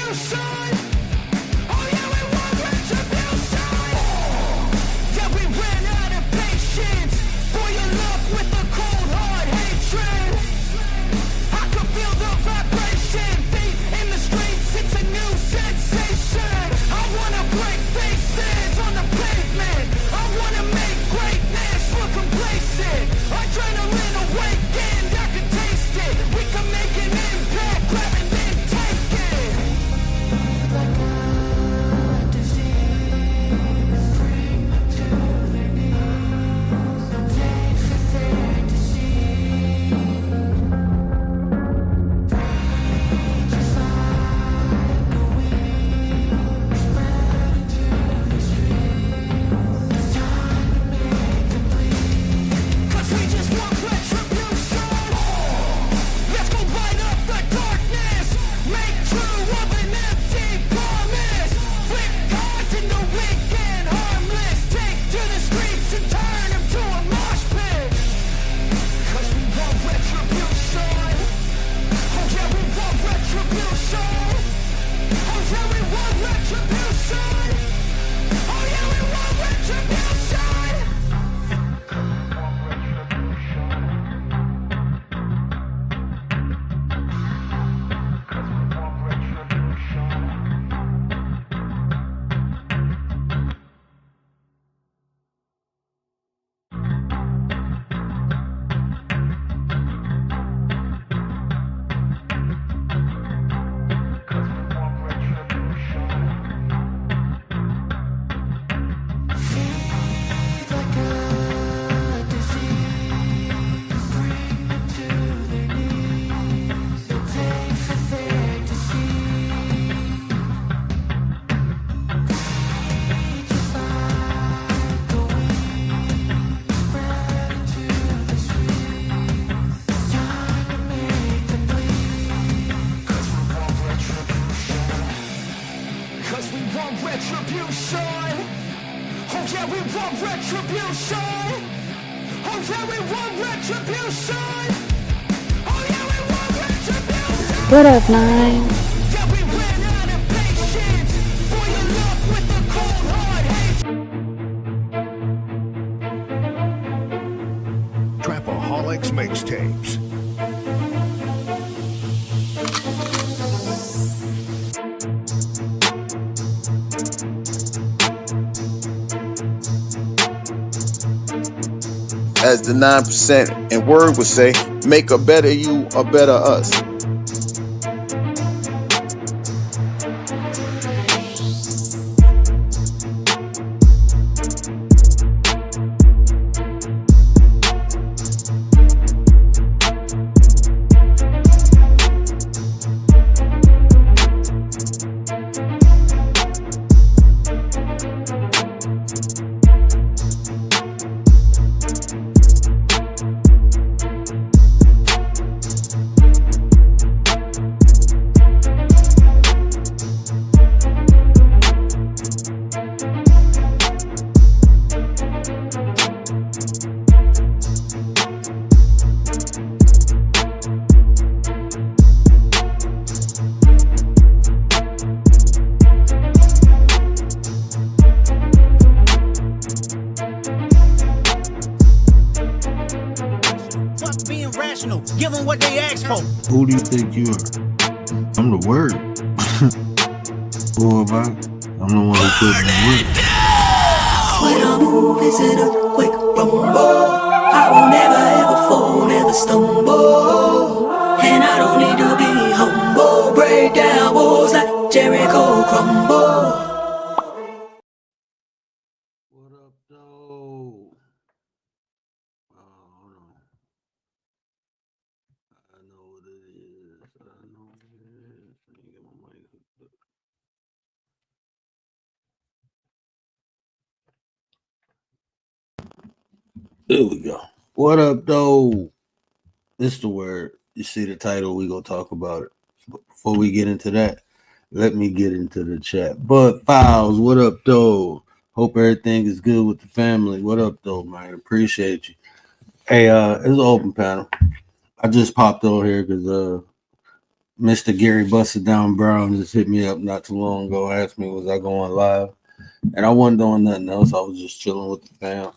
retribution. Oh yeah, we want retribution. Yeah, we ran out of patience for your love with the cold hard hatred. I can feel the vibration, feet in the streets, it's a new sensation. I wanna break faces on the pavement. I wanna make greatness look complacent. Adrenaline awakened, I can taste it. We can make an impact, grab and then take it. Like a disease, bring to their knees. They for their disease. Just like a weed, spread into the streets. It's time to make them bleed. 'Cause we just want retribution. Let's go light up the darkness. Make true of an empty promise. Flip cards in the weak and harmless. Take to the streets and turn them to a mosh pit. 'Cause we want retribution. Oh yeah, we want retribution. Oh yeah, we want retribution. Oh yeah, we want retribution. Feed like a disease, bring them to their knees. They for their disease. Just like a weed, spread into the streets. It's time to make them bleed. 'Cause we want retribution. 'Cause we want retribution. Oh yeah, we want retribution. Oh yeah, we want retribution. Oh yeah, we want retribution. What up, Nine? Yeah, we ran out of patience for your love with the cold hard hate. Trapaholics Mixtapes. As the 9% in word would say, make a better you, a better us. Give them what they ask for. Who do you think you are? I'm the word. Boy, I'm the one who put in the work. When I move, it's in a quick rumble. I will never ever fall, never stumble. And I don't need to be humble. Break down walls like Jericho crumble. What up, though? Hold on. I know what it is. I know what it is. Let me get my mic hooked up. There we go. What up, though? This the word. You see the title, we gonna talk about it. But before we get into that, let me get into the chat. Bud Files, what up, though? Hope everything is good with the family. What up, though, man? Appreciate you. Hey, it's an open panel. I just popped over here because Mr. Gary Busted Down Brown just hit me up not too long ago, asked me was I going live, and I wasn't doing nothing else. I was just chilling with the fam.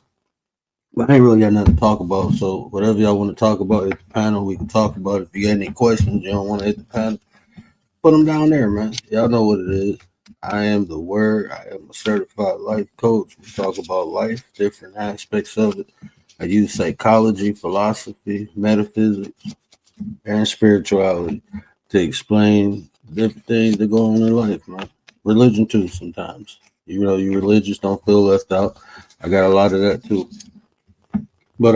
But I ain't really got nothing to talk about. So whatever y'all want to talk about at the panel, we can talk about it. If you got any questions, you don't want to hit the panel, put them down there, man. Y'all know what it is. I am the word. I am a certified life coach. We talk about life, different aspects of it. I use psychology, philosophy, metaphysics, and spirituality to explain different things that go on in life, man. Religion too sometimes. You know, you religious, don't feel left out. I got a lot of that too. But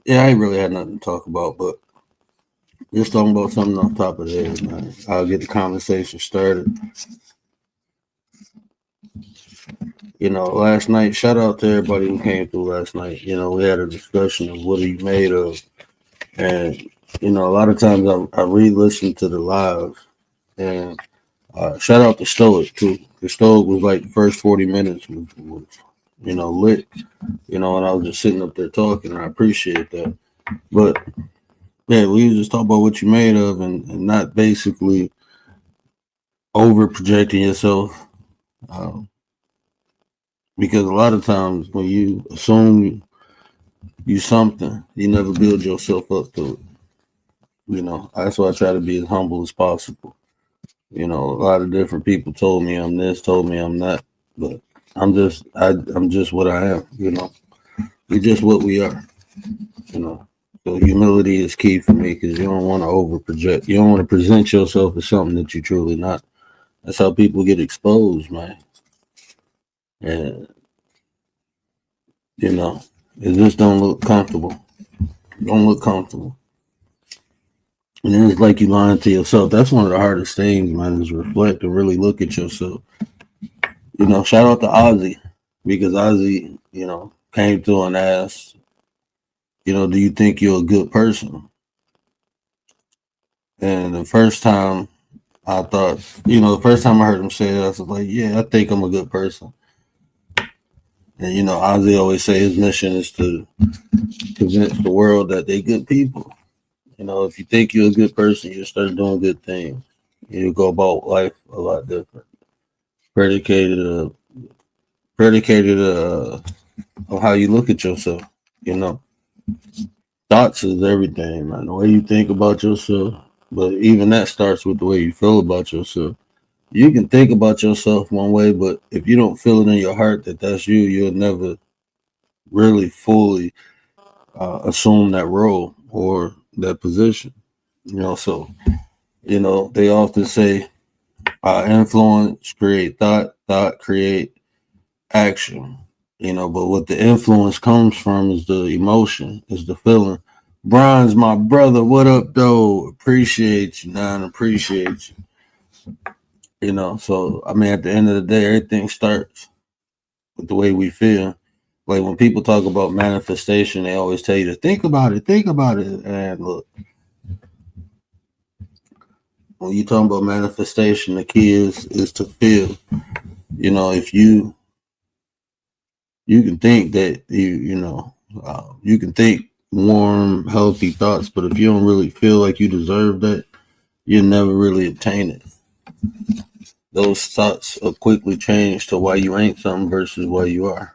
yeah, I ain't really had nothing to talk about, but just talking about something on top of the head, man. I'll get the conversation started. You know, last night, shout out to everybody who came through last night. You know, we had a discussion of what are you made of. And, you know, a lot of times I re-listen to the live. And shout out to Stoic, too. The Stoic was like the first 40 minutes was, you know, lit. You know, and I was just sitting up there talking, and I appreciate that. But, yeah, we just talk about what you made of and not basically over projecting yourself. Because a lot of times when you assume you something, you never build yourself up to it. You know, that's why I try to be as humble as possible. You know, a lot of different people told me I'm this, told me I'm that, but I'm just what I am. You know, we're just what we are. You know, so humility is key for me because you don't want to over project. You don't want to present yourself as something that you're truly not. That's how people get exposed, man. And you know, it just don't look comfortable. Don't look comfortable. And then it's like you lying to yourself. That's one of the hardest things, man, is reflect and really look at yourself. You know, shout out to Ozzy because Ozzy, you know, came through and asked, you know, do you think you're a good person? And the first time I thought, you know, the first time I heard him say it, I was like, yeah, I think I'm a good person. And, you know, Ozzy always say his mission is to convince the world that they good people. You know, if you think you're a good person, you start doing good things. You go about life a lot different. Predicated on how you look at yourself. You know, thoughts is everything, man. The way you think about yourself, but even that starts with the way you feel about yourself. You can think about yourself one way, but if you don't feel it in your heart that that's you, you'll never really fully assume that role or that position. You know, so you know they often say influence create thought, thought create action. You know, but what the influence comes from is the emotion, is the feeling. Brian's my brother. What up, though? Appreciate you, man. Appreciate you. You know, so I mean, at the end of the day, everything starts with the way we feel. Like when people talk about manifestation, they always tell you to think about it, think about it. And look, when you talk about manifestation, the key is to feel. You know, if you can think that you can think warm, healthy thoughts, but if you don't really feel like you deserve that, you'll never really obtain it. Those thoughts will quickly change to why you ain't something versus why you are.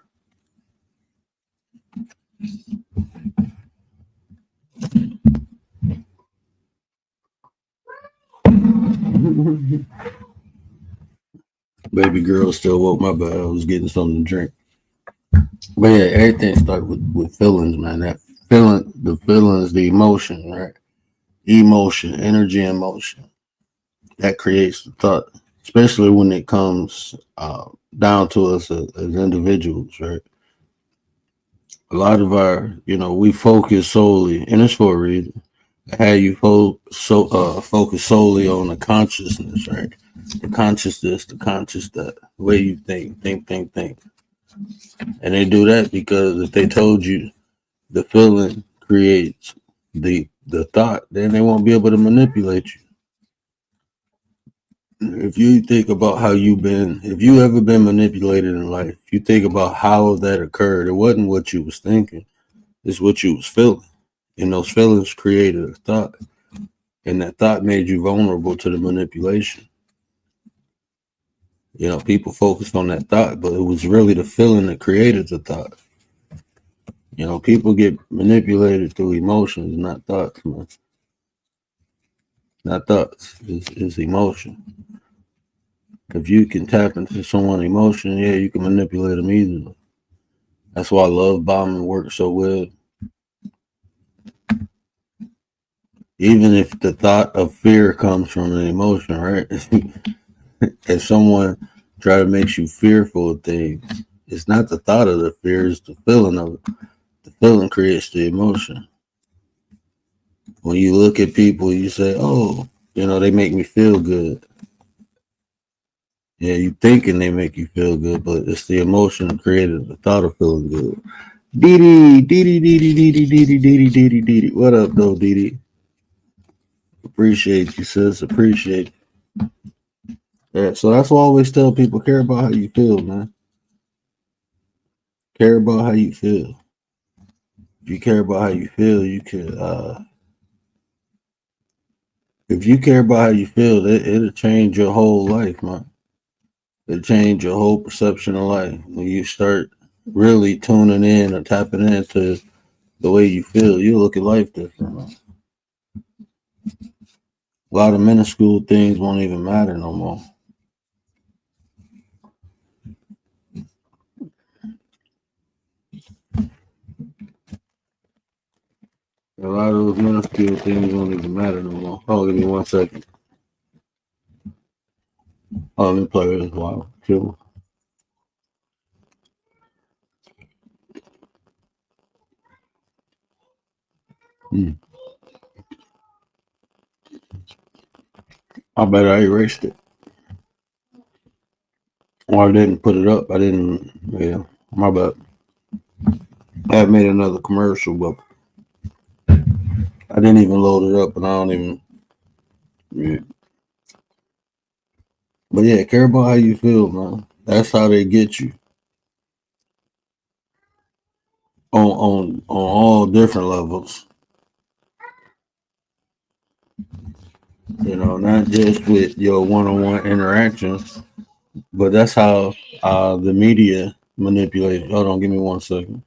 Baby girl still woke my bed. I was getting something to drink. But yeah, everything starts with feelings, man. That feeling, the feelings, the emotion, right? Emotion, energy, and motion. That creates the thought, especially when it comes down to us as individuals, right? A lot of our, you know, we focus solely, and it's for a reason. How you focus solely on the consciousness, right? The conscious this, the conscious that, the way you think. And they do that because if they told you the feeling creates the thought, then they won't be able to manipulate you. If you think about how if you ever been manipulated in life, you think about how that occurred. It wasn't what you was thinking, it's what you was feeling. And those feelings created a thought. And that thought made you vulnerable to the manipulation. You know, people focused on that thought, but it was really the feeling that created the thought. You know, people get manipulated through emotions, not thoughts, man. Not thoughts. It's emotion. If you can tap into someone's emotion, yeah, you can manipulate them easily. That's why love bombing works so well. Even if the thought of fear comes from an emotion, right? If someone try to make you fearful of things, it's not the thought of the fear, it's the feeling of it. The feeling creates the emotion. When you look at people, you say, oh, you know, they make me feel good. Yeah, you thinking they make you feel good, but it's the emotion that created the thought of feeling good. Dee Dee. What up, though, Dee? Appreciate you, sis. Appreciate you. Yeah, so that's why I always tell people, care about how you feel, man. Care about how you feel. If you care about how you feel, you could if you care about how you feel, it'll change your whole life, man. It'll change your whole perception of life. When you start really tuning in and tapping into the way you feel, you look at life different, man. A lot of minuscule things won't even matter no more. A lot of those minuscule things won't even matter no more. Oh, give me 1 second. Oh, let me play this while. Chill. I bet I erased it. Or I didn't put it up. I didn't. Yeah, my bad. I had made another commercial, but I didn't even load it up, and I don't even. Yeah. But yeah, care about how you feel, man. That's how they get you on all different levels. You know, not just with your one-on-one interactions, but that's how the media manipulates. Hold on, give me 1 second.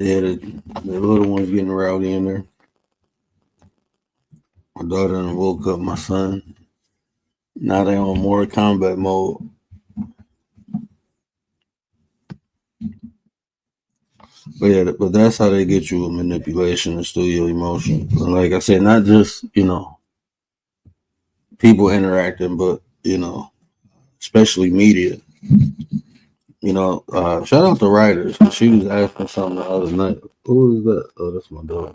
Yeah, the little one's getting rowdy in there. My daughter done woke up my son. Now they on Mortal Kombat mode. But yeah, but that's how they get you with manipulation and steal your emotions. And like I said, not just, you know, people interacting, but, you know, especially media. You know, shout out to writers. She was asking something the other night. Who is that? Oh, that's my daughter.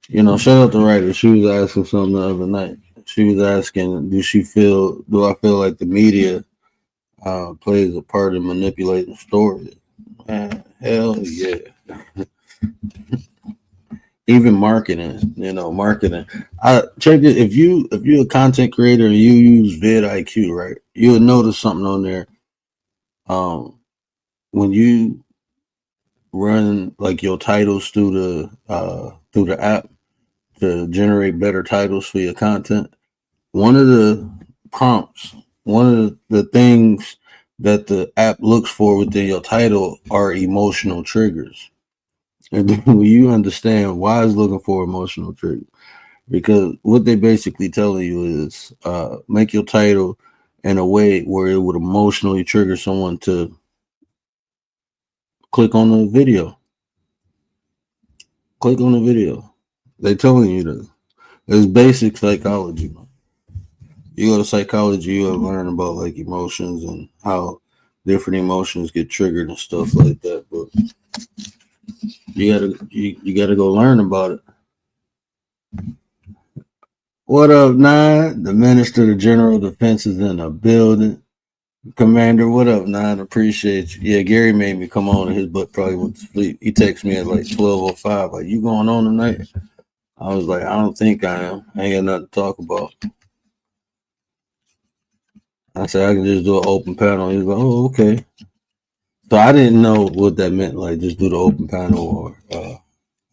You know, shout out to writers. She was asking something the other night. She was asking, do I feel like the media plays a part in manipulating stories? Man, hell yeah. Even marketing, you know, marketing. I check it. If you're a content creator and you use vidIQ, right, you'll notice something on there. When you run like your titles through the app to generate better titles for your content, one of the prompts, one of the things that the app looks for within your title are emotional triggers. And then when you understand why it's looking for emotional triggers, because what they basically telling you is make your title in a way where it would emotionally trigger someone to click on the video. Click on the video. They telling you that. It's basic psychology. You go to psychology, you gotta learn about like emotions and how different emotions get triggered and stuff like that. But you gotta go learn about it. What up, Nine? The Minister of General Defense is in the building. Commander, what up, Nine? Appreciate you. Yeah, Gary made me come on and his butt probably went to sleep. He texted me at like 12:05. Like, you going on tonight? I was like, I don't think I am. I ain't got nothing to talk about. I said, I can just do an open panel. He was like, oh, okay. So I didn't know what that meant, like just do the open panel or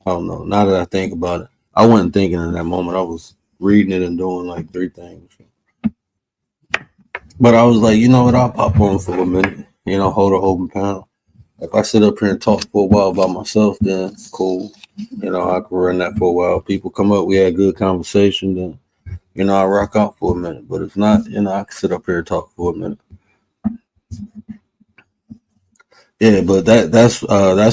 I don't know. Now that I think about it, I wasn't thinking in that moment. I was reading it and doing like three things. But I was like, you know what? I'll pop on for a minute. Hold an open panel. If I sit up here and talk for a while by myself, then cool. I can run that for a while. People come up, we had good conversation, then I rock out for a minute. But if not, I can sit up here and talk for a minute. Yeah, but that's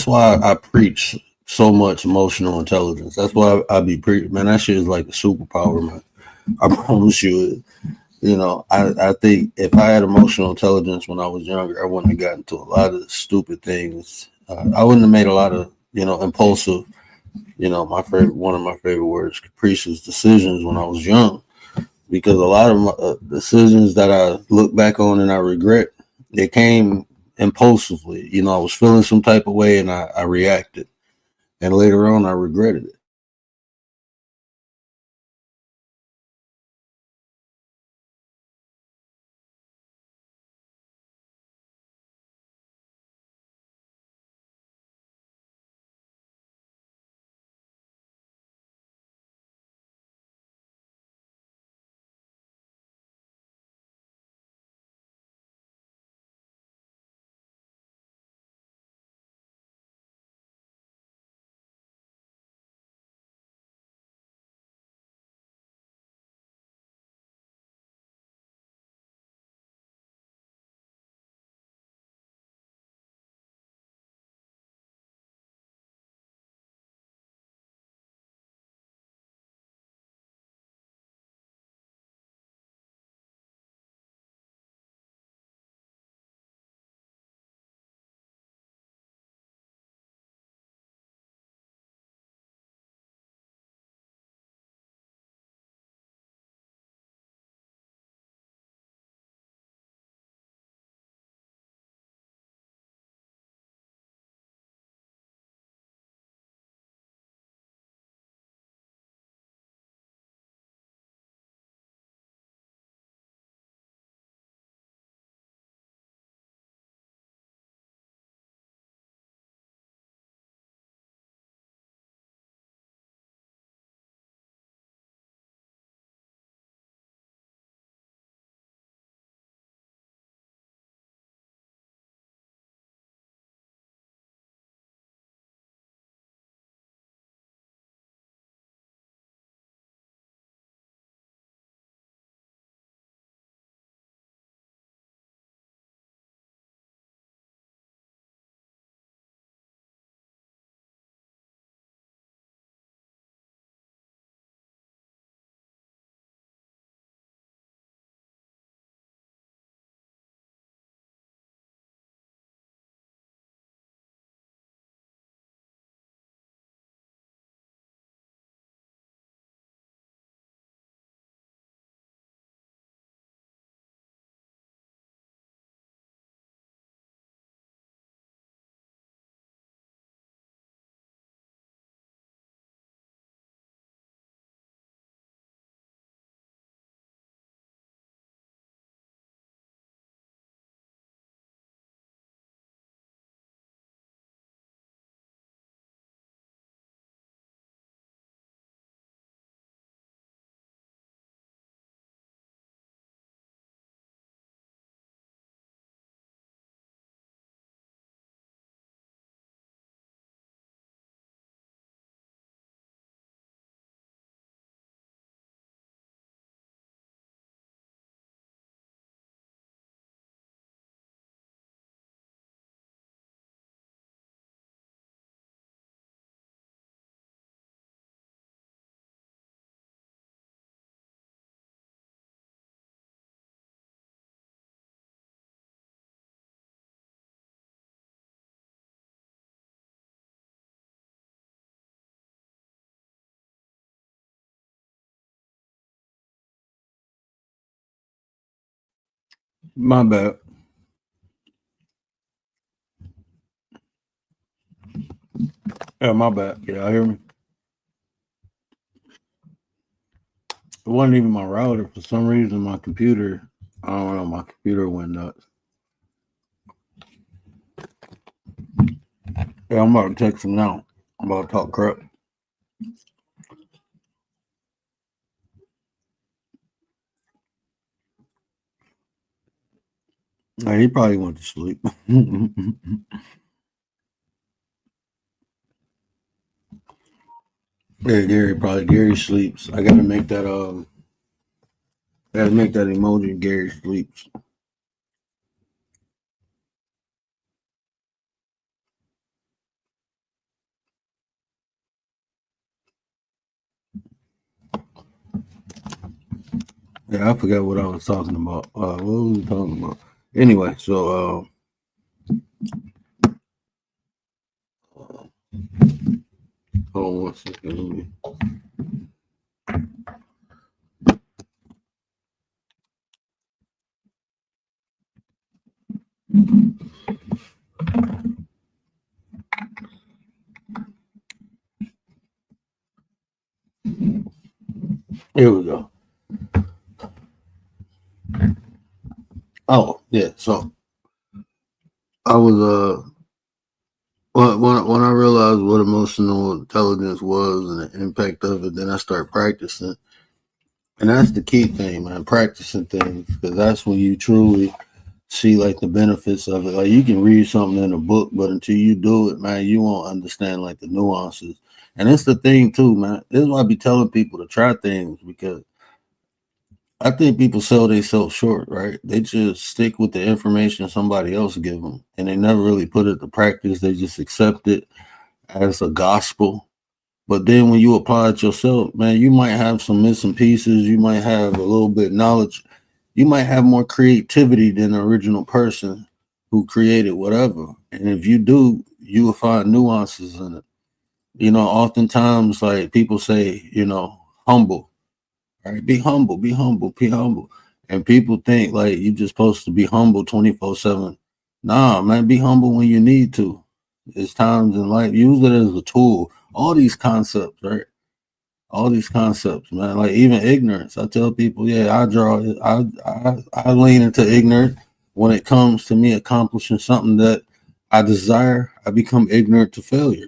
why I preach so much emotional intelligence. That's why I be preaching, man. That shit is like a superpower, man. I promise you. I think if I had emotional intelligence when I was younger, I wouldn't have gotten to a lot of stupid things. I wouldn't have made a lot of impulsive. One of my favorite words, capricious decisions when I was young, because a lot of my, decisions that I look back on and I regret, they came impulsively. I was feeling some type of way and I reacted, and later on I regretted it. My bad. Yeah, my bad. Yeah, I hear me. It wasn't even my router. For some reason, my computer, I don't know, my computer went nuts. Yeah, I'm about to text him now. I'm about to talk crap. He probably went to sleep. Yeah, Gary sleeps. I gotta make that emoji. Gary sleeps. Yeah, I forgot what I was talking about. What was we talking about? Anyway, so hold on one second. Let me. Here we go. Oh yeah, so I was when I realized what emotional intelligence was and the impact of it, then I started practicing, and that's the key thing, man. Practicing things, because that's when you truly see like the benefits of it. Like you can read something in a book, but until you do it, man, you won't understand like the nuances. And it's the thing too, man. This is why I be telling people to try things, because I think people sell themselves short, right? They just stick with the information somebody else give them, and they never really put it to practice. They just accept it as a gospel. But then when you apply it yourself, man, you might have some missing pieces. You might have a little bit of knowledge. You might have more creativity than the original person who created whatever. And if you do, you will find nuances in it. Oftentimes, like people say, humble, right? Be humble, be humble, be humble. And people think like you're just supposed to be humble 24/7. Nah, man, be humble when you need to. It's times in life, use it as a tool. All these concepts, right? All these concepts, man. Like even ignorance. I tell people, yeah, I lean into ignorant when it comes to me accomplishing something that I desire. I become ignorant to failure.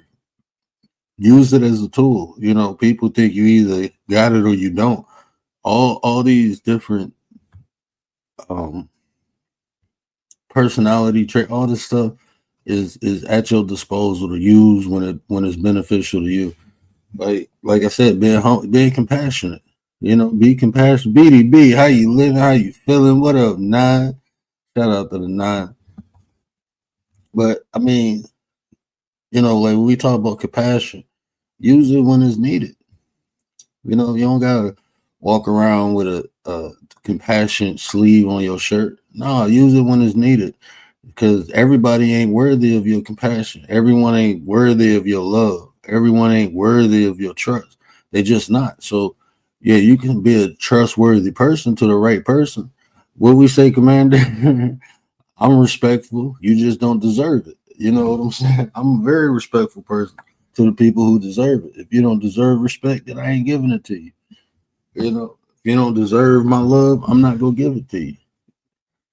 Use it as a tool. People think you either got it or you don't. All these different um personality trait, all this stuff is at your disposal to use when it's beneficial to you. Like I said, being compassionate. Be compassionate. BDB, how you living? How you feeling? What up, nine? Shout out to the nine. But I mean, like when we talk about compassion, use it when it's needed. You don't gotta walk around with a compassion sleeve on your shirt. No, use it when it's needed. Because everybody ain't worthy of your compassion. Everyone ain't worthy of your love. Everyone ain't worthy of your trust. They just not. So, yeah, you can be a trustworthy person to the right person. What we say, Commander? I'm respectful. You just don't deserve it. You know what I'm saying? I'm a very respectful person to the people who deserve it. If you don't deserve respect, then I ain't giving it to you. If you don't deserve my love, I'm not gonna give it to you.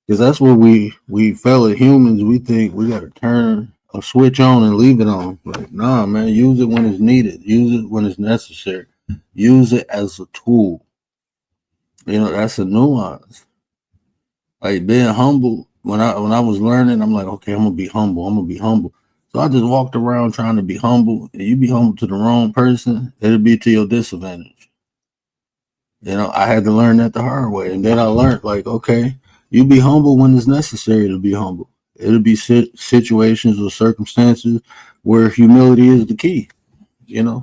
Because that's what we fellow humans, we think we got to turn a switch on and leave it on. Like, nah, man, use it when it's needed. Use it when it's necessary. Use it as a tool. That's a nuance. Like being humble. When I was learning, I'm like, okay, I'm gonna be humble. I'm gonna be humble. So I just walked around trying to be humble. And you be humble to the wrong person, it'll be to your disadvantage. I had to learn that the hard way. And then I learned, like, okay, you be humble when it's necessary to be humble. It'll be situations or circumstances where humility is the key, but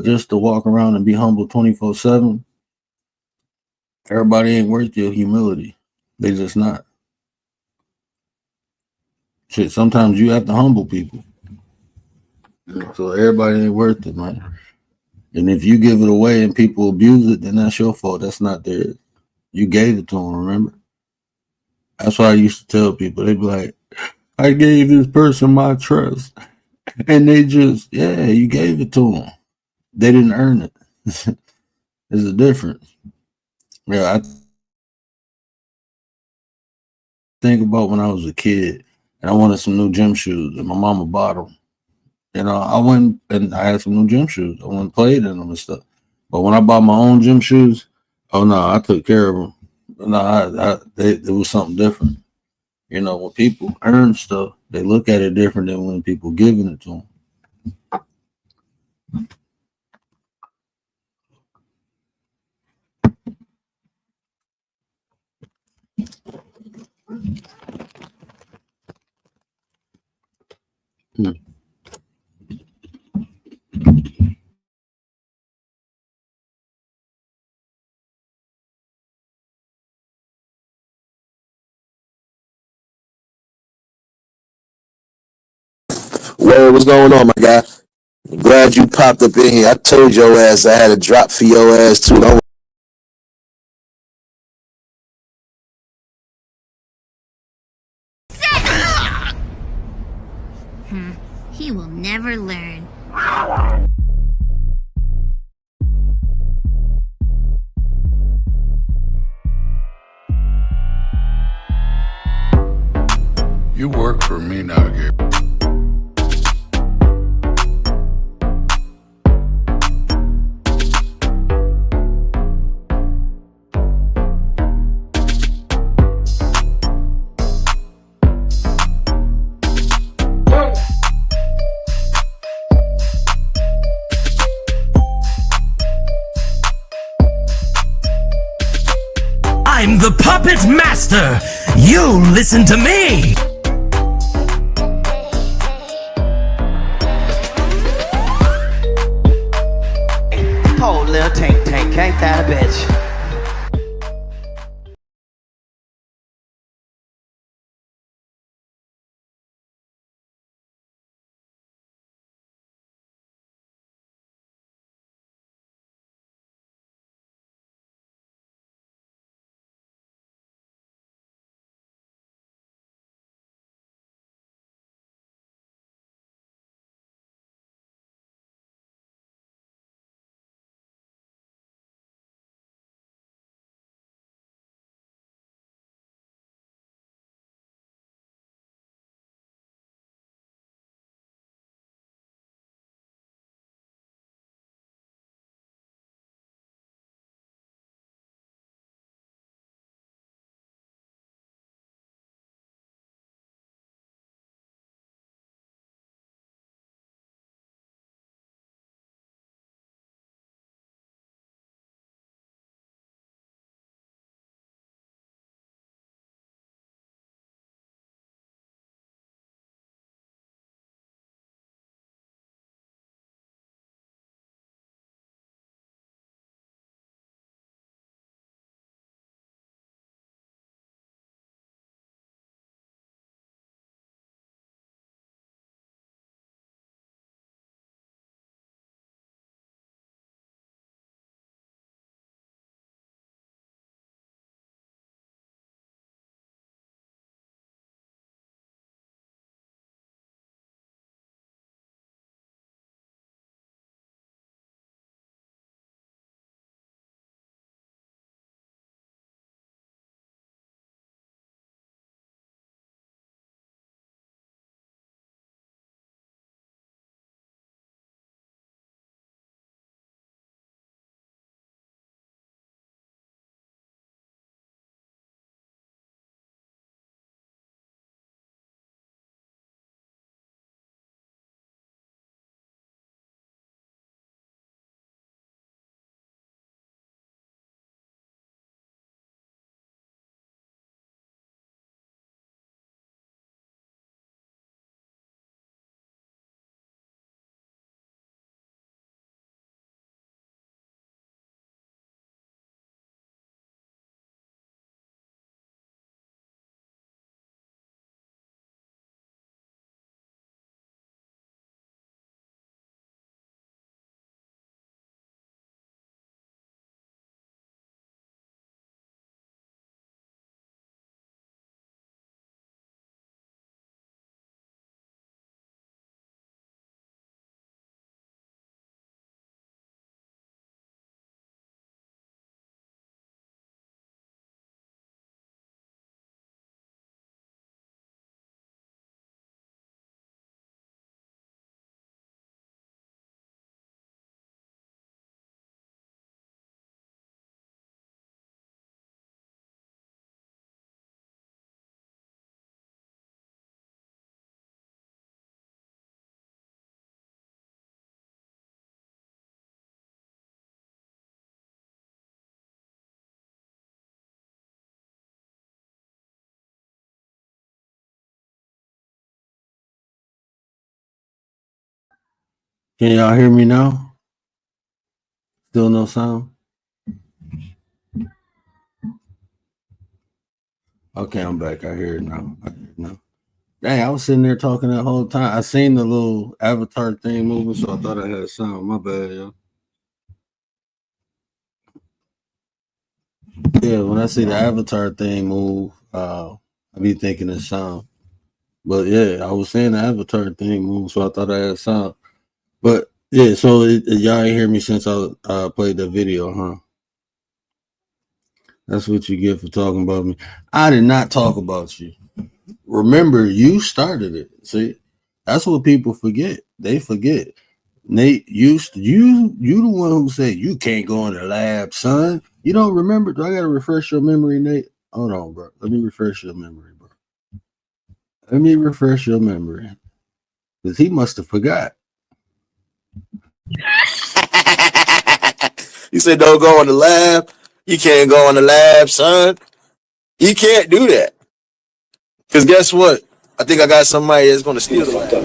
just to walk around and be humble 24/7, everybody ain't worth your humility. They just not. Shit, sometimes you have to humble people. So everybody ain't worth it, man. And if you give it away and people abuse it, then that's your fault. That's not theirs. You gave it to them, remember? That's why I used to tell people. They'd be like, I gave this person my trust. And they just, yeah, you gave it to them. They didn't earn it. There's a difference. Yeah, I think about when I was a kid and I wanted some new gym shoes, and my mama bought them. You know, I went and I had some new gym shoes. I went and played in them and stuff. But when I bought my own gym shoes, oh no, I took care of them. No, it was something different. You know, when people earn stuff, they look at it different than when people giving it to them. Word, what's going on, my guy? Glad you popped up in here. I told your ass I had a drop for your ass too. Don't He will never learn. You work for me now, Gabe. I'm the puppet master. You listen to me. Poor little tank, ain't that a bitch? Can y'all hear me now? Still no sound? Okay, I'm back. I hear it now. Dang, I was sitting there talking that whole time. I seen the little avatar thing moving, so I thought I had sound. My bad, yo. Yeah, when I see the avatar thing move, I be thinking it's sound. But yeah, I was saying the avatar thing move, so I thought I had sound. But yeah, so y'all ain't hear me since I played the video, huh? That's what you get for talking about me. I did not talk about you. Remember, you started it. See, that's what people forget. They forget. Nate, you the one who said you can't go in the lab, son. You don't remember? Do I gotta refresh your memory, Nate? Hold on, bro. Let me refresh your memory, bro. Let me refresh your memory. Because he must have forgot. You said don't go in the lab. You can't go in the lab, son. You can't do that. Because guess what? I think I got somebody that's going to steal the lab. Don't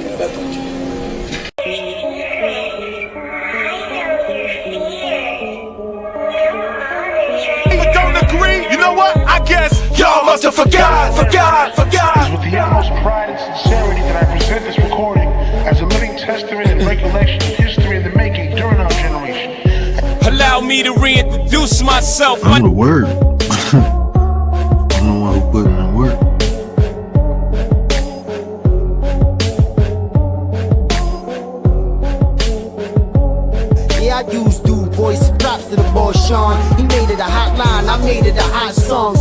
agree? You know what? I guess y'all must have forgot. It's with the utmost pride and sincerity that I present this recording as a living testament and recollection of history in the making during our generation. Allow me to reintroduce myself. I'm the word. I'm the one who put in the work. Yeah, I used to voice props to the boy Sean. He made it a hot line, I made it a hot song.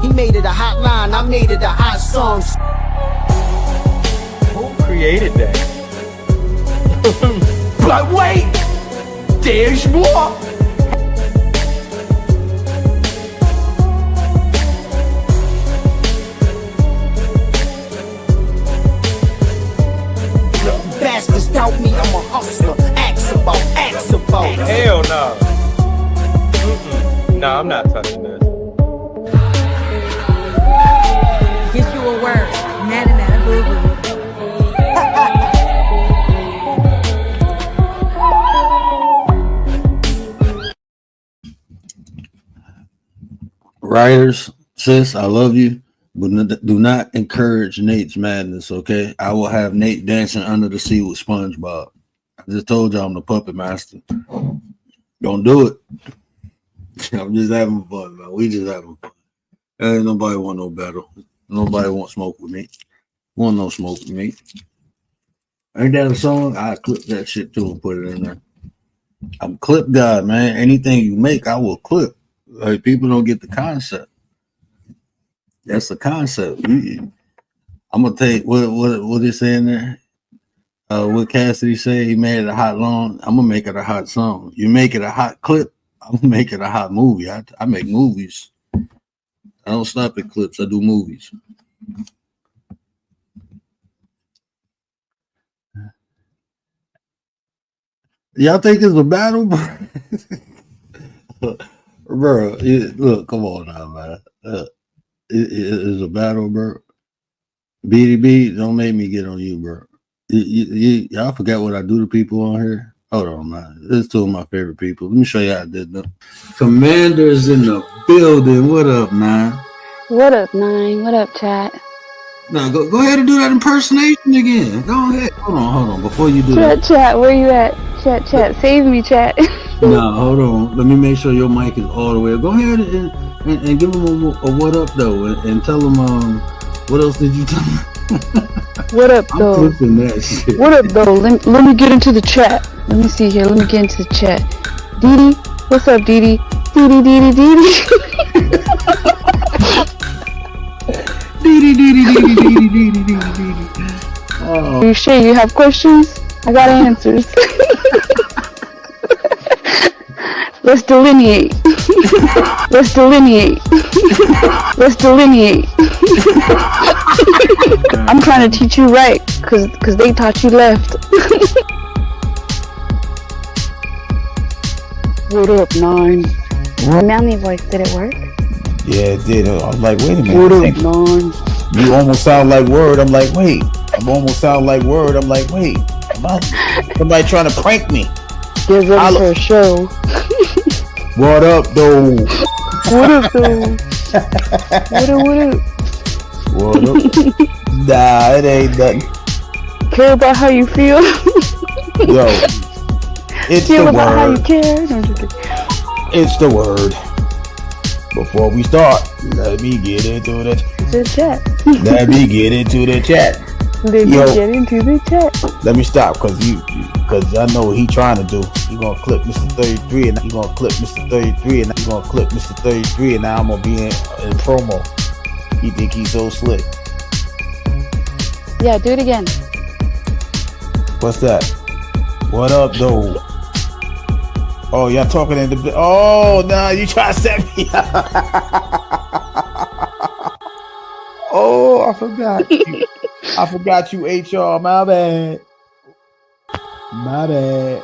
He made it a hot line, I made it a hot song. Who created that? But wait, there's more. Bastards doubt me, I'm a hustler. Axe about. Hell no. No, I'm not touching this. Get you a word. Nana nana boo boo. Writers, sis, I love you, but do not encourage Nate's madness, okay? I will have Nate dancing under the sea with SpongeBob. I just told y'all I'm the puppet master. Don't do it. I'm just having fun, man. We just having fun. Ain't nobody want no battle. Nobody want smoke with me. Want no smoke with me. Ain't that a song? I clip that shit too and put it in there. I'm clip God, man. Anything you make, I will clip. Like, people don't get the concept. That's the concept. I'm gonna take what he saying there. What Cassidy say? He made it a hot long. I'm gonna make it a hot song. You make it a hot clip. I'm gonna make it a hot movie. I make movies. I don't stop at clips. I do movies. Y'all think it's a battle, bro? Look, come on now, man. It is a battle, bro. BDB, don't make me get on you, bro. Y'all forgot what I do to people on here. Hold on, man. This is two of my favorite people. Let me show you how I did them. Commander's in the building. What up, Nine? What up, Nine? What up, chat? No, go ahead and do that impersonation again. Go ahead. Hold on. Before you do that. Chat, where you at? Chat. Save me, chat. No, hold on. Let me make sure your mic is all the way up. Go ahead and give them a what up, though, and tell them, what else did you tell them? What up, though? I'm clipping that shit. What up, though? Let me get into the chat. Let me see here. Let me get into the chat. Dee, what's up, Dee? Oh. You sure you have questions? I got answers. Let's delineate. Let's delineate. Let's delineate. I'm trying to teach you right, cause they taught you left. What up, 9? Manly voice, did it work? Yeah, it did. I was like, wait a minute. What up, 9? You almost sound like Word. I'm like, wait. I'm almost sound like Word. I'm like, wait. Somebody trying to prank me. Get ready for a show. What up, though? What up, though? What up? What up? Nah, it ain't nothing. Care about how you feel? Yo, it's feel the about how you word. care? No, It's the word. Before we start, let me get into the chat. Let me get into the chat. Let me get into the chat. Let me stop, cause I know what he trying to do. He gonna clip Mr. 33, and he gonna clip Mr. 33, and he gonna clip Mr. 33, and now I'm gonna be in promo. He think he's so slick. Yeah, do it again. What's that? What up, though? Oh, y'all talking in the... Oh, nah, you try to set me up. Oh, I forgot you. I forgot you, HR. My bad. My bad.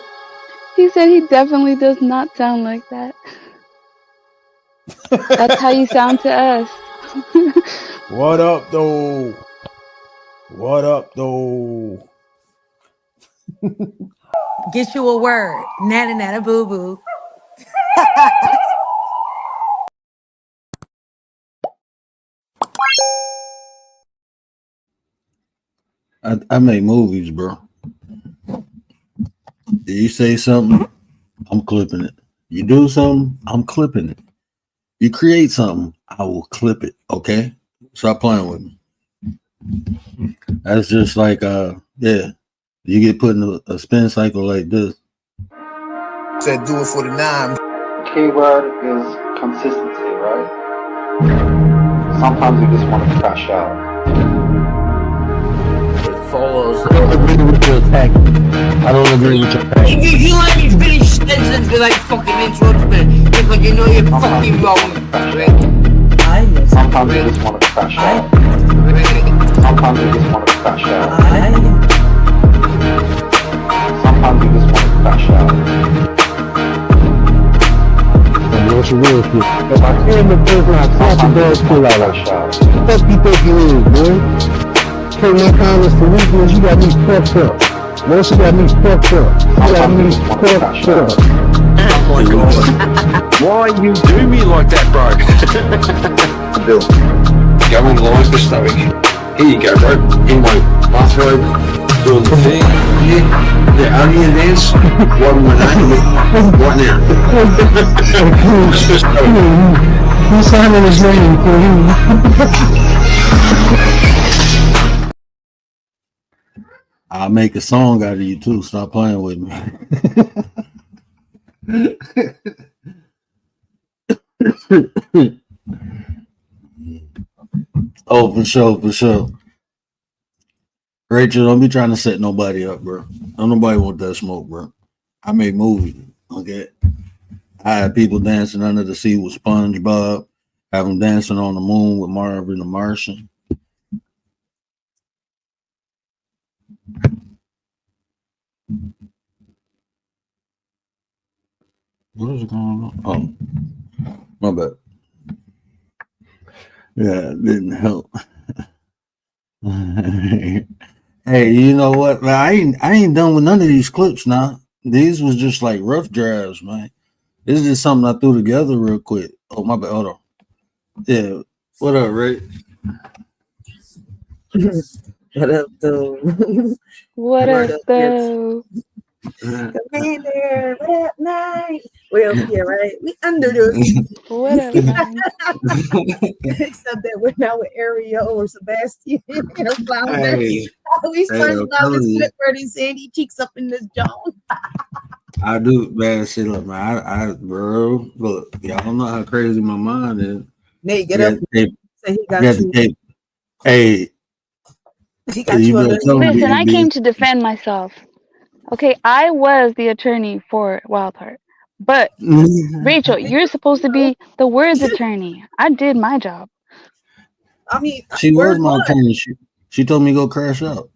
He said he definitely does not sound like that. That's how you sound to us. What up, though? What up, though? Get you a word. Nana nana boo boo. I make movies, bro. You say something, I'm clipping it. You do something, I'm clipping it. You create something, I will clip it. Okay? Stop playing with me. That's just like yeah. You get put in a spin cycle like this. Said do it for the 9. Keyword is consistency, right? Sometimes you just want to crash out. It follows. I don't agree with your attack. I don't agree with your attack. You let me finish sentences be like fucking interrupt me because you know you're fucking wrong. Sometimes you just want to crash out. Sometimes you just want to crash out. Sometimes you just want to crash out. What's your real shit? If I came the person, I slap the dog pull out of shot. What you think you is, boy? Turn that kindness to weakness, you got me fucked up. Once you got me fucked up, you got me fucked up. Oh my god. Why you do me like that, bro? Bill, going live for something. Here you go, bro. In my bathrobe, doing the thing. Yeah, the onion dance. One my name right now. Who's signing his name for him? I'll make a song out of you too. Stop playing with me. Oh, for sure, for sure. Rachel, don't be trying to set nobody up, bro. Don't nobody want that smoke, bro. I make movies, okay? I had people dancing under the sea with SpongeBob. Have them dancing on the moon with Marvin the Martian. What is going on? Oh, my bad. Yeah, it didn't help. Hey, you know what? Man, I ain't done with none of these clips now. These was just like rough drafts, man. This is just something I threw together real quick. Oh, my bad. Hold on. Yeah. What up, Ray? What up, though? What up, though? Come in there. What up, night? We're up here, right? We under this. What up, night? Except that we're not with Ariel or Sebastian or Flounder. Hey, We started about this you. clip where they Sandy cheeks up in this John. I do bad shit up, man. I bro, look, y'all don't know how crazy my mind is. Nate, get up. Say he got you. Hey, he got you. Listen, I came to defend myself. Okay, I was the attorney for Wildheart, But Rachel, you're supposed to be the words attorney. I did my job. I mean, She was word my one. attorney. She told me go crash out.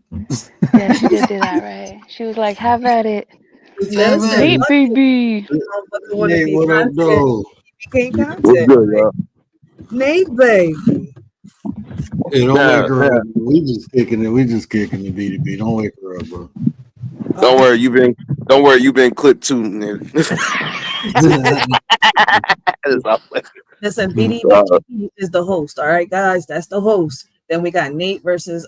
Yeah, she did do that, right? She was like, "Have at it, Listen, Nate, baby." motherfucker want to Nate, be what up, content. though? He became What's content. good, y'all? Nate, baby. Hey, don't Yeah, wake her yeah. up. We just kicking it. We just kicking the BDB. Don't wake her up, bro. Don't worry, you've been clipped too, nigga. That's all. Listen, BDB is the host. All right, guys, that's the host. Then we got Nate versus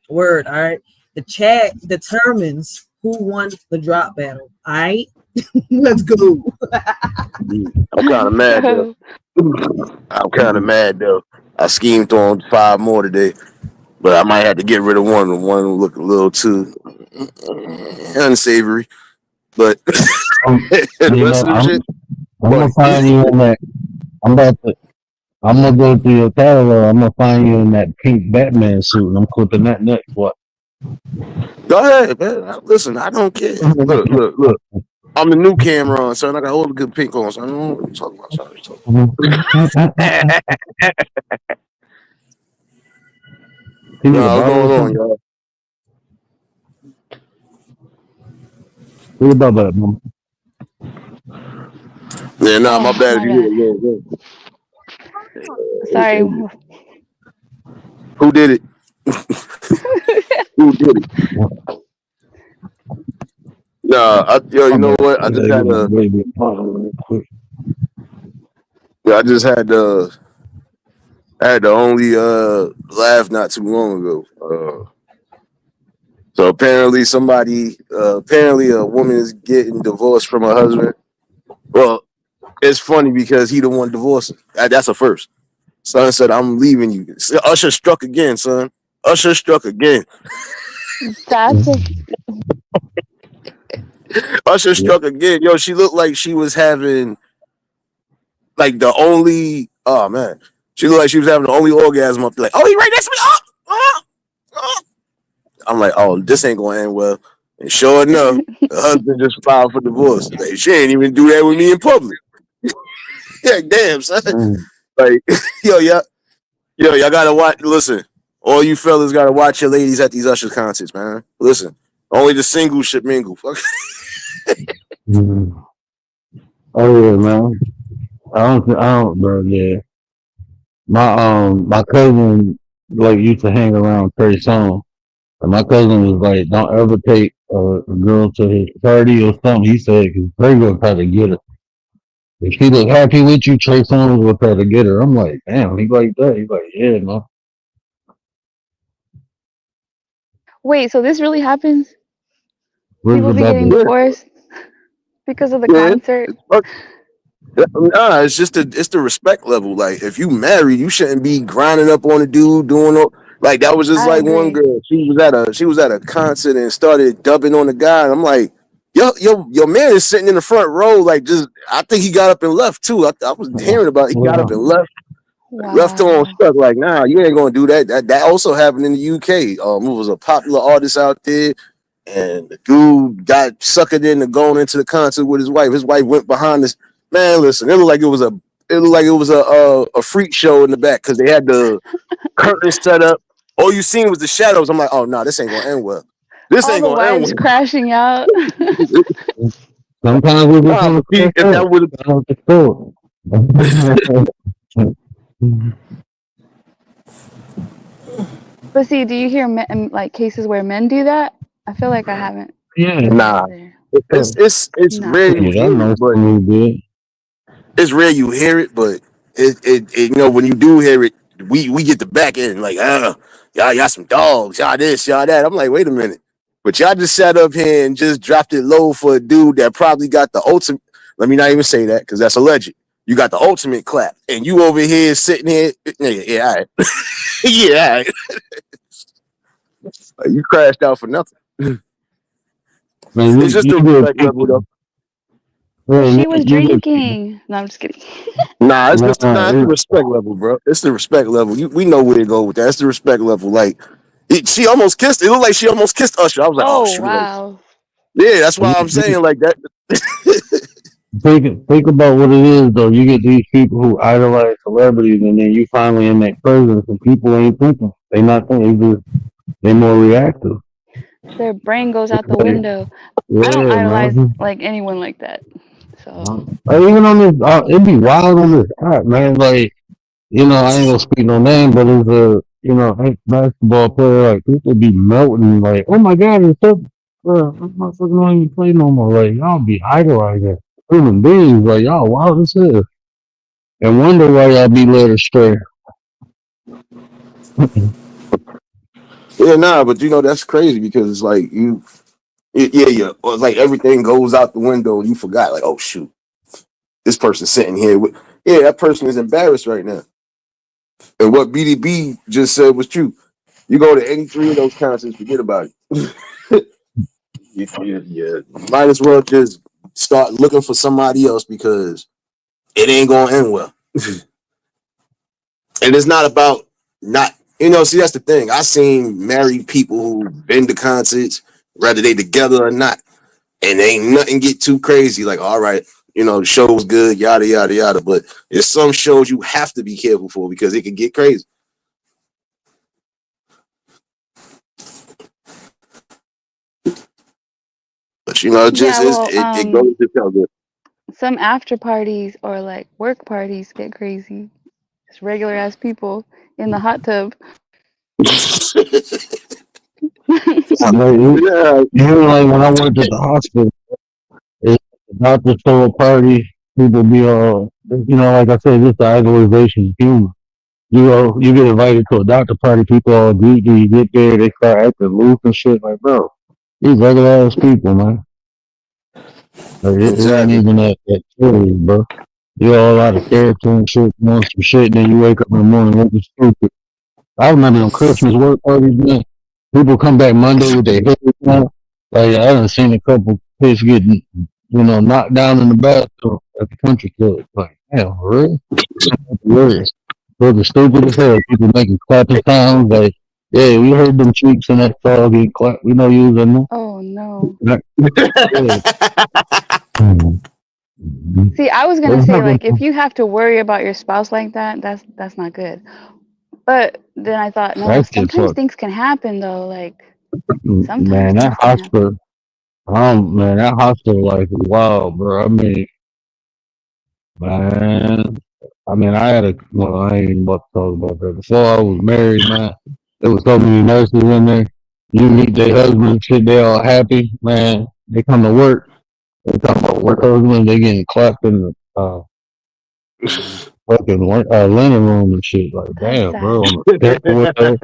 Word. All right, the chat determines who won the drop battle. All right, let's go. I'm kind of mad though. I'm kind of mad though. I schemed on 5 more today, but I might have to get rid of one. One look a little too unsavory, but the You rest know, of them shit. I'm gonna find you in that. I'm gonna go through your catalog. I'm gonna find you in that pink Batman suit, and I'm clipping that next. What? Go ahead, man. Listen, I don't care. Look. I'm the new camera on, son. I got all the good pink on, so I don't know what you're talking about. Son. No, what's going on, y'all? What about that, man? Yeah, nah, my bad if My you bad. hear it. Sorry. Who did it? Who did it? Nah, you know what? I just had the only laugh not too long ago. So apparently apparently a woman is getting divorced from her husband. Well, it's funny because he the one divorcing. That's a first. Son said, "I'm leaving you." Usher struck again, son. Usher struck again. That's Usher struck again. Yo, she looked like she was having like the only. Oh man, she looked like she was having the only orgasm up there. Like, oh, he right next to me. I'm like, oh, this ain't gonna end well. And sure enough, the husband just filed for divorce. Like, she ain't even do that with me in public. Yeah, damn, son. Like, y'all gotta watch. Listen, all you fellas gotta watch your ladies at these Usher concerts, man. Listen, only the singles should mingle. Fuck. Oh yeah, man. I don't, bro. Yeah, my cousin like used to hang around Trey Songz, and my cousin was like, "Don't ever take a girl to his party or something." He said, "Cause Trey gonna try to get her. If she look happy with you, Trey Songz will try to get her." I'm like, "Damn, he like that?" He's like, "Yeah, man." Wait, so this really happens? Where's People the be getting Bible? divorced because of the Yeah. concert. Nah, it's just it's the respect level. Like, if you married, you shouldn't be grinding up on a dude doing all like that. Was just I like one agree. girl. She was at a concert and started dubbing on the guy. And I'm like, your man is sitting in the front row. Like, just I think he got up and left too. I was hearing about it. He got up and left. Left on Wow. stuck. Like, nah, you ain't gonna do that. That also happened in the UK. It was a popular artist out there. And the dude got suckered into going into the concert with his wife. His wife went behind this. Man, listen, it looked like it was a freak show in the back because they had the curtains set up. All you seen was the shadows. I'm like, oh no, this ain't gonna end well. This All ain't the gonna end wives crashing out. Sometimes we just well. Nah, want but to see, crack if that out. would But see, do you hear like cases where men do that? I feel like I haven't Yeah. heard that nah, either. it's Nah. rare you Shit, I hear know it, but some who did. it's rare you hear it, but it when you do hear it, we get the back end like y'all some dogs, y'all this, y'all that. I'm like, wait a minute, but y'all just sat up here and just dropped it low for a dude that probably got the ultimate. Let me not even say that because that's alleged. You got the ultimate clap, and you over here sitting here, yeah, all right. Yeah, all right. Like, you crashed out for nothing. Man, It's just you a good respect level though. But man, she was you good drinking. No, I'm just kidding. Nah, it's just nah, it's the respect level, bro. It's the respect level. We know where to go with that. It's the respect level. Like she almost kissed. It looked like she almost kissed Usher. I was like, oh Oh shoot, like, wow. yeah. That's why I'm saying like that. think about what it is though. You get these people who idolize celebrities, and then you finally in that presence, and people ain't thinking. They not thinking. They more reactive. Their brain goes out the Like, window. I don't yeah, idolize man. like anyone like that. So Like, even on this, it be wild on this app, man. Like, I ain't gonna speak no name, but it's a, basketball player. Like, people be melting. Like, oh my god, it's up. Bro, I'm not fucking don't even play no more. Like, y'all be idolizing human beings. Like, y'all wild as hell. And wonder why y'all be led astray. Yeah, nah, but that's crazy because it's like yeah, or it's like everything goes out the window and you forgot, like, oh shoot, this person's sitting here with, yeah, that person is embarrassed right now. And what BDB just said was true. You go to any three of those concerts, forget about it. You might as well just start looking for somebody else because it ain't gonna end well. And it's not about not, see, that's the thing. I seen married people who've been to concerts, whether they together or not, and ain't nothing get too crazy. Like, all right, the show was good, yada, yada, yada. But there's some shows you have to be careful for because it can get crazy. But, it just yeah, is, well, it goes to tell good. some after parties or like work parties get crazy. Just regular ass people in the hot tub. Yeah. Like when I worked at the hospital, it's about to throw a party. People be all, like I said, just the idolization of humor. You get invited to a doctor party, people all geeky, you get there, they start acting loose and shit. Like, bro, these regular ass people, man. Like, it ain't Exactly. even that serious, bro. You all out of character and shit, doing some shit, then you wake up in the morning looking stupid. I remember them Christmas work parties, man. People come back Monday with their hair down. Like, I done seen a couple kids getting, knocked down in the bathroom at the country club. Like, damn, for real? Words. Looking stupid as hell. People making clapping sounds. Like, yeah, we heard them cheeks in that song getting clapped. We know you was in there. Oh no. Yeah. See, I was gonna say like if you have to worry about your spouse like that, that's not good. But then I thought, no, That shit sometimes fucked. things can happen though. Like sometimes Man, things that can happen. hospital. Man, that hospital life is wild, bro. Man, I had well, I ain't even about to talk about that. Before I was married, man, there was so many nurses in there. You meet their husband and shit, they all happy, man. They come to work, they talk about work husband, they getting clapped in the fucking linen room and shit. Like, That's damn, bro, sad. on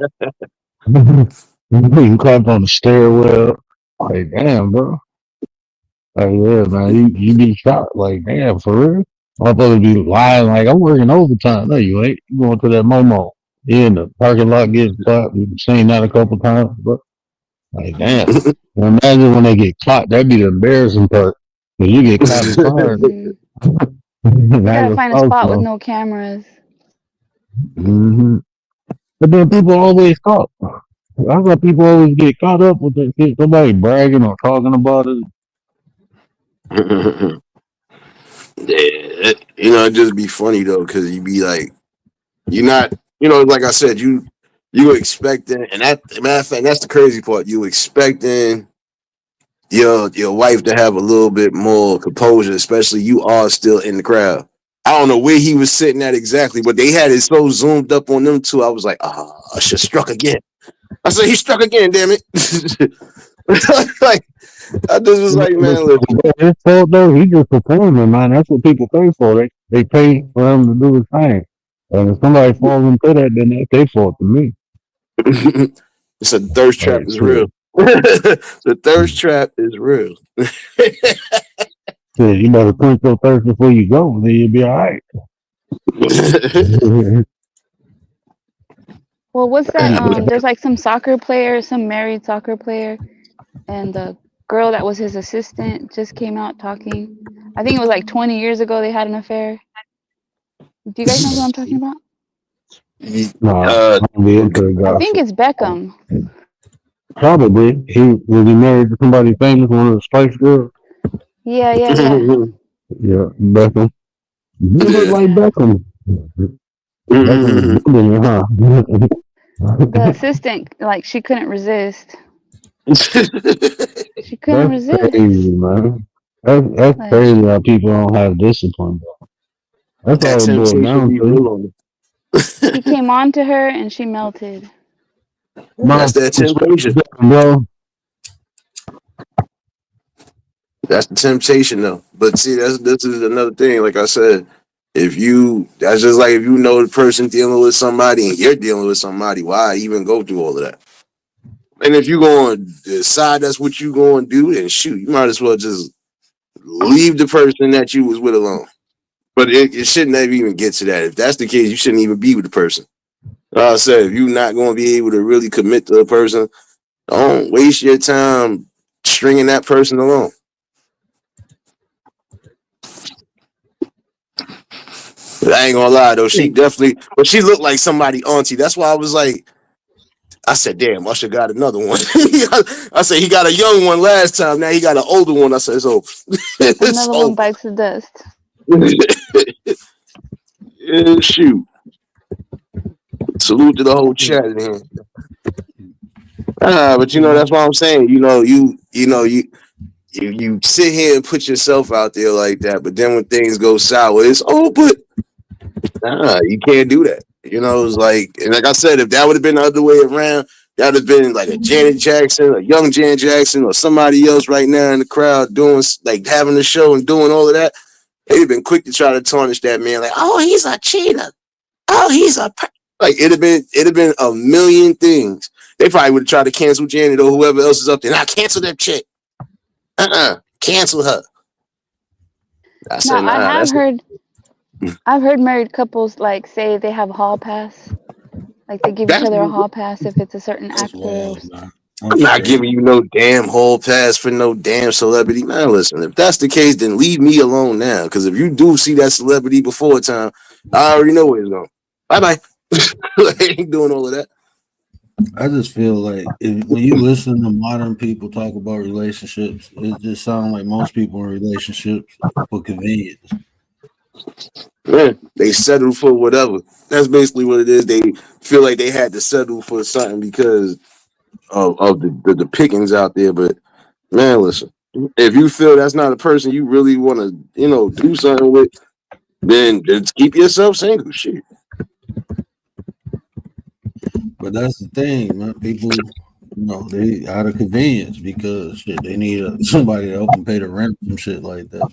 the stairwell. You clapped on the stairwell. Like, damn, bro. Like, yeah, man, you be shocked. Like, damn, for real? I'm supposed to be lying like I'm working overtime. No, you ain't. You going to that Momo. You in the parking lot getting clocked. You've seen that a couple times, but like, damn. Well, imagine when they get clocked. That'd be the embarrassing part. When you get caught in car, You now gotta your find a spouse spot with know. no cameras. Mm-hmm. But then people always talk. I thought people always get caught up with that shit. Somebody bragging or talking about it. Yeah, it just be funny though, because you be like, you're not, like I said, you expecting, and that matter of fact, that's the crazy part. You expecting your wife to have a little bit more composure, especially you are still in the crowd. I don't know where he was sitting at exactly, but they had it so zoomed up on them two. I was like, Usher struck again. I said, he struck again, damn it. Like, I just was like, man, listen. His fault though. He just performing, man. That's what people pay for. They pay for him to do his thing. And if somebody falls into that, then that's their fault to me. It's a thirst trap Like, is real. shit. The thirst trap is real. Shit, you better quench your thirst before you go, then you'll be all right. Well, what's that? There's like some soccer player, some married soccer player, and the girl that was his assistant just came out talking. I think it was like 20 years ago they had an affair. Do you guys know who I'm talking about? Nah, I'm be into the I think gossip. it's Beckham. Probably. Was he married to somebody famous, one of the Spice Girls? Yeah. Yeah, Beckham. You look Yeah. like Beckham. Beckham is Mhm. bullying, huh? The assistant, like, she couldn't resist. She couldn't That's crazy, resist. man. That's Like, crazy how people don't have discipline, bro. That's That all it boils temptation down be to. real on he came on to her and she melted. My That's that temptation. bro. That's the temptation, though. But see, this is another thing. Like I said, that's just like if you know the person dealing with somebody and you're dealing with somebody, why even go through all of that? And if you going to decide that's what you going to do, then shoot, you might as well just leave the person that you was with alone. But it shouldn't ever even get to that. If that's the case, you shouldn't even be with the person. Like I said, if you're not going to be able to really commit to a person, don't waste your time stringing that person along. But I ain't gonna lie though, she definitely, but she looked like somebody auntie. That's why I was like, I said, damn, Usher got another one. I said he got a young one last time. Now he got an older one. I said, it's over. It's Another one over. bites the dust. Yeah, shoot. Salute to the whole chat in here. But that's what I'm saying. You sit here and put yourself out there like that, but then when things go sour, it's but you can't do that. It's like, and like I said, if that would have been the other way around, that would have been like a Janet Jackson, a young Janet Jackson, or somebody else right now in the crowd doing like having the show and doing all of that. They'd have been quick to try to tarnish that man, like, oh, he's a cheater. Oh, he's like it'd have been a million things. They probably would have tried to cancel Janet or whoever else is up there. Now cancel that chick. Cancel her. I said, Now, that's I've heard married couples like say they have a hall pass. Like they give each that's other a hall pass if it's a certain That's actor. wild, man. I'm not giving you no damn whole pass for no damn celebrity. Man, listen, if that's the case, then leave me alone now. Because if you do see that celebrity before time, I already know where it's going. Bye bye. I ain't doing all of that. I just feel like when you listen to modern people talk about relationships, it just sounds like most people in relationships for convenience. Man, they settle for whatever. That's basically what it is. They feel like they had to settle for something because of the pickings out there. But man, listen, if you feel that's not a person you really want to, do something with, then just keep yourself single. Shit. But that's the thing, man. People, they out of convenience because shit, they need somebody to help them pay the rent and shit like that.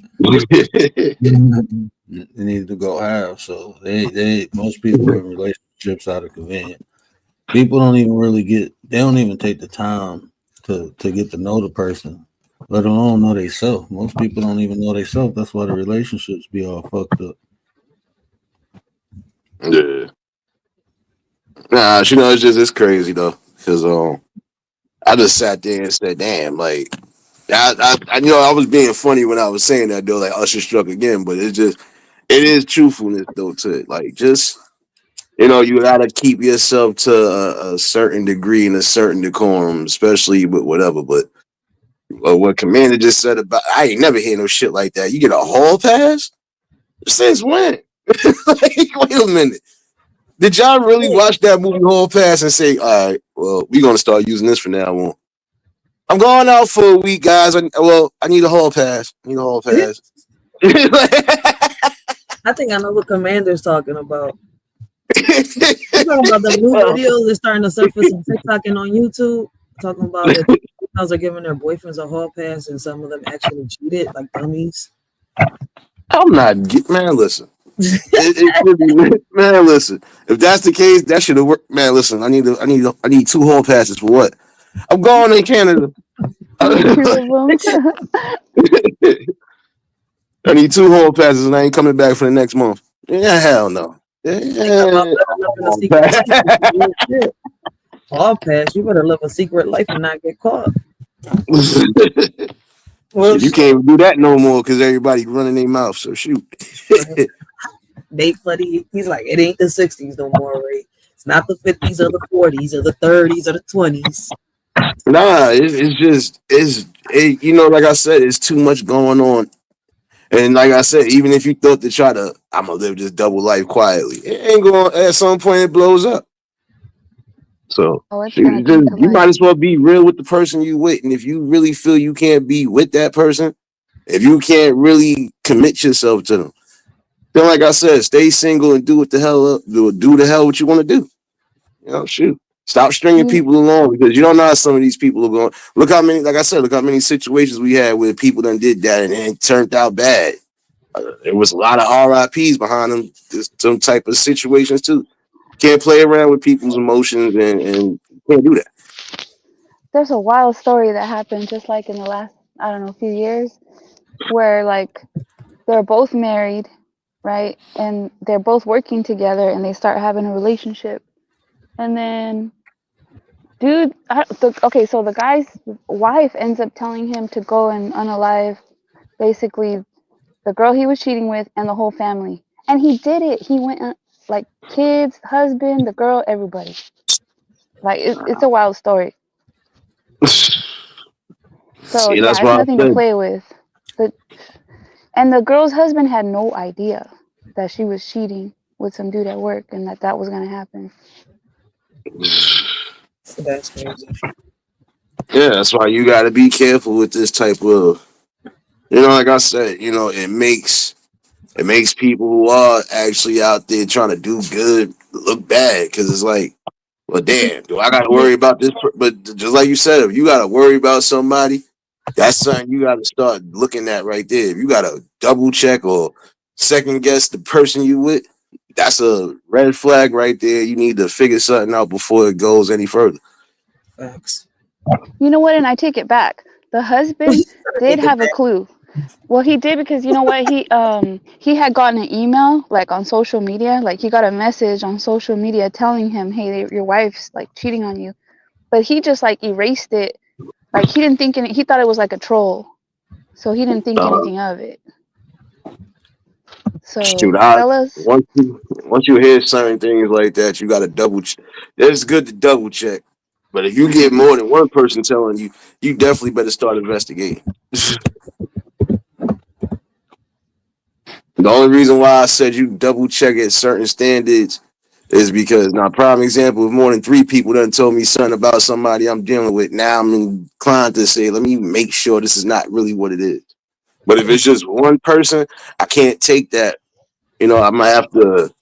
They need to go have. So they most people in relationships out of convenience. People don't even they don't even take the time to get to know the person, let alone know themselves. Most people don't even know themselves. That's why the relationships be all fucked up. Yeah. Nah, it's crazy though, because I just sat there and said, "Damn!" Like, I was being funny when I was saying that though, like Usher struck again, but it is truthfulness though to it. Like, just you gotta keep yourself to a certain degree and a certain decorum, especially with whatever. But what Commander just said about, I ain't never hear no shit like that. You get a hall pass since when? Like, wait a minute. Did y'all really watch that movie Hall Pass and say, all right, well, we're going to start using this from now on? I'm going out for a week, guys. I need a Hall Pass. I need a Hall Pass. I think I know what Commander's talking about. You're talking about the new videos that's starting to surface on TikTok and on YouTube, talking about that females are giving their boyfriends a hall pass and some of them actually cheated like dummies. I'm not, man, listen. Man, listen. If that's the case, that should have worked. Man, listen. I need 2 hall passes for what? I'm going to Canada. I need 2 hall passes and I ain't coming back for the next month. Yeah, hell no. Hall pass. You better live a secret life and not get caught. Well, you can't even do that no more because everybody running their mouth. So shoot. Nate Floody, he's like, it ain't the 60s no more, right? It's not the 50s or the 40s or the 30s or the 20s. Nah, it's just like I said, it's too much going on. And like I said, even if you thought to try to, I'm gonna live this double life quietly, it ain't going. At some point, it blows up. So Oh, it's gonna shoot, come to you light. might as well be real with the person you with, and if you really feel you can't be with that person, if you can't really commit yourself to them, then like I said, stay single and do what the hell do the hell what you want to do. You know, shoot. Stop stringing You people along because you don't know how some of these people are going. Look how many, like I said, look how many situations we had where people done did that and it turned out bad. There was a lot of RIPs behind them. Some type of situations too. Can't play around with people's emotions and can't do that. there's a wild story that happened just like in the last, I don't know, few years, where like they're both married, right? And they're both working together and they start having a relationship. And then dude, okay, so the guy's wife ends up telling him to go and unalive basically the girl he was cheating with and the whole family. And he did it. He went like kids, husband, the girl, everybody. Like it's a wild story. So See, yeah, that's it's why I nothing to said play with. The and the girl's husband had no idea that she was cheating with some dude at work and that was gonna happen. That's crazy. yeah, that's why you got to be careful with this type of. Like I said, it makes people who are actually out there trying to do good look bad because it's like, well, damn, do I got to worry about this? But just like you said, if you got to worry about somebody, that's something you got to start looking at right there. If you got to double check or second guess the person you with, that's a red flag right there. You need to figure something out before it goes any further. Facts. You know what? And I take it back. The husband did Take it have a back. clue. Well, he did because you know what? He had gotten an email like on social media, like he got a message on social media telling him, "Hey, your wife's like cheating on you." But he just like erased it. Like he didn't think he thought it was like a troll. So he didn't think Uh, anything of it. Shoot, So, fellas, once you hear certain things like that, you got to double. It's good to double check, but if you get more than one person telling you, you definitely better start investigating. The only reason why I said you double check at certain standards is because now, prime example, if more than three people done told me something about somebody I'm dealing with, now I'm inclined to say, let me make sure this is not really what it is. But if it's just one person, I can't take that. I might have to.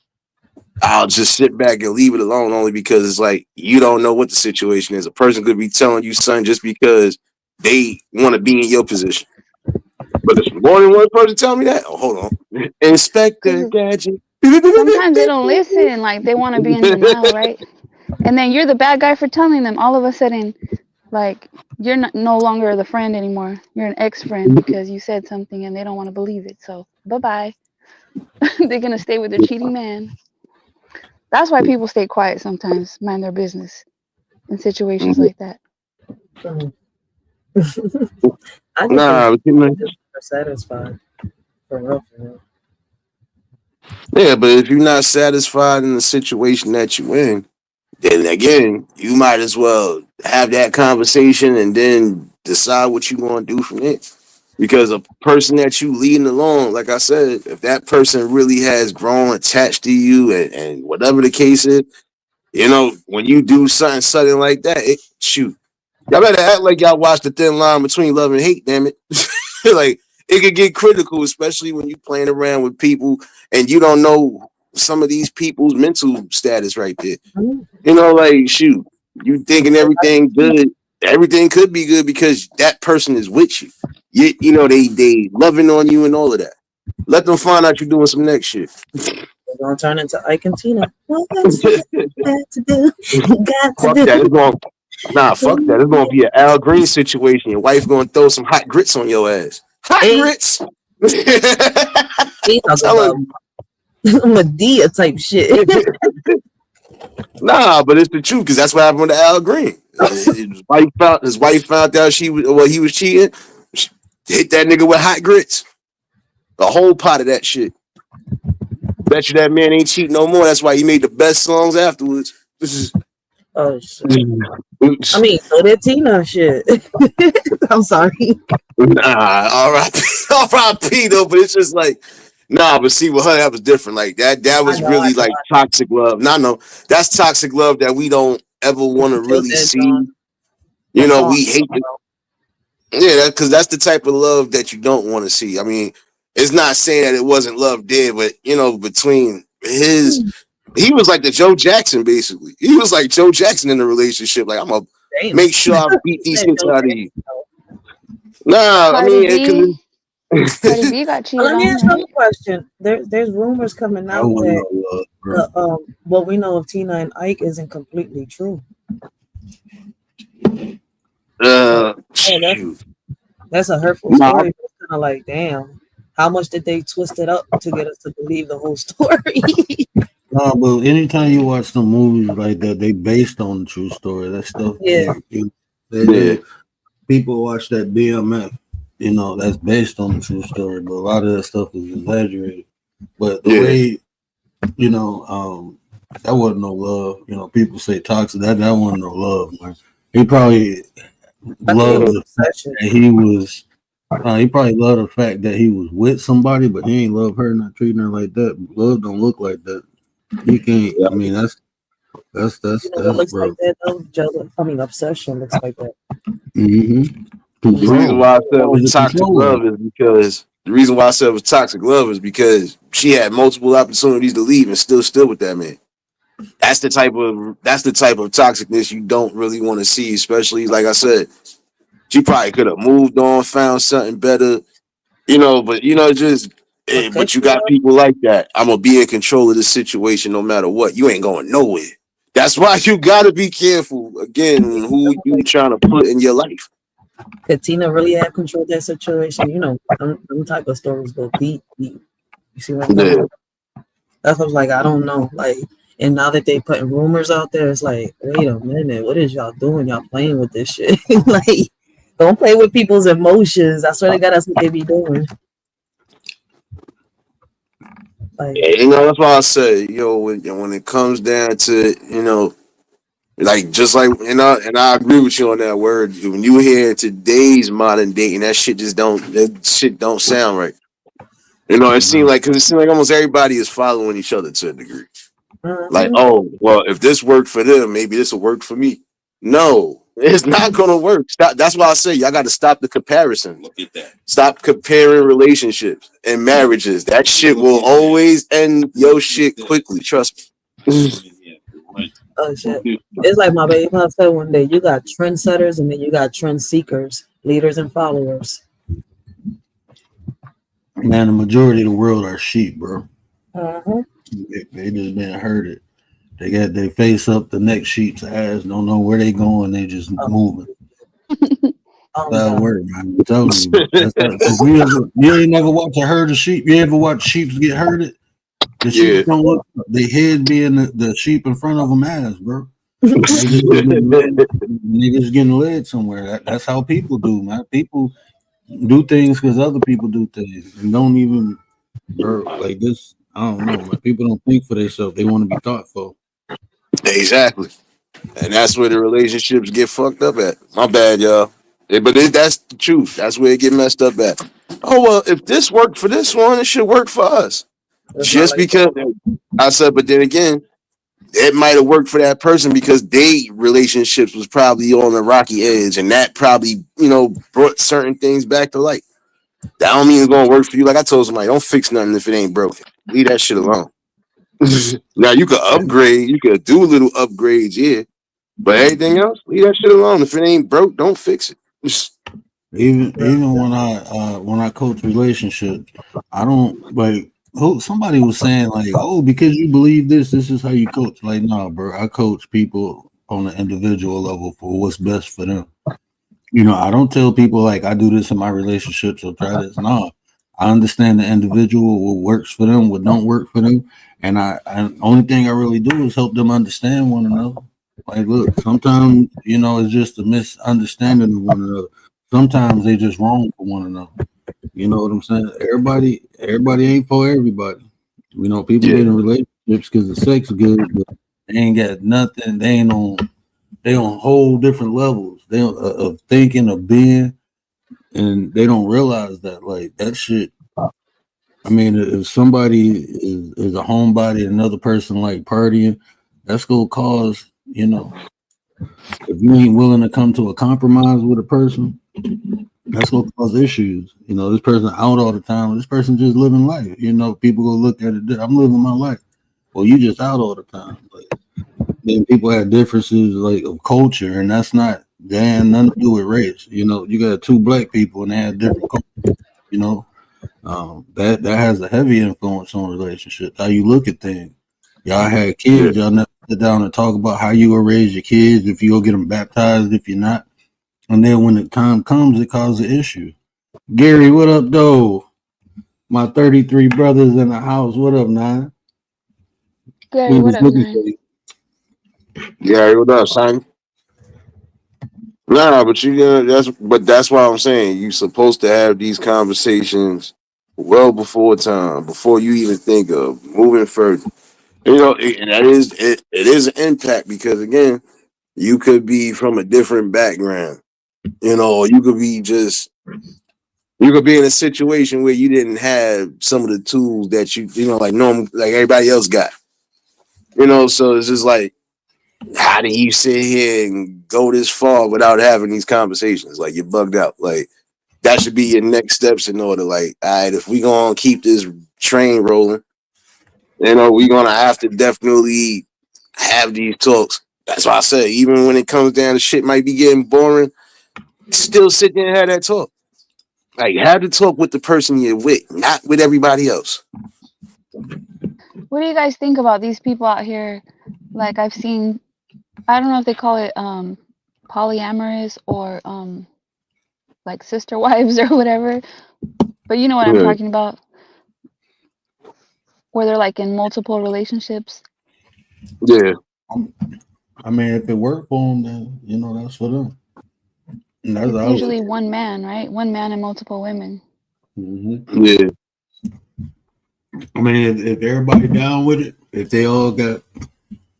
I'll just sit back and leave it alone only because it's like you don't know what the situation is. A person could be telling you something just because they want to be in your position. But if more than one person tell me that, oh, hold on. Inspector because Gadget. sometimes they don't listen. Like they want to be in denial, right? And then you're the bad guy for telling them. All of a sudden, like you're no longer the friend anymore. You're an ex-friend because you said something and they don't want to believe it. So bye bye. They're gonna stay with their cheating man. That's why people stay quiet sometimes, mind their business in situations like that. I just Nah, think are satisfied. For real, for real. yeah, but if you're not satisfied in the situation that you're in, then again, you might as well have that conversation and then decide what you're going to do from it. Because a person that you leading along, like I said, if that person really has grown attached to you and whatever the case is, when you do something sudden like that, shoot, y'all better act like y'all watch the thin line between love and hate, damn it. Like, it could get critical, especially when you playing around with people and you don't know some of these people's mental status right there. Like, shoot, you thinking everything good, everything could be good because that person is with you. They loving on you and all of that. Let them find out you're doing some next shit. We're gonna turn into Ike and Tina. Well, that's what you got to do. You got to Fuck do. that. Fuck that. It's gonna be an Al Green situation. Your wife gonna throw some hot grits on your ass. Hot grits. I'm telling Medea type shit. Nah, but it's the truth because that's what happened to Al Green. His wife found out he was cheating. She hit that nigga with hot grits. A whole pot of that shit. Bet you that man ain't cheating no more. That's why he made the best songs afterwards. Oh shit. I mean, so did Tina. Shit. I'm sorry. Nah, R.I.P. though, but it's just like, nah, but see, with her, that was different. Like that was really like toxic love. No, that's toxic love that we don't ever want to really see. You know, we hate it. Yeah, because that's the type of love that you don't want to see. I mean, it's not saying that it wasn't love there, but you know, between he was like the Joe Jackson, basically. He was like Joe Jackson in the relationship. Like, I'm gonna make sure I beat these shits out of you. Nah, I mean, Cardi B got cheated Let me on, ask you right? a question. There's rumors coming out that what we know of Tina and Ike isn't completely true. That's a hurtful story. It's kind of like, damn, how much did they twist it up to get us to believe the whole story? No, but anytime you watch some movies like that, they based on the true story. That stuff, people watch that BMF, you know, that's based on the true story, but a lot of that stuff is exaggerated. But the way, you know, that wasn't no love. You know, people say toxic. That wasn't no love, man. He probably loved the fact that he was. He probably loved the fact that he was with somebody, but he ain't love her, not treating her like that. Love don't look like that. You can't. I mean, that's looks bro. like that though. I mean, obsession looks like that. Mm-hmm. The reason why I said it was toxic love is because the reason why I said it was toxic love is because she had multiple opportunities to leave and still with that man. That's the type of toxicness you don't really want to see, especially like I said, she probably could have moved on, found something better, you know, but you know, but you got people like that. I'm gonna be in control of the situation no matter what. You ain't going nowhere. That's why you gotta be careful again who you trying to put in your life. Could Tina really have control of that situation? You know, them type of stories go deep. You see what I'm saying? That's what I was like, I don't know. Like, and now that they putting rumors out there, it's like, wait a minute, what is y'all doing? Y'all playing with this shit? Like, don't play with people's emotions. I swear to God, that's what they be doing. Like, you know, that's why I say, you know, when it comes down to, you know, like just like and I agree with you on that word. When you hear today's modern dating, that shit don't sound right. You know, it seems like almost everybody is following each other to a degree. Like, oh, well, if this worked for them, maybe this will work for me. No, it's not gonna work. Stop. That's why I say y'all got to stop the comparison. Look at that. Stop comparing relationships and marriages. That shit will always end your shit quickly. Trust me. oh shit. It's like my baby mom said one day, you got trendsetters and then you got trend seekers, leaders and followers. Man, the majority of the world are sheep, bro. Uh-huh. They just been herded. They got their face up the next sheep's ass, don't know where they going, they just moving. That work, man. I'm telling you. You ain't never watch a herd of sheep. You ever watch sheep get herded? The sheep don't look. They head being the sheep in front of them ass, bro. Niggas getting led somewhere. That's how people do, man. People do things because other people do things and don't even, bro. Like this, I don't know, man. People don't think for themselves. They want to be thoughtful. Exactly, and that's where the relationships get fucked up at. My bad, y'all. But that's the truth. That's where it get messed up at. Oh well, if this worked for this one, it should work for us. Just because I said, but then again, it might have worked for that person because they relationships was probably on the rocky edge, and that probably, you know, brought certain things back to light. That don't mean it's gonna work for you. Like I told somebody, don't fix nothing if it ain't broken. Leave that shit alone. Now you could upgrade, you could do little upgrades, yeah. But everything else, leave that shit alone. If it ain't broke, don't fix it. Even when I coach relationships, I don't like. Somebody was saying like, oh, because you believe this is how you coach. Like, nah, bro, I coach people on an individual level for what's best for them. You know, I don't tell people like I do this in my relationship, so try this. No, I understand the individual, what works for them, what don't work for them, and only thing I really do is help them understand one another. Like, look, sometimes you know it's just a misunderstanding of one another. Sometimes they just wrong for one another. You know what I'm saying? Everybody ain't for everybody. You know, people get in relationships because the sex is good, but they ain't got nothing. They ain't on they on whole different levels. They of thinking, of being, and they don't realize that like that shit. I mean, if somebody is a homebody, another person like partying, that's gonna cause, you know, if you ain't willing to come to a compromise with a person, that's gonna cause issues. You know, this person out all the time, this person just living life. You know, people go look at it. I'm living my life. Well, you just out all the time. Like, then people have differences like of culture, and that's not damn nothing to do with race. You know, you got two black people and they have different culture. You know, that has a heavy influence on relationships. How you look at things. Y'all had kids. Y'all never sit down and talk about how you will raise your kids. If you'll get them baptized, if you're not, and then when the time comes, it causes an issue. Gary, what up, though? My 33 brothers in the house. What up, Nine? Gary, what up, Nine? Gary, what up, son? Nah, but that's why I'm saying you supposed to have these conversations well before time, before you even think of moving further. You know, and that is it is an impact because again, you could be from a different background, you know, or you could be in a situation where you didn't have some of the tools that you know, like normal, like everybody else got. You know, so it's just like, how do you sit here and go this far without having these conversations? Like you're bugged out. Like that should be your next steps in order. Like, all right, if we gonna keep this train rolling, you know, we're gonna have to definitely have these talks. That's why I said, even when it comes down to shit might be getting boring, still sit there and have that talk. Like, have the talk with the person you're with, not with everybody else. What do you guys think about these people out here? Like I've seen, I don't know if they call it polyamorous or like sister wives or whatever, but you know what I'm talking about, where they're like in multiple relationships. Yeah. I mean, if it worked for them, then you know that's for them. And that's it's usually one man, right? One man and multiple women. Mm-hmm. Yeah. I mean, if everybody down with it, if they all got,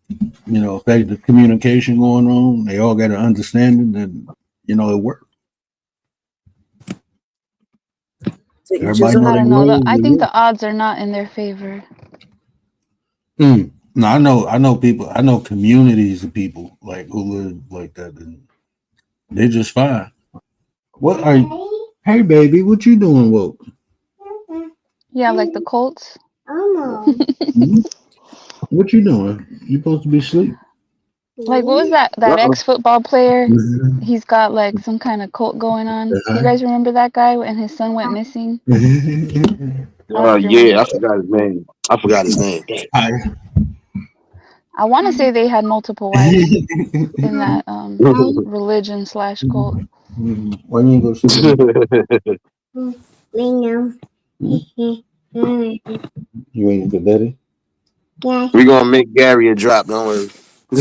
you know, effective communication going on, they all got an understanding, then you know it works. Everybody know I don't they know. roles. I think the odds are not in their favor. No, I know people. I know communities of people like who live like that, and they're just fine. What are you? Hey, baby, what you doing, woke? Yeah, like the Colts. What you doing? You supposed to be asleep. Like, what was that ex-football player? He's got like some kind of cult going on. Do you guys remember that guy when his son went missing? Yeah, I forgot his name. I want to say they had multiple wives in that religion / cult. Why you ain't go sleep? You ain't good, daddy? Yeah. We're gonna make Gary a drop, don't worry. And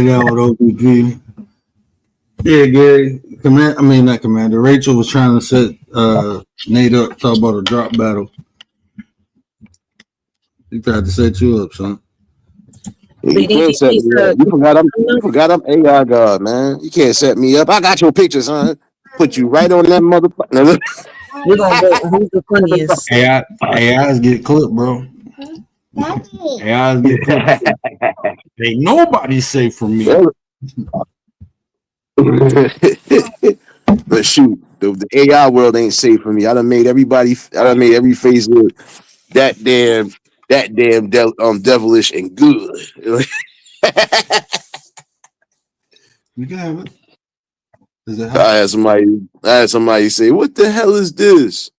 that would OPP. Yeah, Gary. Not Commander. Rachel was trying to set Nate up, talk about a drop battle. He tried to set you up, son. You can't set me up. You forgot I'm AI God, man. You can't set me up. I got your picture, son. Put you right on that motherfucker. We're gonna go. Who's the funniest? AIs get clipped, bro. AIs get clipped. Ain't nobody safe from me. But shoot, the AI world ain't safe for me. I done made every face look that damn devilish and good. You can have it. I had somebody say, "What the hell is this?"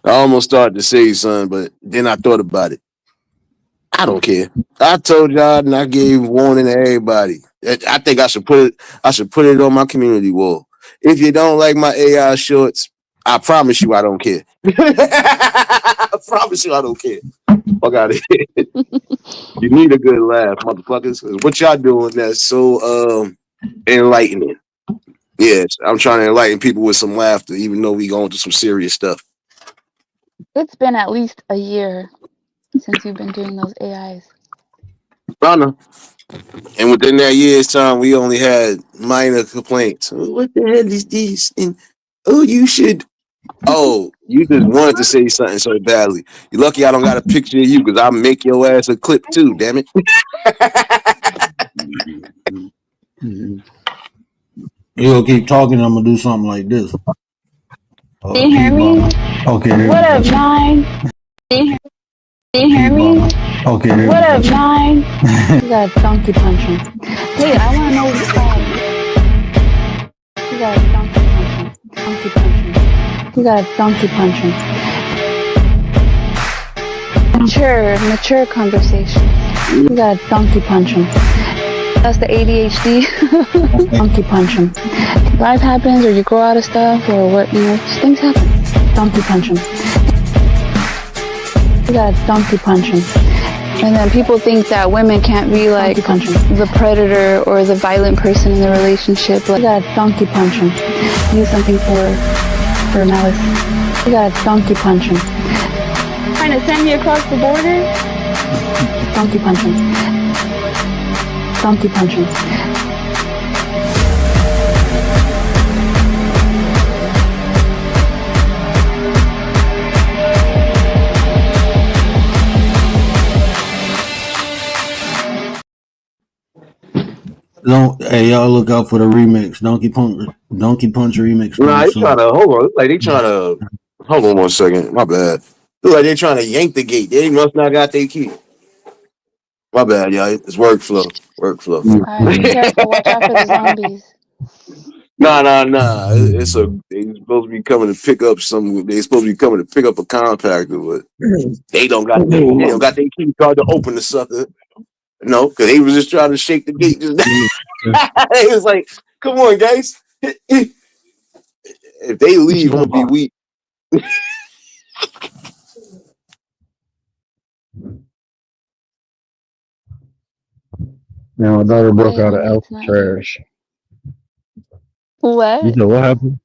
I almost started to say something, but then I thought about it. I don't care. I told y'all and I gave warning to everybody. I think I should put it on my community wall. If you don't like my AI shorts, I promise you I don't care. I promise you I don't care. Fuck out of here. You need a good laugh, motherfuckers. What y'all doing that's so enlightening? Yes, I'm trying to enlighten people with some laughter, even though we going through some serious stuff. It's been at least a year since you've been doing those AIs. Runner. And within that year's time, we only had minor complaints. Oh, what the hell is this? And oh, you should. Oh, you just wanted to say something so badly. You're lucky I don't got a picture of you because I'll make your ass a clip too. Damn it. You gonna keep talking, I'm gonna do something like this. Can you hear me? Okay. What up, 9? Can you hear me? Okay. What up, 9? You gotta donkey punch him. Hey, I wanna know what's wrong. You gotta donkey punch him. Donkey punch him. You gotta donkey punch him. Mature conversation. You gotta donkey punch him. That's the ADHD. Donkey punch him. Life happens, or you grow out of stuff, or what, you know, things happen. Donkey punch him. You gotta donkey punch him. And then people think that women can't be like the predator or the violent person in the relationship. Like, you gotta donkey punch him. Use something for malice. You gotta donkey punch him. Trying to send me across the border? Donkey punch him. Donkey punch him. Hey, y'all look out for the remix. Donkey Punch remix. Nah, they trying to hold on. Look like they trying to hold on 1 second. My bad. Look like they trying to yank the gate. They must not got their key. My bad, y'all. It's workflow. Alright, be careful. Watch out for the zombies. Nah. It's they supposed to be coming to pick up some. They supposed to be coming to pick up a compactor, but they don't got their key card to open the sucker. No, because they was just trying to shake the gate. Just it was like, come on, guys. If they leave, I'm gonna be weak. Now my daughter broke out of Alcatraz. What? You know what happened?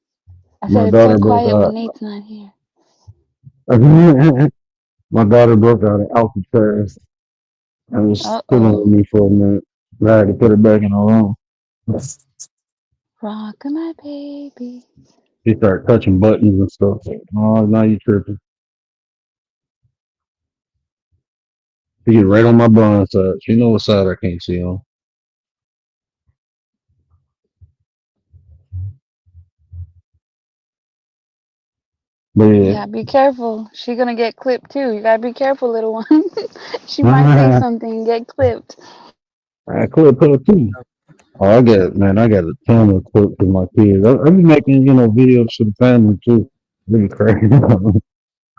I said it's so quiet when Nate's not here. My daughter broke out of Alcatraz and was sitting with me for a minute. I had to put her back in her room. Rock my baby. She started touching buttons and stuff. Oh, now you tripping. She get right on my blind side. She know what side I can't see on. But Yeah, be careful. She gonna get clipped too. You gotta be careful, little one. She might say something and get clipped. I clip her too. Oh, I got a ton of clips with my kids. I be making, videos for the family too. Really crazy.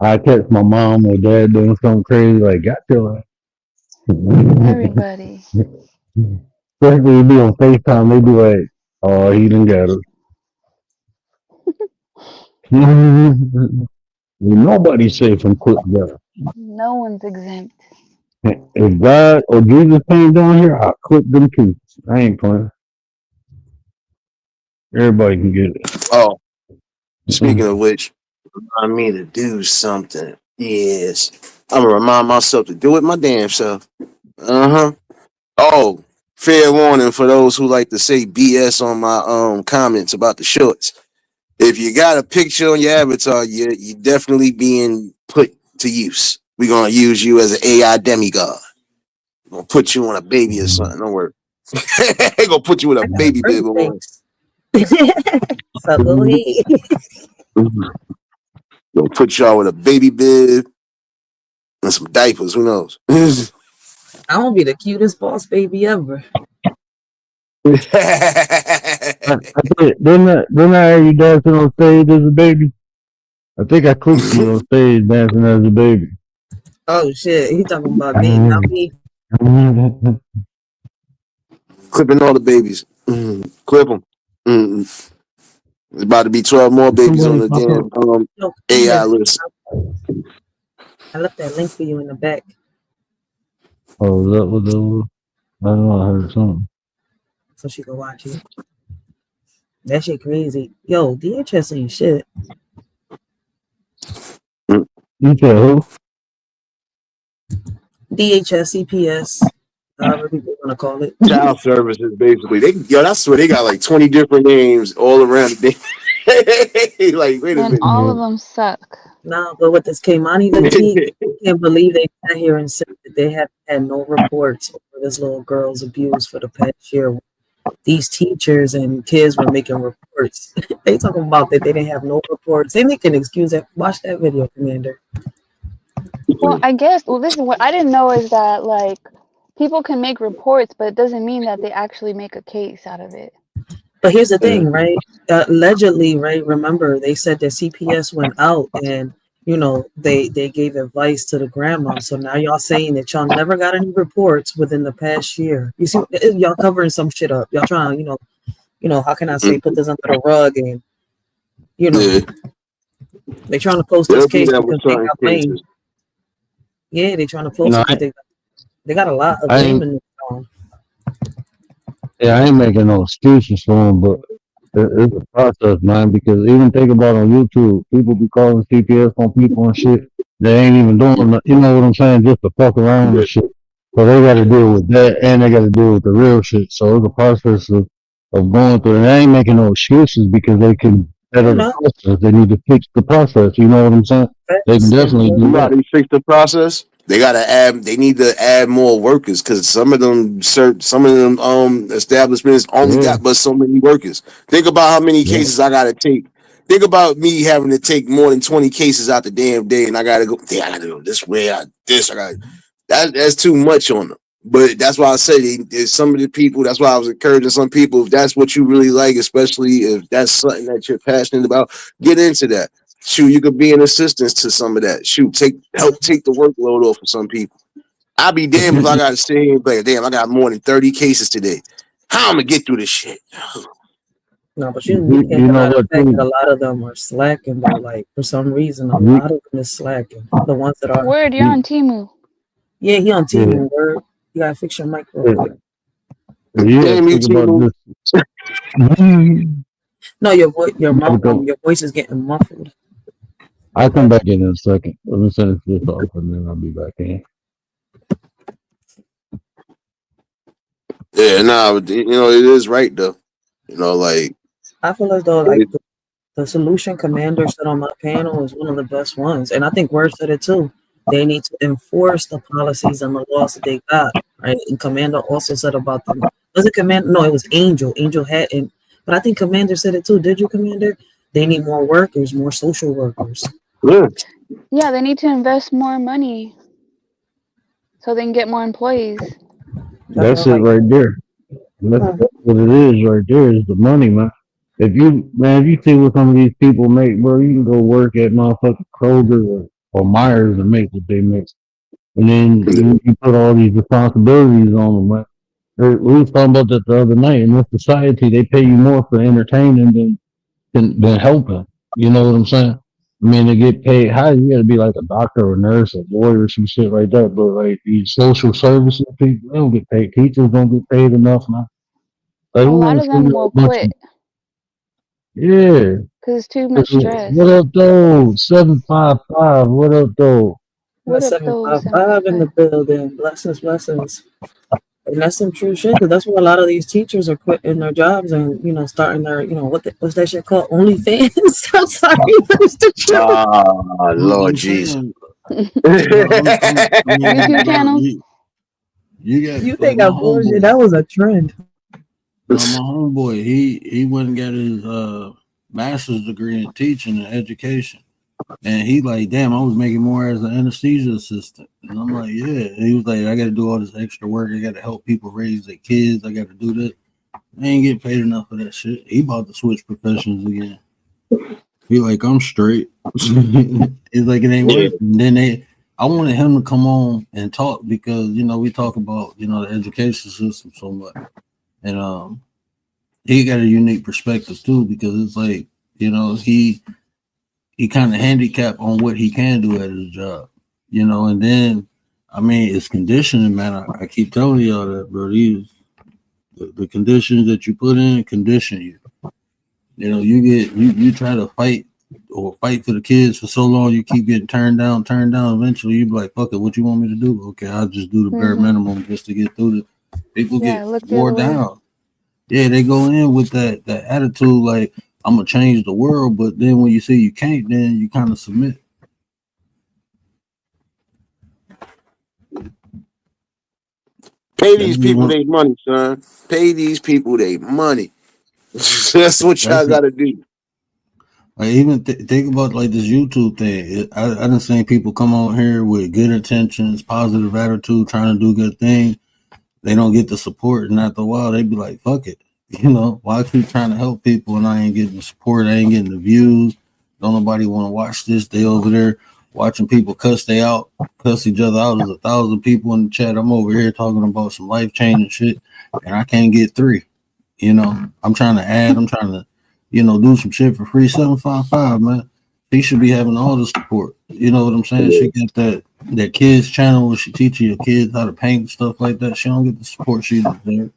I catch my mom or dad doing something crazy, like, got your ass. Everybody. Especially be on FaceTime, they be like, oh, he done got her. Nobody's safe from clip God. No one's exempt. If God or Jesus came down here, I'll clip them too. I ain't playing. Everybody can get it. Oh, speaking of which, remind me to do something. Yes, I'm gonna remind myself to do it my damn self. Oh, fair warning for those who like to say BS on my comments about the shorts. If you got a picture on your avatar, you're definitely being put to use. We're gonna use you as an AI demigod. We're gonna put you on a baby or something. Don't worry. They're gonna put you in a baby bib. So go ahead. Gonna put y'all with a baby bib and some diapers. Who knows? I'm gonna be the cutest boss baby ever. Didn't I hear you dancing on stage as a baby? I think I clicked you on stage dancing as a baby. Oh shit, he talking about me, not me. Clipping all the babies. Clip them. There's about to be 12 more babies on the damn AI list. I left that link for you in the back. Oh, that was I don't know, I heard something. So she can watch it. That shit crazy. Yo, DHS ain't shit. You said who? DHS CPS. however people want to call it. Child services, basically. That's where they got like 20 different names all around the day. Like, wait a And minute. all of them suck. No, but with this Keimani Latique, I can't believe they sat here and said that they have had no reports over this little girl's abuse for the past year. These teachers and kids were making reports. They talking about that they didn't have no reports. They make an excuse. Watch that video, Commander. Well, I guess, this is what I didn't know is that, like, people can make reports, but it doesn't mean that they actually make a case out of it. But here's the thing, right? Allegedly, right? Remember, they said that CPS went out and, you know, they gave advice to the grandma. So now y'all saying that y'all never got any reports within the past year. You see, y'all covering some shit up. Y'all trying, you know, how can I say, put this under the rug and, you know, they trying to close this case because they got blame. Yeah, they trying to close it because they got a lot of blame in this song. Yeah, I ain't making no excuses for them, but it's a process, man. Because even think about on YouTube, people be calling CPS on people and shit. They ain't even doing, you know what I'm saying, just to fuck around and shit. So they got to deal with that, and they got to deal with the real shit. So it's a process of going through. And they ain't making no excuses because they can better the process. They need to fix the process. You know what I'm saying? They can definitely do that. They fix the process. They gotta add. They need to add more workers because some of them establishments only got but so many workers. Think about how many cases I gotta take. Think about me having to take more than 20 cases out the damn day, and I gotta go. I gotta go this way. I got that's too much on them. But that's why I say there's some of the people. That's why I was encouraging some people. If that's what you really like, especially if that's something that you're passionate about, get into that. Shoot, you could be an assistance to some of that. Shoot, help take the workload off of some people. I'll be damned if I gotta sit here and be like, damn, I got more than 30 cases today. How I'm gonna get through this shit? No, but you can't deny the fact that a lot of them are slacking though. Like for some reason, a lot of them is slacking. The ones that are Word, you're on Temu. Yeah, he on Temu. Word, you gotta fix your mic real quick. Yeah, think about this. No, your voice is getting muffled. I'll come back in a second. Let me finish this off and then I'll be back in. Yeah, nah, you know, it is right though. You know, like I feel as though like the solution Commander said on my panel is one of the best ones. And I think Word said it too. They need to enforce the policies and the laws that they got. Right. And Commander also said about them. Was it Commander? No, it was Angel. Angel hadn't. But I think Commander said it too. Did you, Commander? They need more workers, more social workers. Yeah, they need to invest more money so they can get more employees. That's it right there. That's what it is right there is the money, man. If you see what some of these people make, bro, you can go work at motherfucking Kroger or Myers and make what they make. And then you put all these responsibilities on them, man. We was talking about that the other night. In this society, they pay you more for entertaining than helping. You know what I'm saying? I mean, they get paid high. You got to be like a doctor or nurse or lawyer or some shit like that. But like these social services people, they don't get paid. Teachers don't get paid enough, man. Like, a lot of them will quit. Yeah. Because it's too much stress. What up, though? 755. What up, though? What up, 755 in the building. Blessings, blessings. And that's some true shit, because that's why a lot of these teachers are quitting their jobs and, you know, starting their, you know, what's that shit called? OnlyFans? I'm sorry, Mr. True. Lord Jesus. YouTube channels? You think I bullshit? That was a trend. My homeboy, he went and got his master's degree in teaching and education. And he like, damn, I was making more as an anesthesia assistant. And I'm like, yeah. And he was like, I got to do all this extra work. I got to help people raise their kids. I got to do that. I ain't get paid enough for that shit. He about to switch professions again. He like, I'm straight. It's like, it ain't working. Then I wanted him to come on and talk because, you know, we talk about, you know, the education system so much. And he got a unique perspective too, because it's like, you know, he kind of handicapped on what he can do at his job, you know. And then, I mean, it's conditioning, man. I keep telling y'all that, bro. The conditions that you put in condition you. You know, you try to fight or fight for the kids for so long, you keep getting turned down. Eventually, you be like, "Fuck it, what you want me to do? Okay, I'll just do the bare minimum just to get through the." People get wore down. Yeah, they go in with that attitude like I'm gonna change the world, but then when you see you can't, then you kind of submit. Pay these people their money, son. Pay these people their money. That's what y'all gotta do. Like even think about like this YouTube thing. I done seen people come on here with good intentions, positive attitude, trying to do good things. They don't get the support, and after a while, they be like, "Fuck it." You know, why I keep trying to help people and I ain't getting the support, I ain't getting the views. Don't nobody want to watch this. They over there watching people cuss each other out. There's 1,000 people in the chat. I'm over here talking about some life changing shit, and I can't get 3. You know, I'm trying to add. I'm trying to, do some shit for free. 755, man. He should be having all the support. You know what I'm saying? She got that kids channel where she teaches your kids how to paint and stuff like that. She don't get the support she deserves.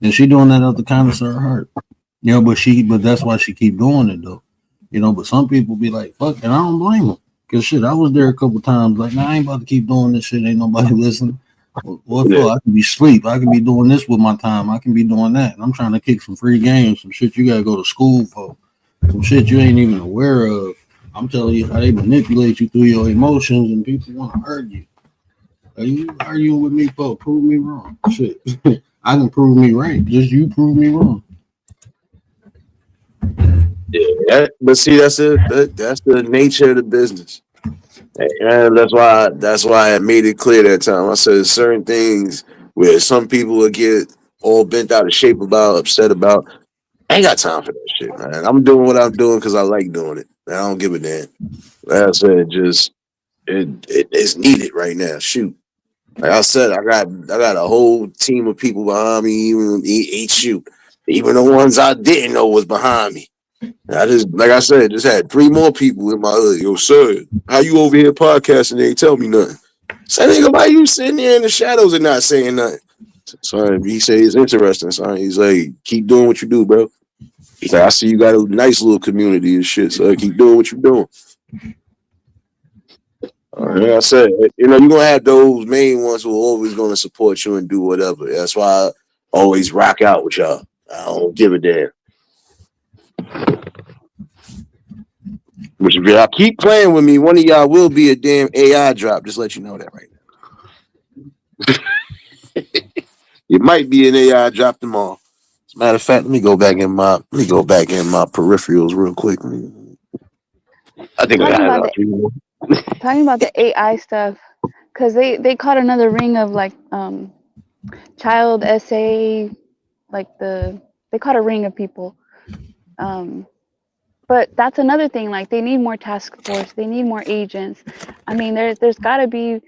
And she doing that out the kindness of her heart. But that's why she keep doing it though. But some people be like, fuck, and I don't blame them. Cause shit, I was there a couple times, like, nah, I ain't about to keep doing this shit. Ain't nobody listening. What for? I can be asleep. I can be doing this with my time. I can be doing that. And I'm trying to kick some free games, some shit you gotta go to school for, some shit you ain't even aware of. I'm telling you how they manipulate you through your emotions, and people want to argue. Are you arguing with me for prove me wrong? Shit. I can prove me right. Just you prove me wrong. Yeah, but see, that's the nature of the business, and that's why I made it clear that time. I said certain things where some people will get all bent out of shape about, upset about. I ain't got time for that shit, man. I'm doing what I'm doing because I like doing it. I don't give a damn. Like I said, it's needed right now. Shoot. Like I said, I got a whole team of people behind me. Even the ones I didn't know was behind me. I just had 3 more people in my hood. Yo, sir, how you over here podcasting? They ain't tell me nothing. Say, nigga, why you sitting there in the shadows and not saying nothing? So he said it's interesting. So he's like, keep doing what you do, bro. He's like, I see you got a nice little community and shit. So keep doing what you're doing. Like I said, you're gonna have those main ones who are always gonna support you and do whatever. That's why I always rock out with y'all. I don't give a damn. Which if y'all keep playing with me, one of y'all will be a damn AI drop. Just let you know that right now. It might be an AI drop tomorrow. As a matter of fact, let me go back in my peripherals real quick. I think talking I about have talking about the AI stuff, because they caught another ring of like child SA, like they caught a ring of people. But that's another thing. Like they need more task force. They need more agents. I mean, there's got to be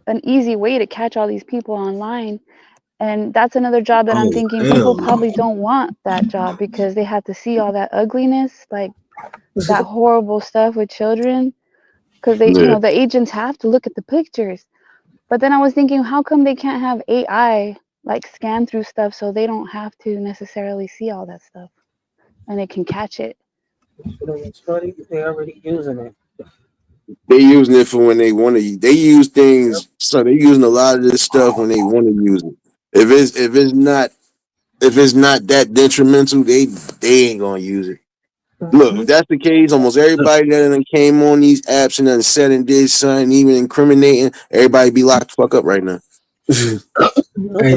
an easy way to catch all these people online. And that's another job that I'm thinking people probably don't want that job because they have to see all that ugliness, like that horrible stuff with children. Because the agents have to look at the pictures. But then I was thinking, how come they can't have AI like scan through stuff so they don't have to necessarily see all that stuff and they can catch it? They're already using it. They using it for when they want to. They use things. So they're using a lot of this stuff when they want to use it. If it's not that detrimental, they ain't gonna use it. Look, if that's the case, almost everybody that came on these apps and then said and did something, even incriminating, everybody be locked the fuck up right now. Hey,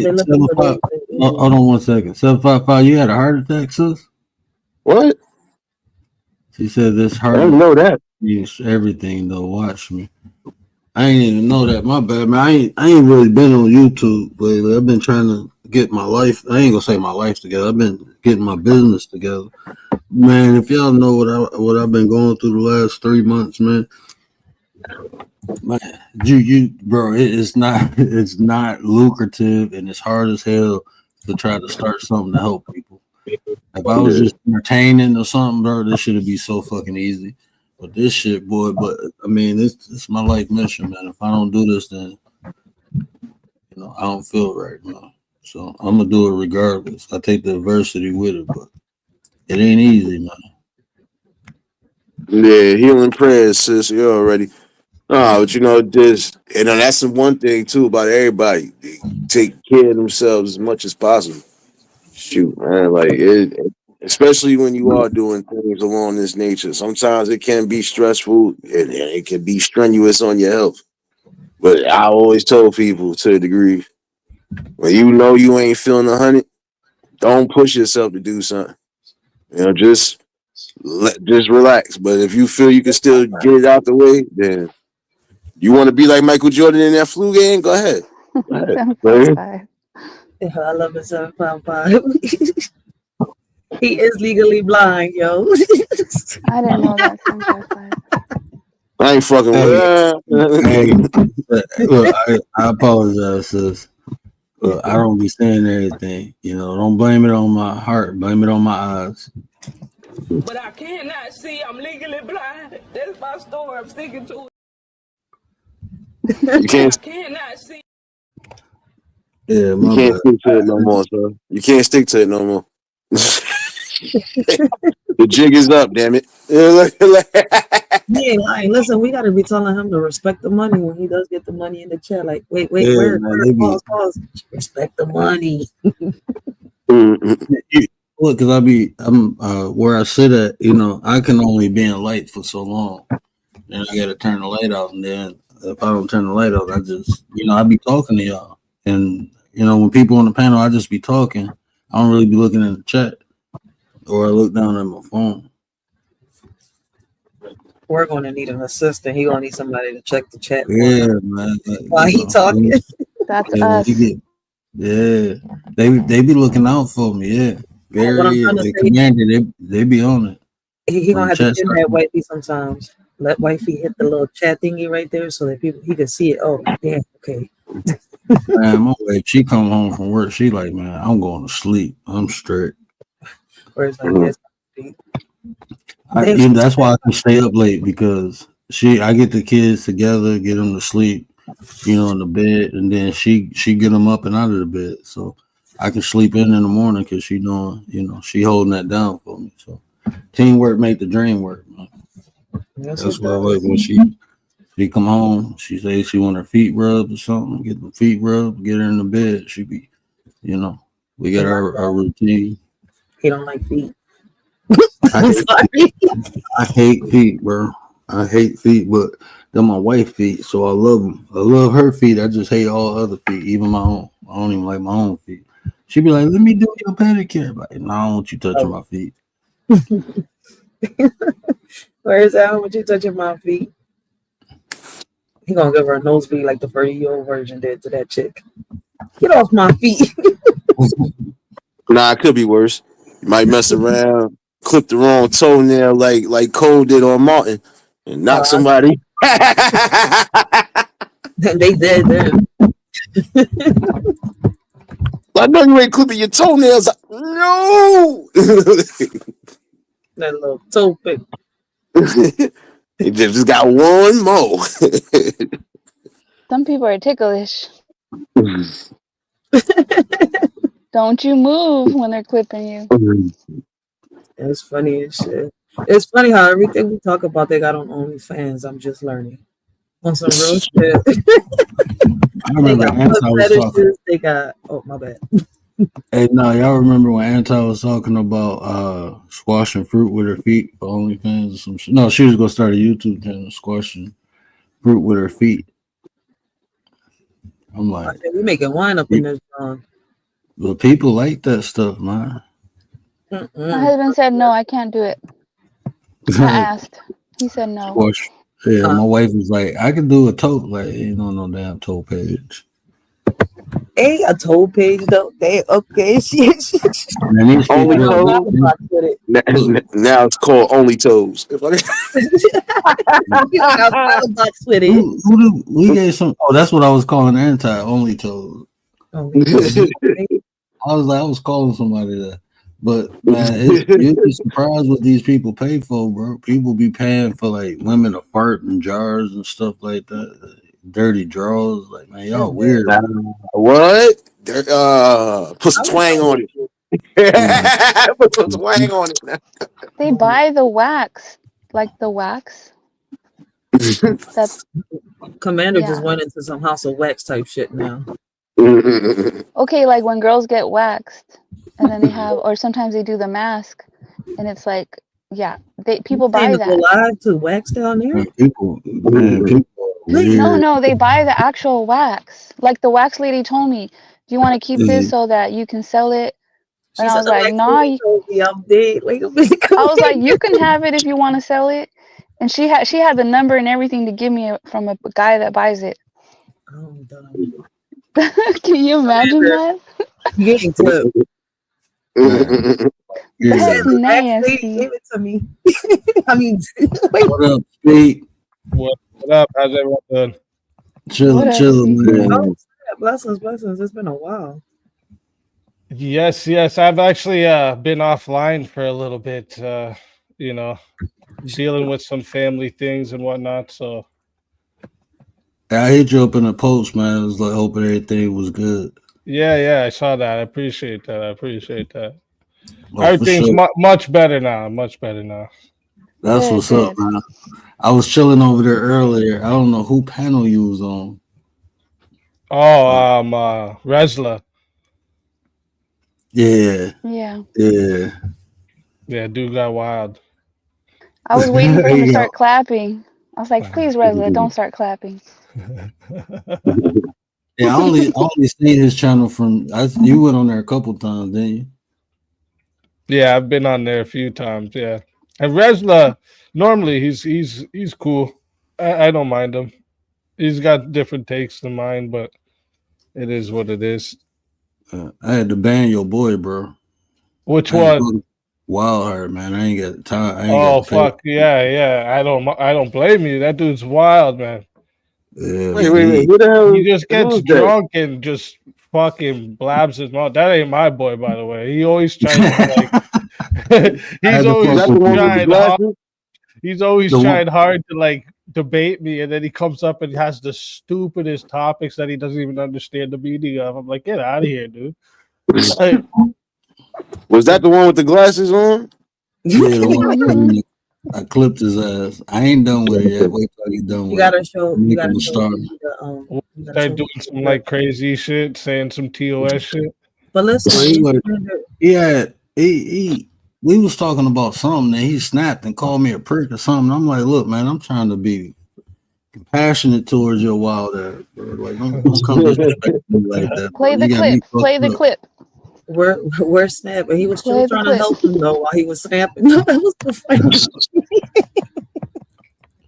755, hold on 1 second. 755, you had a heart attack, sis? What? She said this heart. I didn't know that. Use everything though. Watch me. I ain't even know that. My bad, man. I ain't really been on YouTube lately. I've been trying to get my life. I ain't gonna say my life together. I've been getting my business together. Man, if y'all know what I've been going through the last 3 months, man. Man, bro, it's not lucrative and it's hard as hell to try to start something to help people. If I was just entertaining or something, bro, this should be so fucking easy. But this shit, boy, I mean, it's my life mission, man. If I don't do this, then I don't feel right, man. So I'm gonna do it regardless. I take the adversity with it, but it ain't easy, man. Yeah, healing prayers, sis. You already. But you know, this and that's the one thing too about everybody. They take care of themselves as much as possible. Shoot, man, like especially when you are doing things along this nature. Sometimes it can be stressful and it can be strenuous on your health. But I always told people to a degree, when you know you ain't feeling 100, don't push yourself to do something. You know, just relax. But if you feel you can still get it out the way, then you want to be like Michael Jordan in that flu game? Go ahead. Go ahead. 755. Yeah, I love it. 755. He is legally blind, yo. I didn't know that. 755. I ain't fucking Hey, with look, I apologize, sis. Look, I don't be saying everything. You know, don't blame it on my heart. Blame it on my eyes. But I cannot see. I'm legally blind. That's my story. I'm sticking to it. You can't. I cannot see. Yeah, You my can't bad. stick to it no more, sir. You can't stick to it no more. The jig is up, damn it. He ain't lying. Listen, we gotta be telling him to respect the money when he does get the money in the chair. Like, wait, Yeah, where? man, they be Pause. Respect the money. look, cause I'm where I sit at. You know, I can only be in light for so long, and I gotta turn the light off. And then if I don't turn the light off, I just I be talking to y'all, and when people on the panel, I just be talking. I don't really be looking in the chat, or I look down at my phone. We're gonna need an assistant. He gonna need somebody to check the chat. Yeah, man. While he talking. That's us. They be looking out for me. Yeah, What I'm Gary, trying to the say, commander, they be on it. he On gonna the have to chat get side. that wifey sometimes. Let wifey hit the little chat thingy right there so that he can see it. Oh, damn, okay. Man, my wife, she come home from work. She like, man, I'm going to sleep. I'm straight. Whereas like, yes, That's why I can stay up late because I get the kids together, get them to sleep, in the bed, and then she get them up and out of the bed, so I can sleep in the morning because she doing, she holding that down for me. So teamwork make the dream work, man. That's why I like when she come home, she say she want her feet rubbed or something, get the feet rubbed, get her in the bed. She be, we got our routine. He don't like feet. I hate feet, bro. I hate feet, but they're my wife's feet, so I love them. I love her feet. I just hate all other feet, even my own. I don't even like my own feet. She be like, "Let me do your pedicure." Like, no, I don't want you touching my feet. Where's that? Would you touching my feet? He gonna give her a nosebleed like the 30-year-old virgin did to that chick. Get off my feet. Nah, it could be worse. You might mess around, clip the wrong toenail like Cole did on Martin, and knock somebody. They dead then. I know you ain't clipping your toenails. No. That little toe pick. You just got one more. Some people are ticklish. Don't you move when they're clipping you. It's funny as shit. It's funny how everything we talk about they got on OnlyFans. I'm just learning. On some real shit. I remember Anti was talking. They got my bad. Hey, no, y'all remember when Anti was talking about squashing fruit with her feet for OnlyFans or some shit? No, she was gonna start a YouTube channel squashing fruit with her feet. I'm like, we making wine up in this song. Well, people like that stuff, man. My husband said no, I can't do it. I asked. He said no. Yeah, my wife was like, I can do a toe, like no damn toe page. Ain't a toe page though. They okay. Only toes. Now it's called only toes. We gave some. Oh, that's what I was calling Anti only toes. I was calling somebody that. But man, you'd be surprised what these people pay for, bro. People be paying for like women to fart in jars and stuff like that. Dirty drawers, like man, y'all weird. What? Put some twang on it. Put some twang on it. They buy the wax. like the wax. That's Commander yeah. just went into some House of Wax type shit now. Okay, like when girls get waxed, and then they have, or sometimes they do the mask, and it's like, yeah, people buy that. Live to wax down there. People. No, they buy the actual wax. Like the wax lady told me, "Do you want to keep this so that you can sell it?" And I was like, "Nah." I'm dead. Wait a minute. I was like, "You can have it if you want to sell it." And she had the number and everything to give me from a guy that buys it. I'm done. Can you imagine that? You getting clipped. That's nasty. Give it to me. I mean, what up, Pete? What up? How's everyone doing? Chilling, man. Oh, blessings. It's been a while. Yes. I've actually been offline for a little bit, dealing with some family things and whatnot. So I hit you up in the post, man. I was like hoping everything was good. Yeah, I saw that. I appreciate that. Oh, Everything's sure. much better now. That's what's up, man. I was chilling over there earlier. I don't know who panel you was on. Oh, Resla. Yeah. Yeah, dude got wild. I was waiting for him to start clapping. I was like, "Please, Resla, don't start clapping." Yeah, I only seen his channel from. You went on there a couple times, didn't you? Yeah, I've been on there a few times. Yeah, and Resla, normally he's cool. I don't mind him. He's got different takes than mine, but it is what it is. I had to ban your boy, bro. Which one? Wild Heart, man. I ain't got time. Oh fuck yeah. I don't blame you. That dude's wild, man. Yeah, wait. Who the hell? He just gets drunk and just fucking blabs his mouth. That ain't my boy, by the way. He always tries to like. He's always trying hard to like debate me, and then he comes up and has the stupidest topics that he doesn't even understand the meaning of. I'm like, get out of here, dude. Was that the one with the glasses on? Yeah, the one I clipped his ass. I ain't done with it yet. Wait till I get done with it. You gotta show Start doing some like crazy shit, saying some TOS shit. But listen, we was talking about something and he snapped and called me a prick or something. I'm like, look, man, I'm trying to be compassionate towards your wild ass, bro. Like, don't come disrespect me like that. Play the clip. Play the clip. We're snapping. He was still trying to help him though while he was snapping. No, that was the funniest.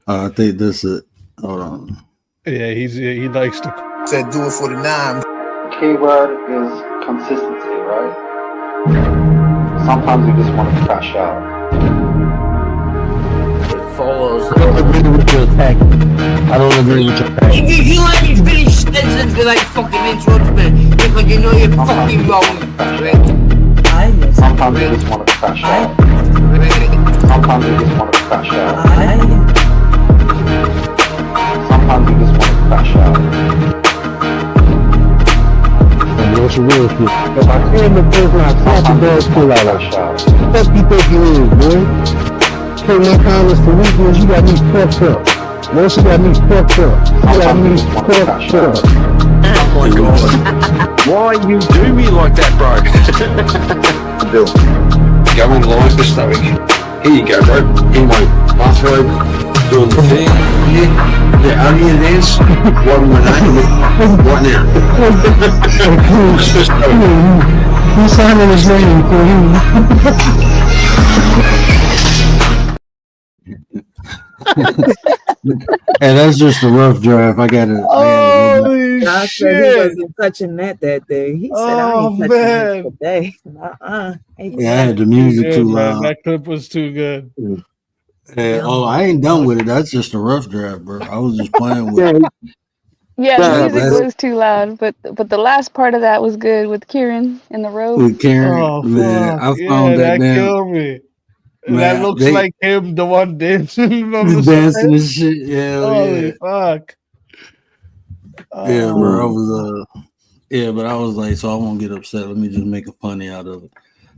I think this is it. Hold on. Yeah, he likes to said do it for the nine. Keyword is consistency, right? Sometimes you just want to crash out. It follows. I don't agree with your attack. If you let me finish sentences be like fucking interruption because you know you're fucking wrong. Sometimes you just want to crash out. Sometimes you just want to crash out. Sometimes you just want to crash out. What's real with you? If I came the person, I slap the dog pull out of shot. Fuck you think you is, boy? Take my comments for weakness, you got me fucked up. Once you got me fucked up, you got me fucked up. Oh my god. Why you do me like that, bro? Bill, going live for stomach. Here you go, bro. In my bathrobe, doing the thing. The onion dance. One with right now. Who's signing his name for Hey, that's just a rough draft. I gotta. Holy shit! Said he wasn't touching that day. He said, "I ain't touching that today." Yeah, I had the music too loud. That clip was too good. Yeah, I ain't done with it. That's just a rough draft, bro. I was just playing with it. Yeah, the music was too loud, but the last part of that was good with Kieran in the robe. With Kieran, man, I found that damn. Killed me. Man, that looks like him, the one dancing. Dancing and shit. Yeah, holy fuck. Yeah, bro. I was but I was like, so I won't get upset. Let me just make a funny out of it.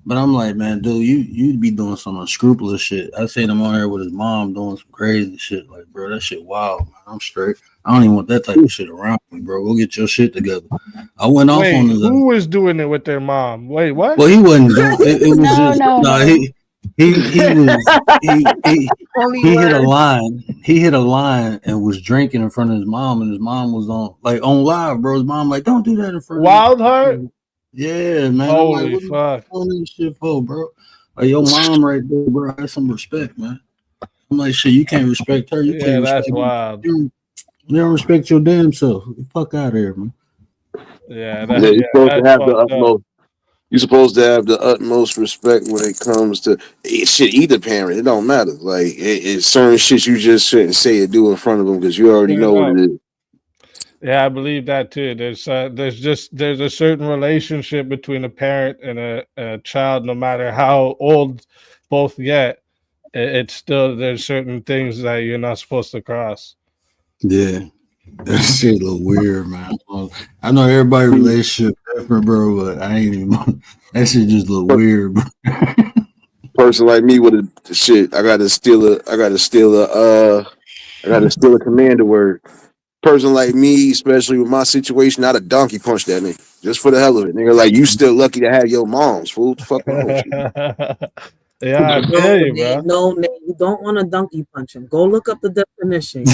But I'm like, man, dude, you'd be doing some unscrupulous shit. I seen him on here with his mom doing some crazy shit. Like, bro, that shit wild, man. I'm straight. I don't even want that type of shit around me, bro. Go get your shit together. I went off on his. Who was doing it with their mom? Wait, what? Well, he wasn't doing it. It was No, just no, no. He hit a line. He hit a line and was drinking in front of his mom, and his mom was on live, bro. His mom like, don't do that in front Wild of Heart. Yeah, man. Holy I'm like, fuck! What are you doing this shit for, bro? Like your mom right there, bro. Have some respect, man. I'm like, shit, you can't respect her. You can't respect that's wild. You don't respect your damn self. Get the fuck out of here, man. Yeah, you're supposed to have the utmost. You're supposed to have the utmost respect when it comes to shit. Either parent, it don't matter. Like it's certain shit you just shouldn't say or do in front of them because you already know what it is. Yeah, I believe that too. There's a certain relationship between a parent and a child, no matter how old both get. It's still there's certain things that you're not supposed to cross. Yeah, that shit look weird, man. I know everybody relationship different, bro, but I ain't even. That shit just look weird, bro. Person like me with a shit, I gotta steal a commander word. Person like me, especially with my situation, I'd a donkey punch that nigga just for the hell of it. Nigga, like you still lucky to have your moms. Fool, what the fuck wrong with you? Yeah, I feel you, bro. No, Nate, you don't want to donkey punch him. Go look up the definition.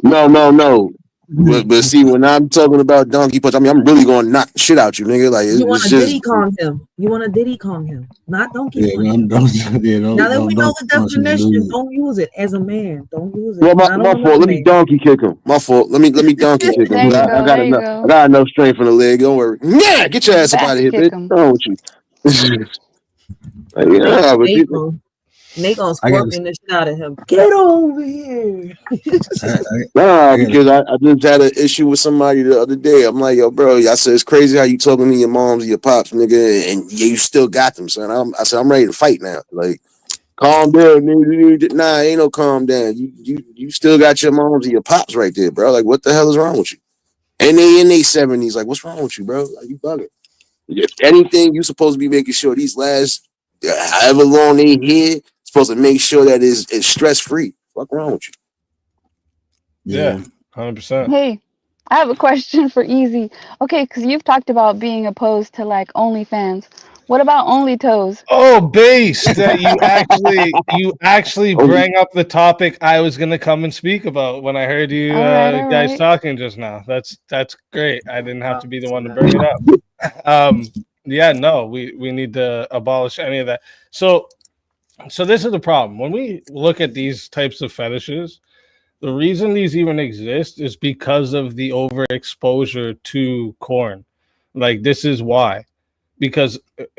No. But see, when I'm talking about donkey punch, I mean I'm really going to knock the shit out you, nigga. Like you want it's to just Diddy Kong him. You want to Diddy Kong him, not donkey punch. Now that we know the definition, don't use it as a man. Don't use it. Well, my fault. Let me donkey kick him. My fault. Let me donkey kick him. I got enough strength in the leg. Don't worry. Yeah, get your ass up out of here, bitch. What's wrong with you? Nate gonna scorpion the shit out of him. Get over here. Because I just had an issue with somebody the other day. I'm like, yo, bro, I said it's crazy how you talking to your moms and your pops, nigga, and you still got them, son. I said I'm ready to fight now. Like, calm down, nigga. Nah, ain't no calm down. You still got your moms and your pops right there, bro. Like, what the hell is wrong with you? And they in their 70s. Like, what's wrong with you, bro? Like, you bugging. If anything, you supposed to be making sure these last however long they here, supposed to make sure that it's stress free. What's wrong with you? Yeah, 100%. Hey, I have a question for Easy. Okay, because you've talked about being opposed to like OnlyFans. What about Only Toes? Oh, based that you actually bring up the topic I was gonna come and speak about when I heard you guys talking just now. That's great. I didn't have to be the one to bring it up. Yeah, no, we need to abolish any of that. So this is the problem. When we look at these types of fetishes, the reason these even exist is because of the overexposure to corn. Like, this is why. Because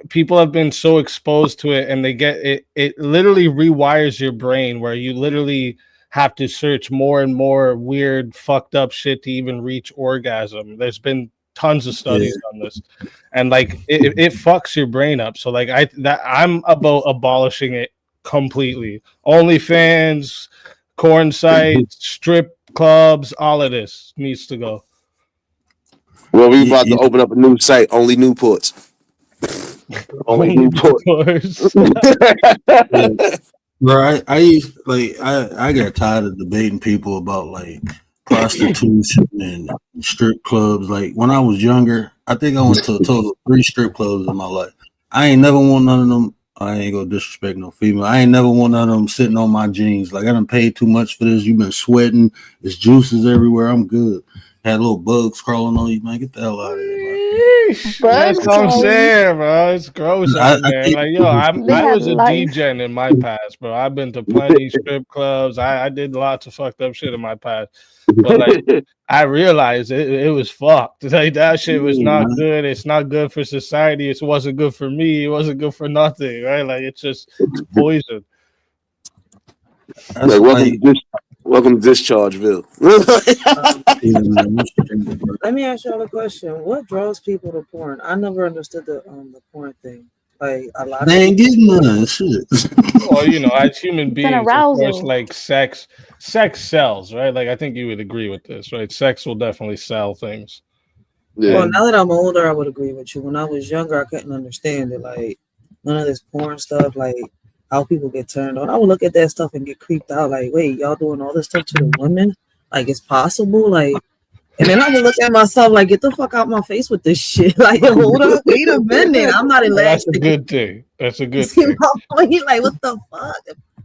people have been so exposed to it, and they get it. It literally rewires your brain, where you literally have to search more and more weird, fucked up shit to even reach orgasm. There's been tons of studies on this, and like it fucks your brain up. So like I'm about abolishing it completely. OnlyFans, corn sites, strip clubs, all of this needs to go. Well, we about to open up a new site, Only Newports. Only Newports. Bro, I used I got tired of debating people about like prostitution and strip clubs. Like when I was younger, I think I went to a total of 3 strip clubs in my life. I ain't never want none of them. I ain't gonna disrespect no female. I ain't never want none of them sitting on my jeans. Like I done paid too much for this. You've been sweating. There's juices everywhere. I'm good. Had little bugs crawling on you, man. Get the hell out of here, man. That's what I'm saying, bro. It's gross out there. Like, yo, I was a degen in my past, bro. I've been to plenty strip clubs. I did lots of fucked up shit in my past. But like, I realized it was fucked. Like that shit was not good. It's not good for society. It wasn't good for me. It wasn't good for nothing, right? Like it's poison. Like, welcome to Dischargeville. Let me ask y'all a question. What draws people to porn? I never understood the porn thing. Like a lot they ain't getting none shit. Well, you know, as human beings, of course, like sex sells, right? Like I think you would agree with this, right? Sex will definitely sell things. Well, now that I'm older, I would agree with you. When I was younger, I couldn't understand it. Like none of this porn stuff, like how people get turned on. I would look at that stuff and get creeped out. Like, wait, y'all doing all this stuff to the women? Like, it's possible? Like, and then I would look at myself like, get the fuck out my face with this shit. Like, hold up, wait a minute. I'm not That's a elastic. good thing. That's a good See thing. my point? Like, what the fuck?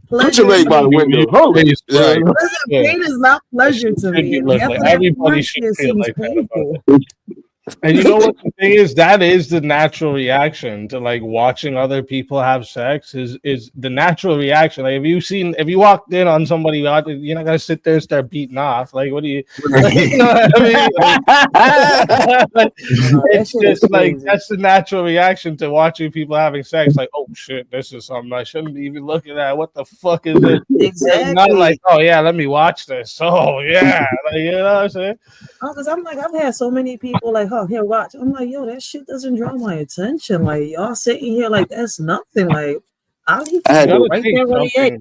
Put your leg by the window. Hold it. Right. Listen, pain is not pleasure to me. And half of that Everybody porn should shit feel seems like that about painful. it. And you know what the thing is? That is the natural reaction to like watching other people have sex. Is the natural reaction? Like if you walked in on somebody, you're not gonna sit there and start beating off. Like what do you? You know what I mean? It's just like that's the natural reaction to watching people having sex. Like oh shit, this is something I shouldn't be even looking at. What the fuck is it? Exactly. Not like oh yeah, let me watch this. Oh yeah, like, you know what I'm saying? Because I'm like, I've had so many people like, oh, here, watch. I'm like, yo, that shit doesn't draw my attention. Like, y'all sitting here like that's nothing. Like, I'll be I right there where they at.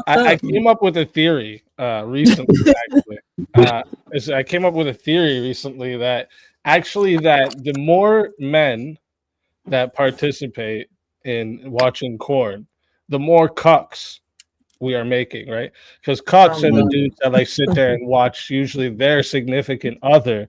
I came up with a theory recently. Actually, I came up with a theory recently that the more men that participate in watching porn, the more cucks we are making, right? Because cucks are the dudes that like sit there and watch usually their significant other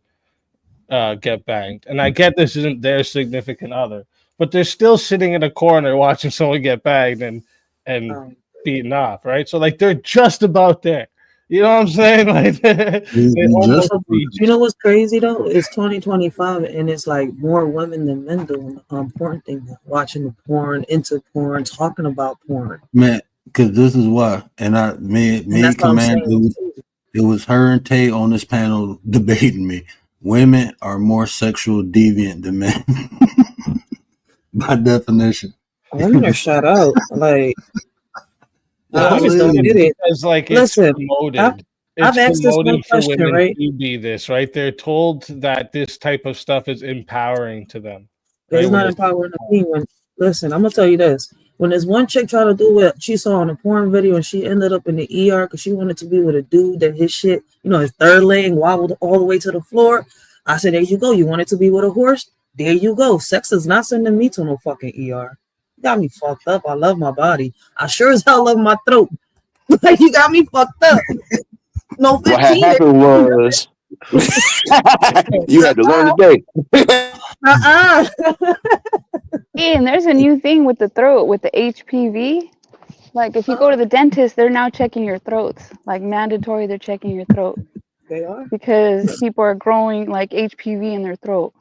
get banged. And I get this isn't their significant other, but they're still sitting in a corner watching someone get banged and beaten off, right? So like they're just about there. You know what I'm saying? Like they almost you know what's crazy though? It's 2025 and it's like more women than men doing the porn thing, watching the porn, into porn, talking about porn. Man, because this is why, and me and Command, it was her and Tay on this panel debating me. Women are more sexual deviant than men, by definition. Women are shut out. Like, I just don't get it. It's like Listen, it's promoted. I've asked this one question, for women right? to be this, right? They're told that this type of stuff is empowering to them. It's right? not empowering to me. Listen, I'm gonna tell you this. When this one chick tried to do what she saw on a porn video and she ended up in the ER because she wanted to be with a dude that his shit, his third leg wobbled all the way to the floor. I said, there you go. You wanted to be with a horse? There you go. Sex is not sending me to no fucking ER. You got me fucked up. I love my body. I sure as hell love my throat. Like you got me fucked up. No 15. What happened was you had to learn today. Hey, and there's a new thing with the throat with the HPV. Like if you go to the dentist, they're now checking your throats. Like mandatory, they're checking your throat. They are? Because people are growing like HPV in their throat.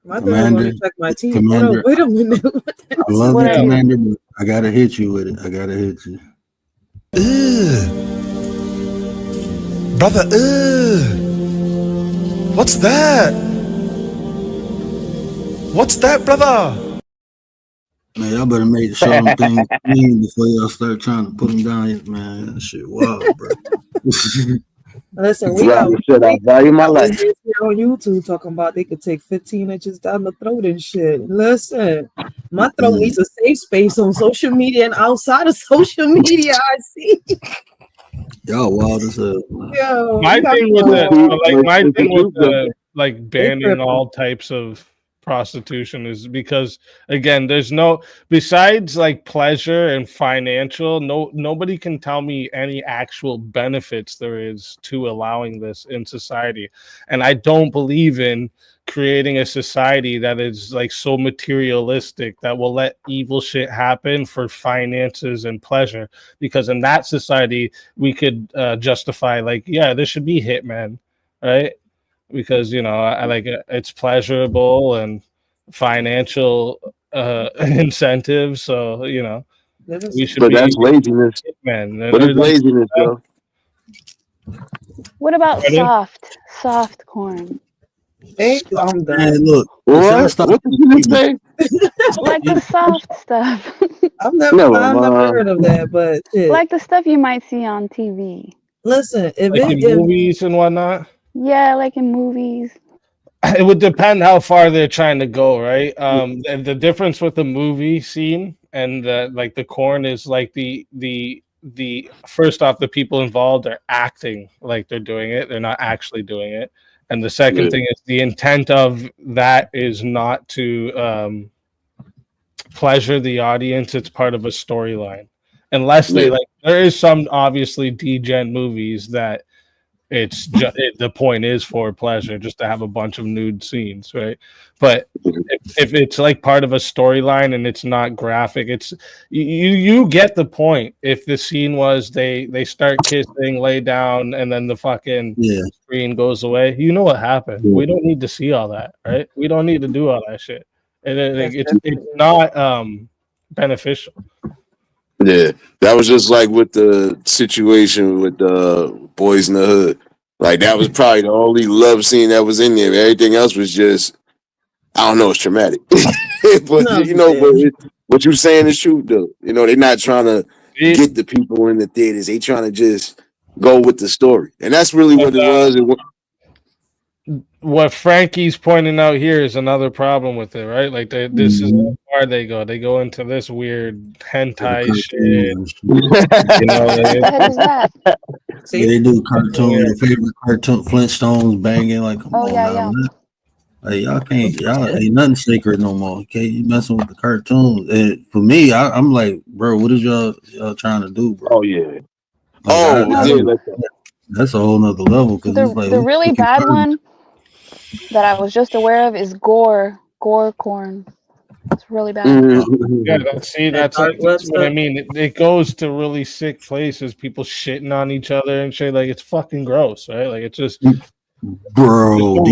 My dad want to check my teeth. Commander, wait a minute. I love you, Commander, but I gotta hit you with it. I gotta hit you. Brother, what's that? What's that, brother? Man, y'all better make sure them things clean before y'all start trying to put them down. Man, that shit wild, bro. Listen, we got here on YouTube talking about they could take 15 inches down the throat and shit. Listen, my throat needs a safe space on social media and outside of social media. I see. Y'all wild as hell. Yo, my thing with the like banning all types of prostitution is because again there's no besides like pleasure and financial nobody can tell me any actual benefits there is to allowing this in society, and I don't believe in creating a society that is like so materialistic that will let evil shit happen for finances and pleasure, because in that society we could justify like yeah there should be hitmen, right? Because I like it's pleasurable and financial incentives, so we should. But that's laziness. Man, but it's laziness, though. What about soft corn? Hey, I'm done. Hey, look, what did you say? Like the soft stuff. I've never heard of that, but like the stuff you might see on TV. Listen, if like in movies and whatnot. Yeah, like in movies. It would depend how far they're trying to go, right? And the difference with the movie scene and the corn is like the first off, the people involved are acting like they're doing it. They're not actually doing it. And the second Yeah. thing is the intent of that is not to pleasure the audience. It's part of a storyline. Unless they there is some obviously degen movies that it's just the point is for pleasure, just to have a bunch of nude scenes, right? But if it's like part of a storyline and it's not graphic, it's you get the point. If the scene was they start kissing, lay down, and then the fucking screen goes away, you know what happened. We don't need to see all that, right? We don't need to do all that shit. And it's not beneficial. Yeah, that was just like with the situation with the Boys in the Hood. Like that was probably the only love scene that was in there. Everything else was just, I don't know, it's traumatic. But what you're saying is true, though. They're not trying to get the people in the theaters. They trying to just go with the story, and that's really what it was. What Frankie's pointing out here is another problem with it, right? Like this is how far they go. They go into this weird hentai shit. What is that? Yeah, they do cartoon, your favorite cartoon, Flintstones banging. Like, come on now, man. Like, y'all ain't nothing sacred no more. Okay, you messing with the cartoons. And for me, I'm like, bro, what is y'all trying to do, bro? Oh yeah. That's a whole nother level. Because The really bad one that I was just aware of is gore corn. It's really bad. Yeah, that's what I mean. It goes to really sick places. People shitting on each other and shit. Like, it's fucking gross, right? Like, it's just, bro,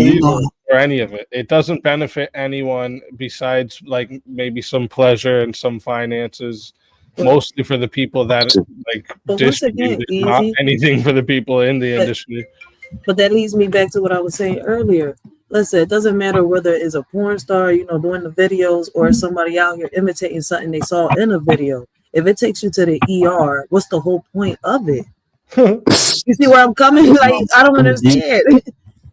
or any of it. It doesn't benefit anyone besides like maybe some pleasure and some finances. Mostly for the people that distribute it, not anything for the people in the industry. But that leads me back to what I was saying earlier. Listen, it doesn't matter whether it's a porn star, doing the videos, or somebody out here imitating something they saw in a video. If it takes you to the ER, what's the whole point of it? You see where I'm coming? Like, I don't understand.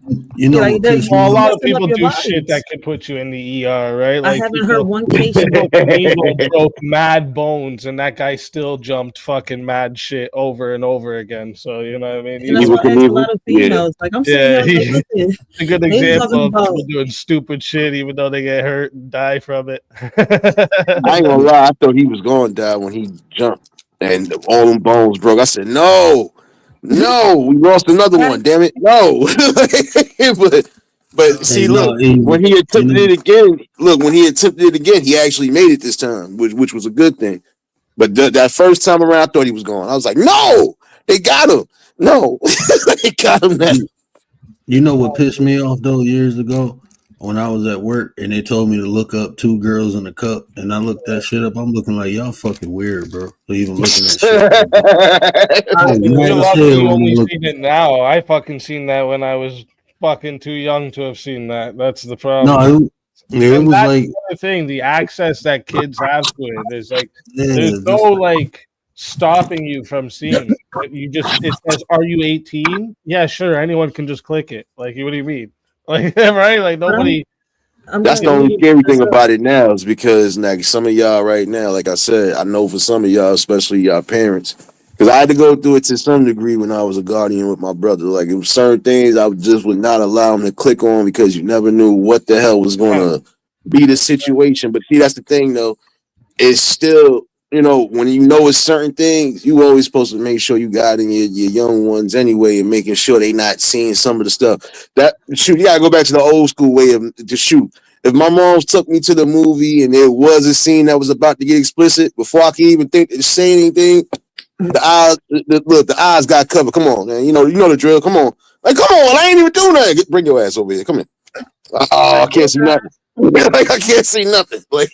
A lot of people do shit that could put you in the ER, right? Like, I haven't heard one case. broke mad bones, and that guy still jumped fucking mad shit over and over again. So you know what I mean? And that's why I ask a lot of females. Like, I'm saying, he's a good example of people doing stupid shit, even though they get hurt and die from it. I ain't gonna lie, I thought he was gonna die when he jumped and all them bones broke. I said, no, we lost another one. Damn it, no. but see, look, when he attempted it again, he actually made it this time, which was a good thing. But that first time around, I thought he was gone. I was like, no, they got him. No, they got him now. You know what pissed me off though years ago? When I was at work and they told me to look up two girls in a cup, and I looked that shit up, I'm looking like, y'all fucking weird, bro. For even looking at shit. You only seen it now. I fucking seen that when I was fucking too young to have seen that. That's the problem. No, it was like the thing. The access that kids have to it. There's no like stopping you from seeing it. It says, "Are you 18?" Yeah, sure. Anyone can just click it. Like, what do you mean? Like, right? Like, nobody. That's the only scary thing about it now is because like some of y'all right now, like I said, I know for some of y'all, especially y'all parents, because I had to go through it to some degree when I was a guardian with my brother. Like, it was certain things I just would not allow him to click on because you never knew what the hell was going to be the situation. But see, that's the thing though. It's still, when you know it's certain things, you always supposed to make sure you guiding your young ones anyway and making sure they not seeing some of the stuff. You gotta go back to the old school way of to shoot. If my moms took me to the movie and there was a scene that was about to get explicit, before I could even think to say anything, the eyes got covered. Come on, man. You know the drill. Come on. Like, come on, I ain't even doing that. Bring your ass over here. Come here. Oh, I can't see nothing. Like, I can't see nothing. Like,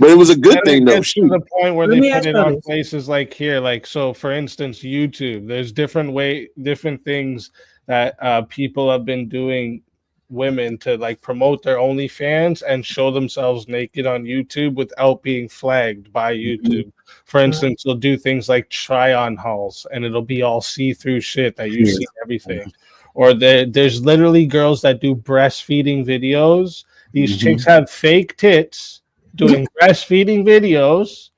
but it was a good thing, though. To the point where they put it on places like here, like, so for instance, YouTube. There's different things that people have been doing, women, to like promote their OnlyFans and show themselves naked on YouTube without being flagged by YouTube. For instance, they'll do things like try-on hauls, and it'll be all see-through shit that you see everything. Or there's literally girls that do breastfeeding videos. These chicks have fake tits doing breastfeeding videos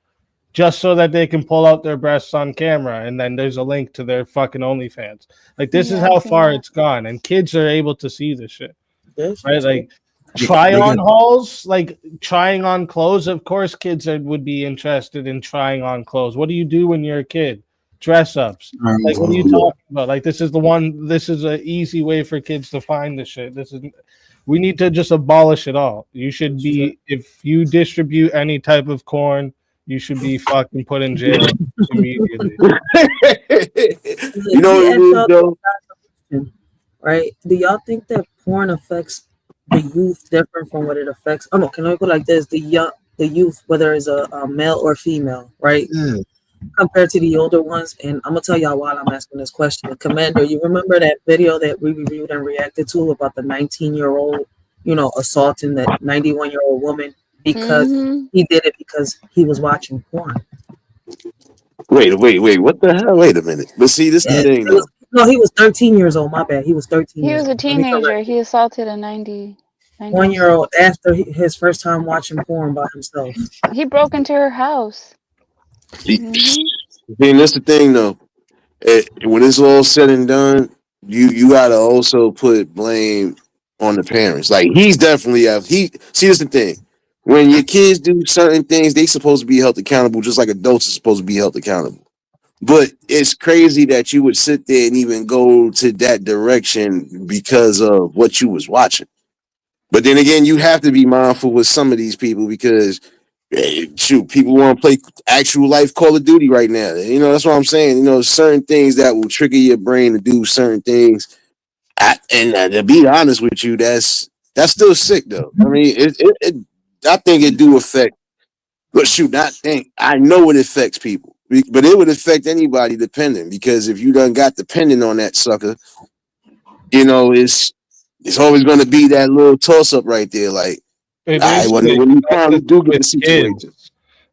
just so that they can pull out their breasts on camera, and then there's a link to their fucking OnlyFans. Like this is Yeah, how I've seen far that. it's gone, and kids are able to see this shit, That's right? true. Like try on hauls, like trying on clothes. Of course, kids would be interested in trying on clothes. What do you do when you're a kid? Dress ups. Like, what are you talking about? Like, this is the one. This is an easy way for kids to find this shit. This is. We need to just abolish it all. You should be, if you distribute any type of corn, you should be fucking put in jail immediately. You know what it is, though? Right? Do y'all think that porn affects the youth different from what it affects? Oh no, can I go like this? The youth, whether it's a male or female, right? Compared to the older ones. And I'm gonna tell y'all while I'm asking this question. Commander, you remember that video that we reviewed and reacted to about the 19-year-old, assaulting that 91-year-old woman because he did it because he was watching porn. Wait, what the hell? Wait a minute. But see, this is the thing, though. He was 13 years old. My bad. He was 13. He was a teenager. He assaulted a 90. 1-year-old after his first time watching porn by himself. He broke into her house. See, that's the thing, though. When it's all said and done, you gotta also put blame on the parents. Like he's definitely see, that's the thing. When your kids do certain things, they supposed to be held accountable, just like adults are supposed to be held accountable. But it's crazy that you would sit there and even go to that direction because of what you was watching. But then again, you have to be mindful with some of these people because shoot, people want to play actual life Call of Duty right now. That's what I'm saying. Certain things that will trigger your brain to do certain things. And to be honest with you, that's still sick though. I mean, I think it do affect. But shoot, I know it affects people, but it would affect anybody depending. Because if you done got dependent on that sucker, it's always going to be that little toss up right there. Like, when you finally do get the situation,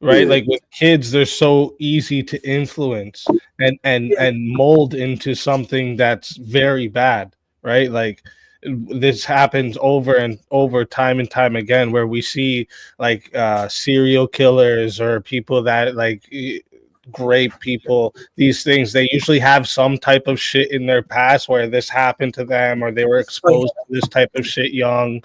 right? Yeah. Like with kids, they're so easy to influence and mold into something that's very bad, right? Like this happens over and over, time and time again, where we see like serial killers or people that like grape people, these things. They usually have some type of shit in their past where this happened to them or they were exposed to this type of shit young.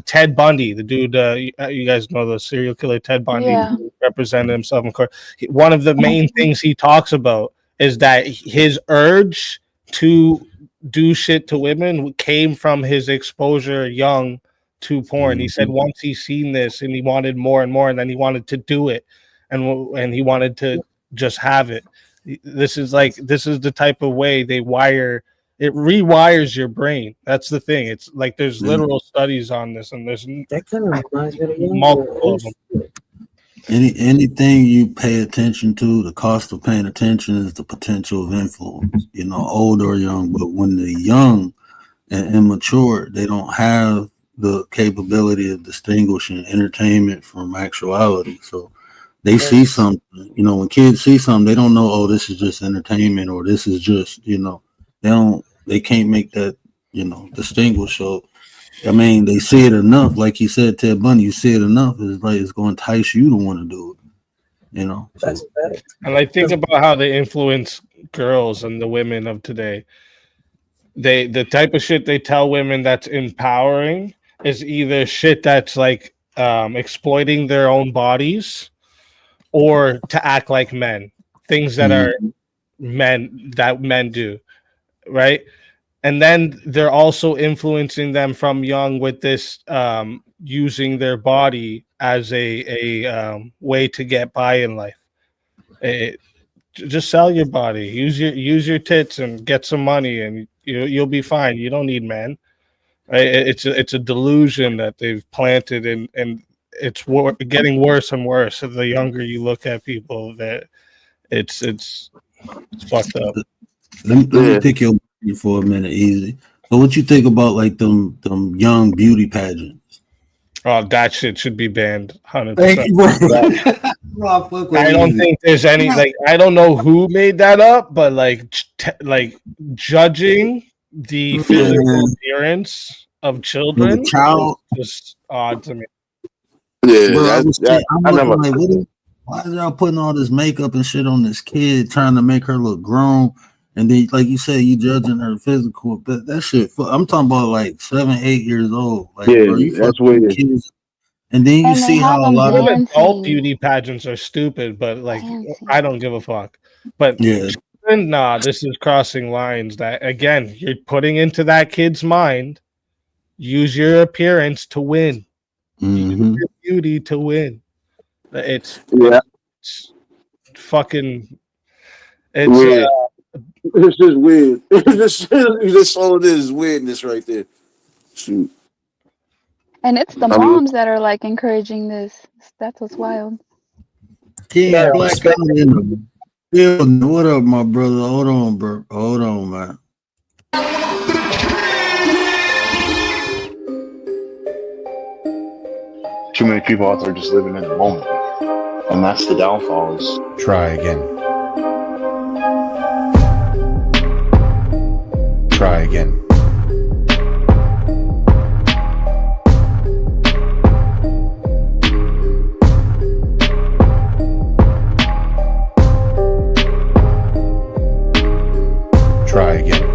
Ted Bundy, the dude, you guys know the serial killer Ted Bundy, represented himself in court. One of the main things he talks about is that his urge to do shit to women came from his exposure young to porn. He said once he's seen this and he wanted more and more, and then he wanted to do it, and he wanted to just have it. This is the type of way they wire. It rewires your brain. That's the thing. It's like there's literal studies on this, and there's that kind of reminds me of multiple of them. Anything you pay attention to, the cost of paying attention is the potential of influence, old or young. But when they're young and immature, they don't have the capability of distinguishing entertainment from actuality. So they see something, when kids see something, they don't know, oh, this is just entertainment or this is just, they can't make that, distinguish. So I mean, they see it enough, like you said, Ted Bundy. You see it enough, it's going to entice you to want to do it. That's bad. And I think about how they influence girls and the women of today. The type of shit they tell women that's empowering is either shit that's like exploiting their own bodies, or to act like men, things that are men do, right? And then they're also influencing them from young with this using their body as a way to get by in life. Just sell your body, use your tits, and get some money, and you'll be fine. You don't need men. Right? It's a delusion that they've planted, and it's getting worse and worse. The younger you look at people, that it's fucked up. Let me pick your brain for a minute, easy. So, what you think about like them young beauty pageants? Oh, that shit should be banned, 100%. I don't think there's any I don't know who made that up, but like judging the physical appearance of children, child, just odd to me. Yeah, Why is y'all putting all this makeup and shit on this kid, trying to make her look grown? And then, like you said, you judging her physical, but that shit. I'm talking about like 7, 8 years old. Like, Yeah, bro, you that's fucking weird. kids. And then you And they see have how a them lot of Even adult dancing. beauty pageants are stupid, but like Dancing. I don't give a fuck. But yeah, children, nah, this is crossing lines that again you're putting into that kid's mind. Use your appearance to win. Use your beauty to win. It's fucking. It's Weird. It's just weird. This all it is weirdness right there. Shoot. And it's the I mean, moms that are like encouraging this. That's what's wild. King Black out in the building. What up, my brother? Hold on, bro. Hold on, man. Too many people out there just living in the moment. And that's the downfall is Try again. Try again. Try again.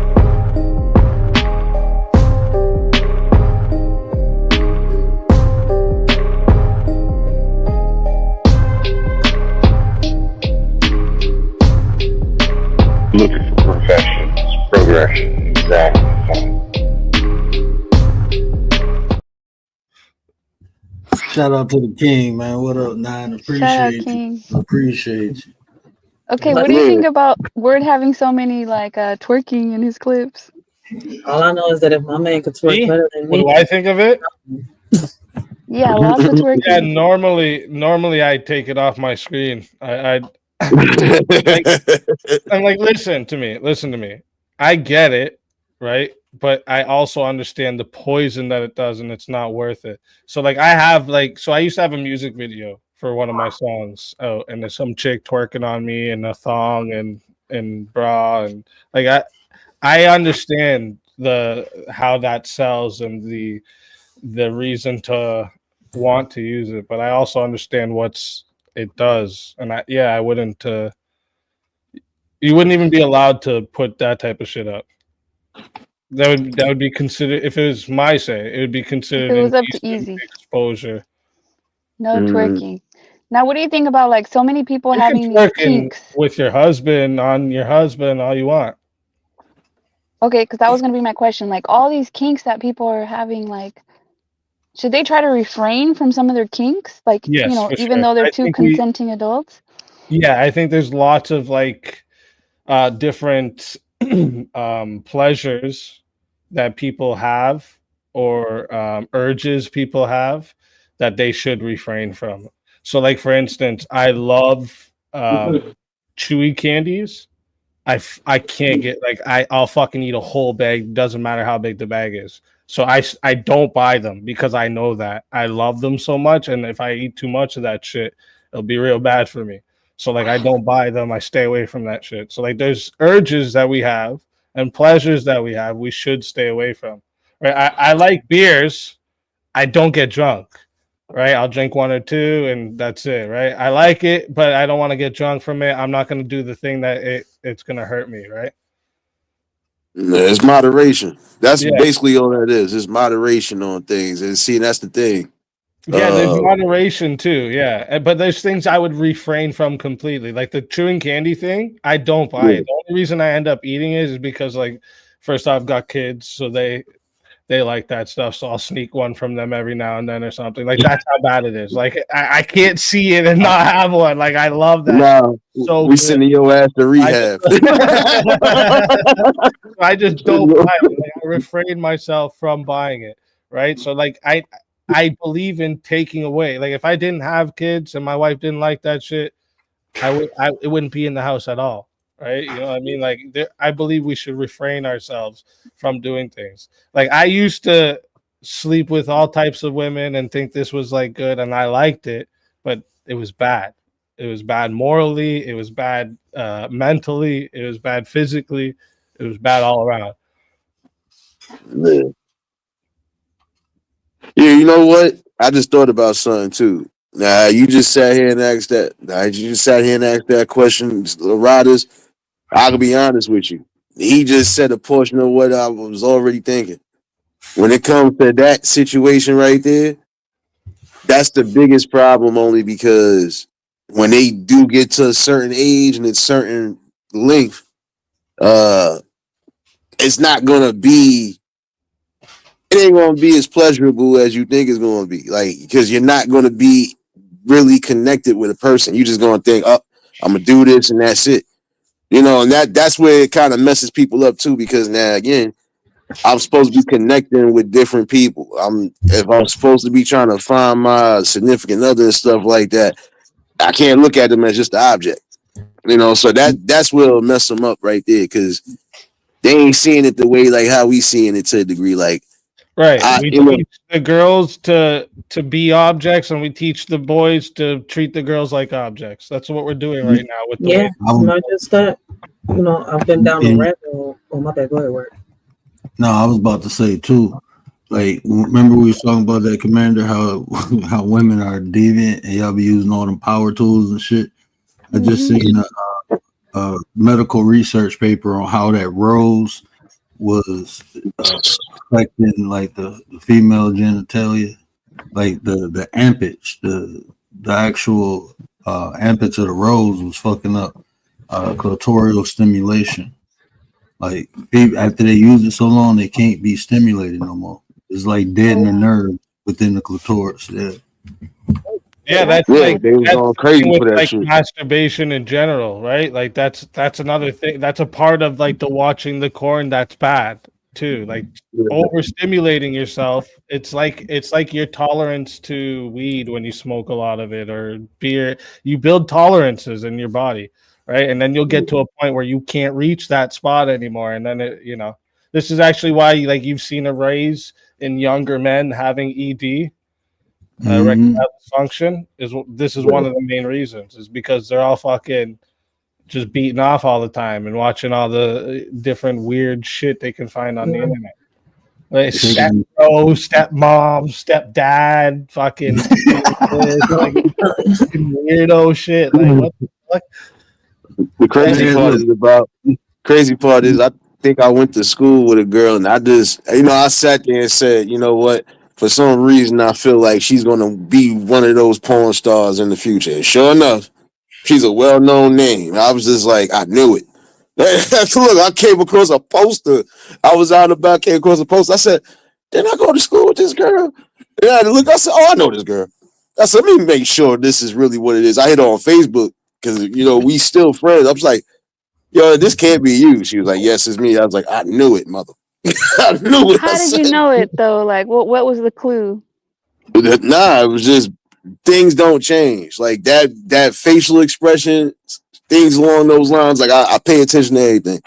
looking for professions, progression, exactly. Shout out to the king, man. What up, Nine? Shout out, Appreciate King. you. Appreciate you. Okay, what do you think about Word having so many like twerking in his clips? All I know is that if my man could twerk Me? better than What me, do I think of it? Yeah, lots of twerking. Yeah, normally I take it off my screen. I I'm like, listen to me. I get it, right? But I also understand the poison that it does, and it's not worth it. So like I used to have a music video for one of my songs out, and there's some chick twerking on me in a thong and bra, and like I understand how that sells and the reason to want to use it, but I also understand it does, and I wouldn't. You wouldn't even be allowed to put that type of shit up. That would be considered, if it was my say, it would be considered If it was up to indecent easy. exposure. No twerking. Now, what do you think about like so many people You can having these twerk kinks? with your husband, on your husband, all you want. Okay, because that was gonna be my question. Like all these kinks that people are having, like, should they try to refrain from some of their kinks? Like, Yes, for even sure. though they're I two think consenting adults? yeah, I think there's lots of like different pleasures that people have, or urges people have, that they should refrain from. So like for instance, I love chewy candies. I can't get, like, I'll fucking eat a whole bag, doesn't matter how big the bag is. So I don't buy them because I know that I love them so much, and if I eat too much of that shit, it'll be real bad for me. So like I don't buy them. I stay away from that shit. So like there's urges that we have and pleasures that we have we should stay away from. Right? I like beers. I don't get drunk. Right? I'll drink one or two and that's it. Right? I like it, but I don't want to get drunk from it. I'm not going to do the thing that it's going to hurt me. Right? No, it's moderation. That's Yeah. basically all that is. It's moderation on things. And see, that's the thing. Yeah, there's moderation too. Yeah, but there's things I would refrain from completely, like the chewing candy thing. I don't buy it. The only reason I end up eating it is because, like, first off, I've got kids, so they like that stuff. So I'll sneak one from them every now and then or something. Like that's how bad it is. Like I can't see it and not have one. Like I love that. No, So we good. sending your ass to rehab. I just don't buy it. Like, I refrain myself from buying it. Right. So like I believe in taking away. Like if I didn't have kids and my wife didn't like that shit, it wouldn't be in the house at all. Right. You know what I mean? Like I believe we should refrain ourselves from doing things. Like I used to sleep with all types of women and think this was like good and I liked it, but it was bad. It was bad morally, it was bad mentally, it was bad physically, it was bad all around. Yeah, you know what? I just thought about something too. Nah, you just sat here and asked that. Nah, you just sat here and asked that question, Riders. I'll be honest with you. He just said a portion of what I was already thinking. When it comes to that situation right there, that's the biggest problem. Only because when they do get to a certain age and a certain length, uh, it's not gonna be. It ain't gonna be as pleasurable as you think it's gonna be. Like because you're not gonna be really connected with a person. You're just gonna think, "Oh, I'm gonna do this and that's it." You know, and that's where it kind of messes people up too. Because now again, I'm supposed to be connecting with different people. If I'm supposed to be trying to find my significant other and stuff like that, I can't look at them as just an object. You know, so that's where it'll mess them up right there because they ain't seeing it the way like how we seeing it to a degree. Like, Right. We teach the girls to be objects, and we teach the boys to treat the girls like objects. That's what we're doing right now with the Yeah, way. not just that. You know, I've been down the rabbit hole. Oh my bad. Go ahead, word. No, I was about to say too. Like, remember we was talking about that, Commander, how women are deviant and y'all be using all them power tools and shit. I just seen a medical research paper on how that rose was affecting like the female genitalia, like the ampage, the actual ampage of the rose was fucking up clitoral stimulation. Like after they use it so long, they can't be stimulated no more. It's like dead in the nerve within the clitoris. Yeah. Yeah, that's yeah, like they was that's going the crazy thing for with that like shit. masturbation in general, right? Like that's another thing. That's a part of like the watching the corn that's bad too. Like overstimulating yourself. It's like your tolerance to weed when you smoke a lot of it or beer. You build tolerances in your body, right? And then you'll get to a point where you can't reach that spot anymore. And then this is actually why like you've seen a raise in younger men having ED. Erectile dysfunction this is one of the main reasons is because they're all fucking just beating off all the time and watching all the different weird shit they can find on the internet. Like step bro, stepmom, stepdad, fucking like weirdo shit. Like what the fuck? The crazy part is I think I went to school with a girl and I just I sat there and said, you know what? For some reason I feel like she's gonna be one of those porn stars in the future. And sure enough, she's a well-known name. I was just like, I knew it. Look, I came across a poster. I was out and about, came across a poster. I said, didn't I go to school with this girl? And I look, I said, oh, I know this girl. I said, let me make sure this is really what it is. I hit her on Facebook because we still friends. I was like, yo, this can't be you. She was like, yes, it's me. I was like, I knew it, mother. I knew it. How did you know it though? Like, what was the clue? Nah, it was just things don't change. Like that facial expression, things along those lines. Like I pay attention to everything.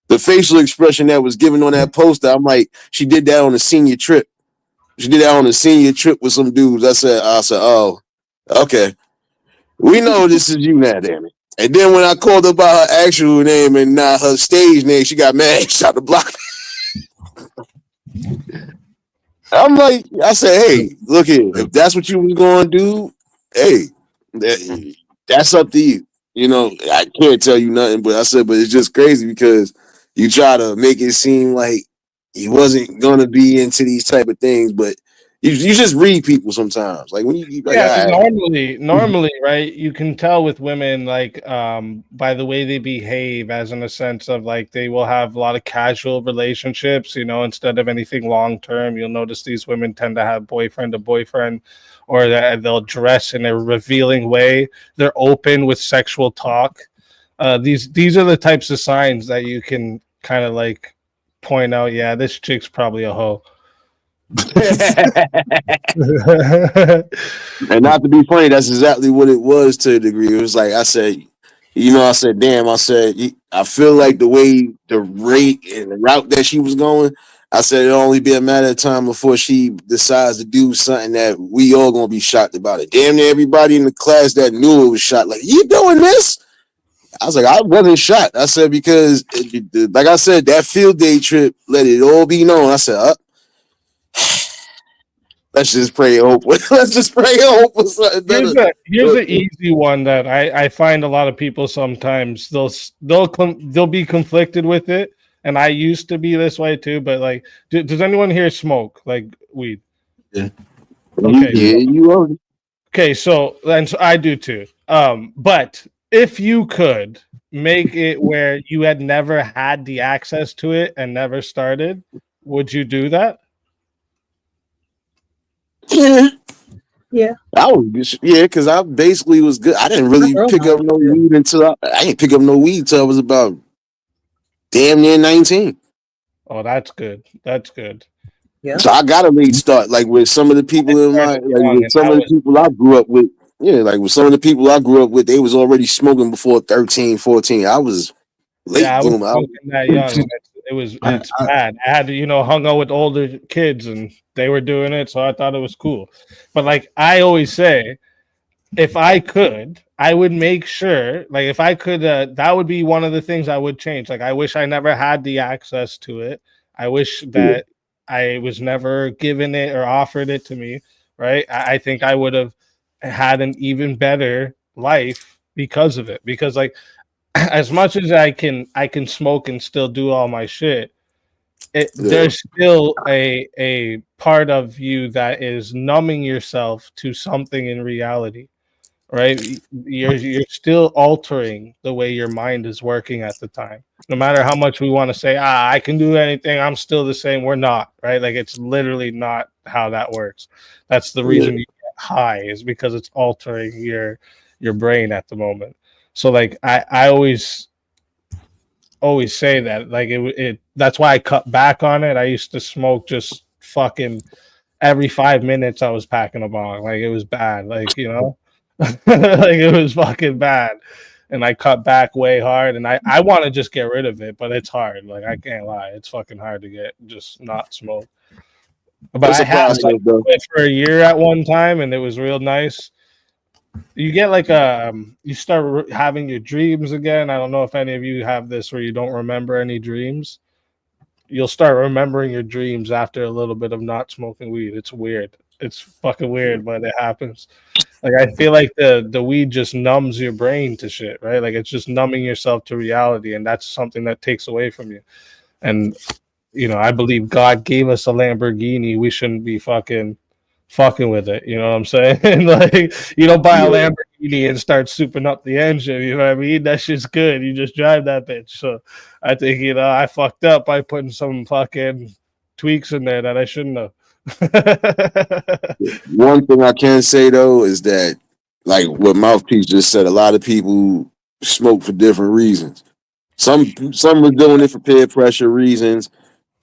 The facial expression that was given on that poster, I'm like, she did that on a senior trip. She did that on a senior trip with some dudes. I said, oh, okay. We know this is you now, damn it. And then when I called her by her actual name and not her stage name, she got mad. She tried to block me. I'm like, I said, hey, look here. If that's what you was going to do, hey, that's up to you. I can't tell you nothing, but I said, but it's just crazy because you try to make it seem like he wasn't going to be into these type of things, but you just read people sometimes. Like when you like, normally, right? You can tell with women like by the way they behave, as in a sense of like they will have a lot of casual relationships, instead of anything long term. You'll notice these women tend to have boyfriend to boyfriend, or that they'll dress in a revealing way. They're open with sexual talk. These are the types of signs that you can kind of like point out. Yeah, this chick's probably a hoe. And not to be funny, that's exactly what it was to a degree. It was like I said, damn, I feel like the way the rate and the route that she was going, I said it'll only be a matter of time before she decides to do something that we all gonna be shocked about it. Damn near everybody in the class that knew it was shocked. Like, you doing this? I was like, I wasn't shocked. I said, because like I said, that field day trip let it all be known. I said, let's just pray and hope. Let's just pray and hope for something better. Here's an easy one that I find a lot of people sometimes they'll be conflicted with it, and I used to be this way too. But like, does anyone here smoke like weed? Yeah. Okay. Yeah, you are. Okay, so I do too. But if you could make it where you had never had the access to it and never started, would you do that? Yeah. I was because I basically was good. I didn't really pick up no weed until I didn't pick up no weed until I was about damn near 19. Oh, that's good. That's good. Yeah. So I got a late start, like with some of the people in my, like with some of the people I grew up with. Yeah, like with some of the people I grew up with, they was already smoking before 13, 14. I was late Yeah, I was bloomer. smoking that young. And it's bad. I had hung out with older kids and they were doing it, so I thought it was cool. But like I always say, if I could, I would make sure, like if I could, that would be one of the things I would change. Like I wish I never had the access to it. I wish that I was never given it or offered it to me. Right? I think I would have had an even better life because of it. Because like as much as I can smoke and still do all my shit, there's still a part of you that is numbing yourself to something in reality, right? You're still altering the way your mind is working at the time. No matter how much we want to say, I can do anything, I'm still the same. We're not, right? Like it's literally not how that works. That's the reason you get high, is because it's altering your brain at the moment. So like I always say that, like it that's why I cut back on it. I used to smoke just fucking every 5 minutes. I was packing a bong. Like it was bad, like like it was fucking bad. And I cut back way hard, and I want to just get rid of it, but it's hard. Like I can't lie, it's fucking hard to get just not smoke. But I had quit for a year at one time, and it was real nice. You get like you start having your dreams again. I don't know if any of you have this where you don't remember any dreams. You'll start remembering your dreams after a little bit of not smoking weed. It's weird. It's fucking weird, but it happens. Like I feel like the weed just numbs your brain to shit, right? Like it's just numbing yourself to reality, and that's something that takes away from you. And I believe God gave us a Lamborghini. We shouldn't be fucking with it. You know what I'm saying? Like you don't buy a Lamborghini and start souping up the engine. You know what I mean? That shit's good. You just drive that bitch. So I think I fucked up by putting some fucking tweaks in there that I shouldn't have. One thing I can say though is that, like what Mouthpiece just said, a lot of people smoke for different reasons. Some were doing it for peer pressure reasons.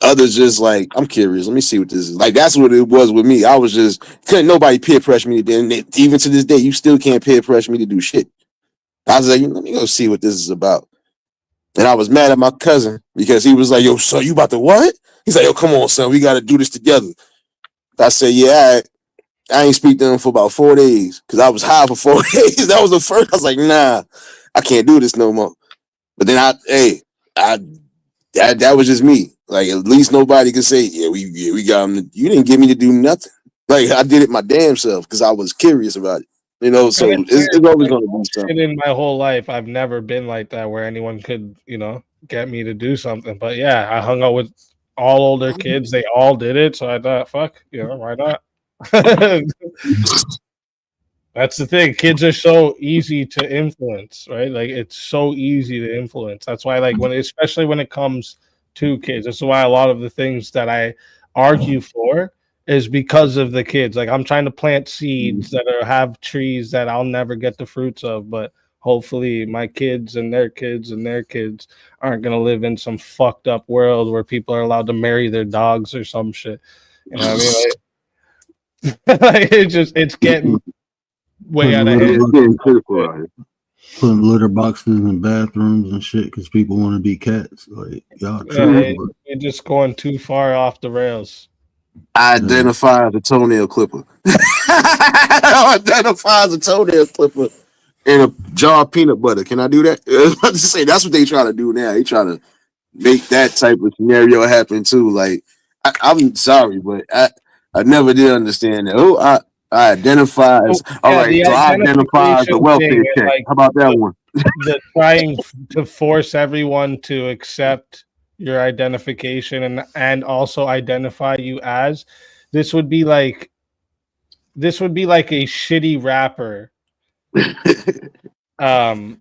Others just like, I'm curious. Let me see what this is. Like that's what it was with me. I was just couldn't nobody peer pressure me to do. And even to this day, you still can't peer pressure me to do shit. I was like, let me go see what this is about. And I was mad at my cousin because he was like, yo, son, you about to what? He's like, yo, come on, son, we got to do this together. I said, yeah, I ain't speak to him for about 4 days because I was high for 4 days. That was the first. I was like, nah, I can't do this no more. But then that was just me. Like at least nobody could say, yeah, we got him. You didn't get me to do nothing. Like I did it my damn self because I was curious about it. So it's always gonna be something. In my whole life, I've never been like that where anyone could, get me to do something. But yeah, I hung out with all older kids. They all did it. So I thought, fuck, why not? That's the thing. Kids are so easy to influence, right? Like it's so easy to influence. That's why, like especially when it comes to kids, that's why a lot of the things that I argue for is because of the kids. Like I'm trying to plant seeds that have trees that I'll never get the fruits of, but hopefully my kids and their kids and their kids aren't gonna live in some fucked up world where people are allowed to marry their dogs or some shit. You know what I mean? Like, it's getting way out of hand. Putting litter boxes in bathrooms and shit because people want to be cats. Like y'all, you're just going too far off the rails. I identify as a toenail clipper. I identify as a toenail clipper in a jar of peanut butter. Can I do that? I just say that's what they try to do now. They try to make that type of scenario happen too. Like I'm sorry, but I never did understand that. Oh, I identify as all Yeah, right. the So I identify as a identification thing, welfare and check. like How about that one? the trying to force everyone to accept your identification and also identify you as this would be like a shitty rapper um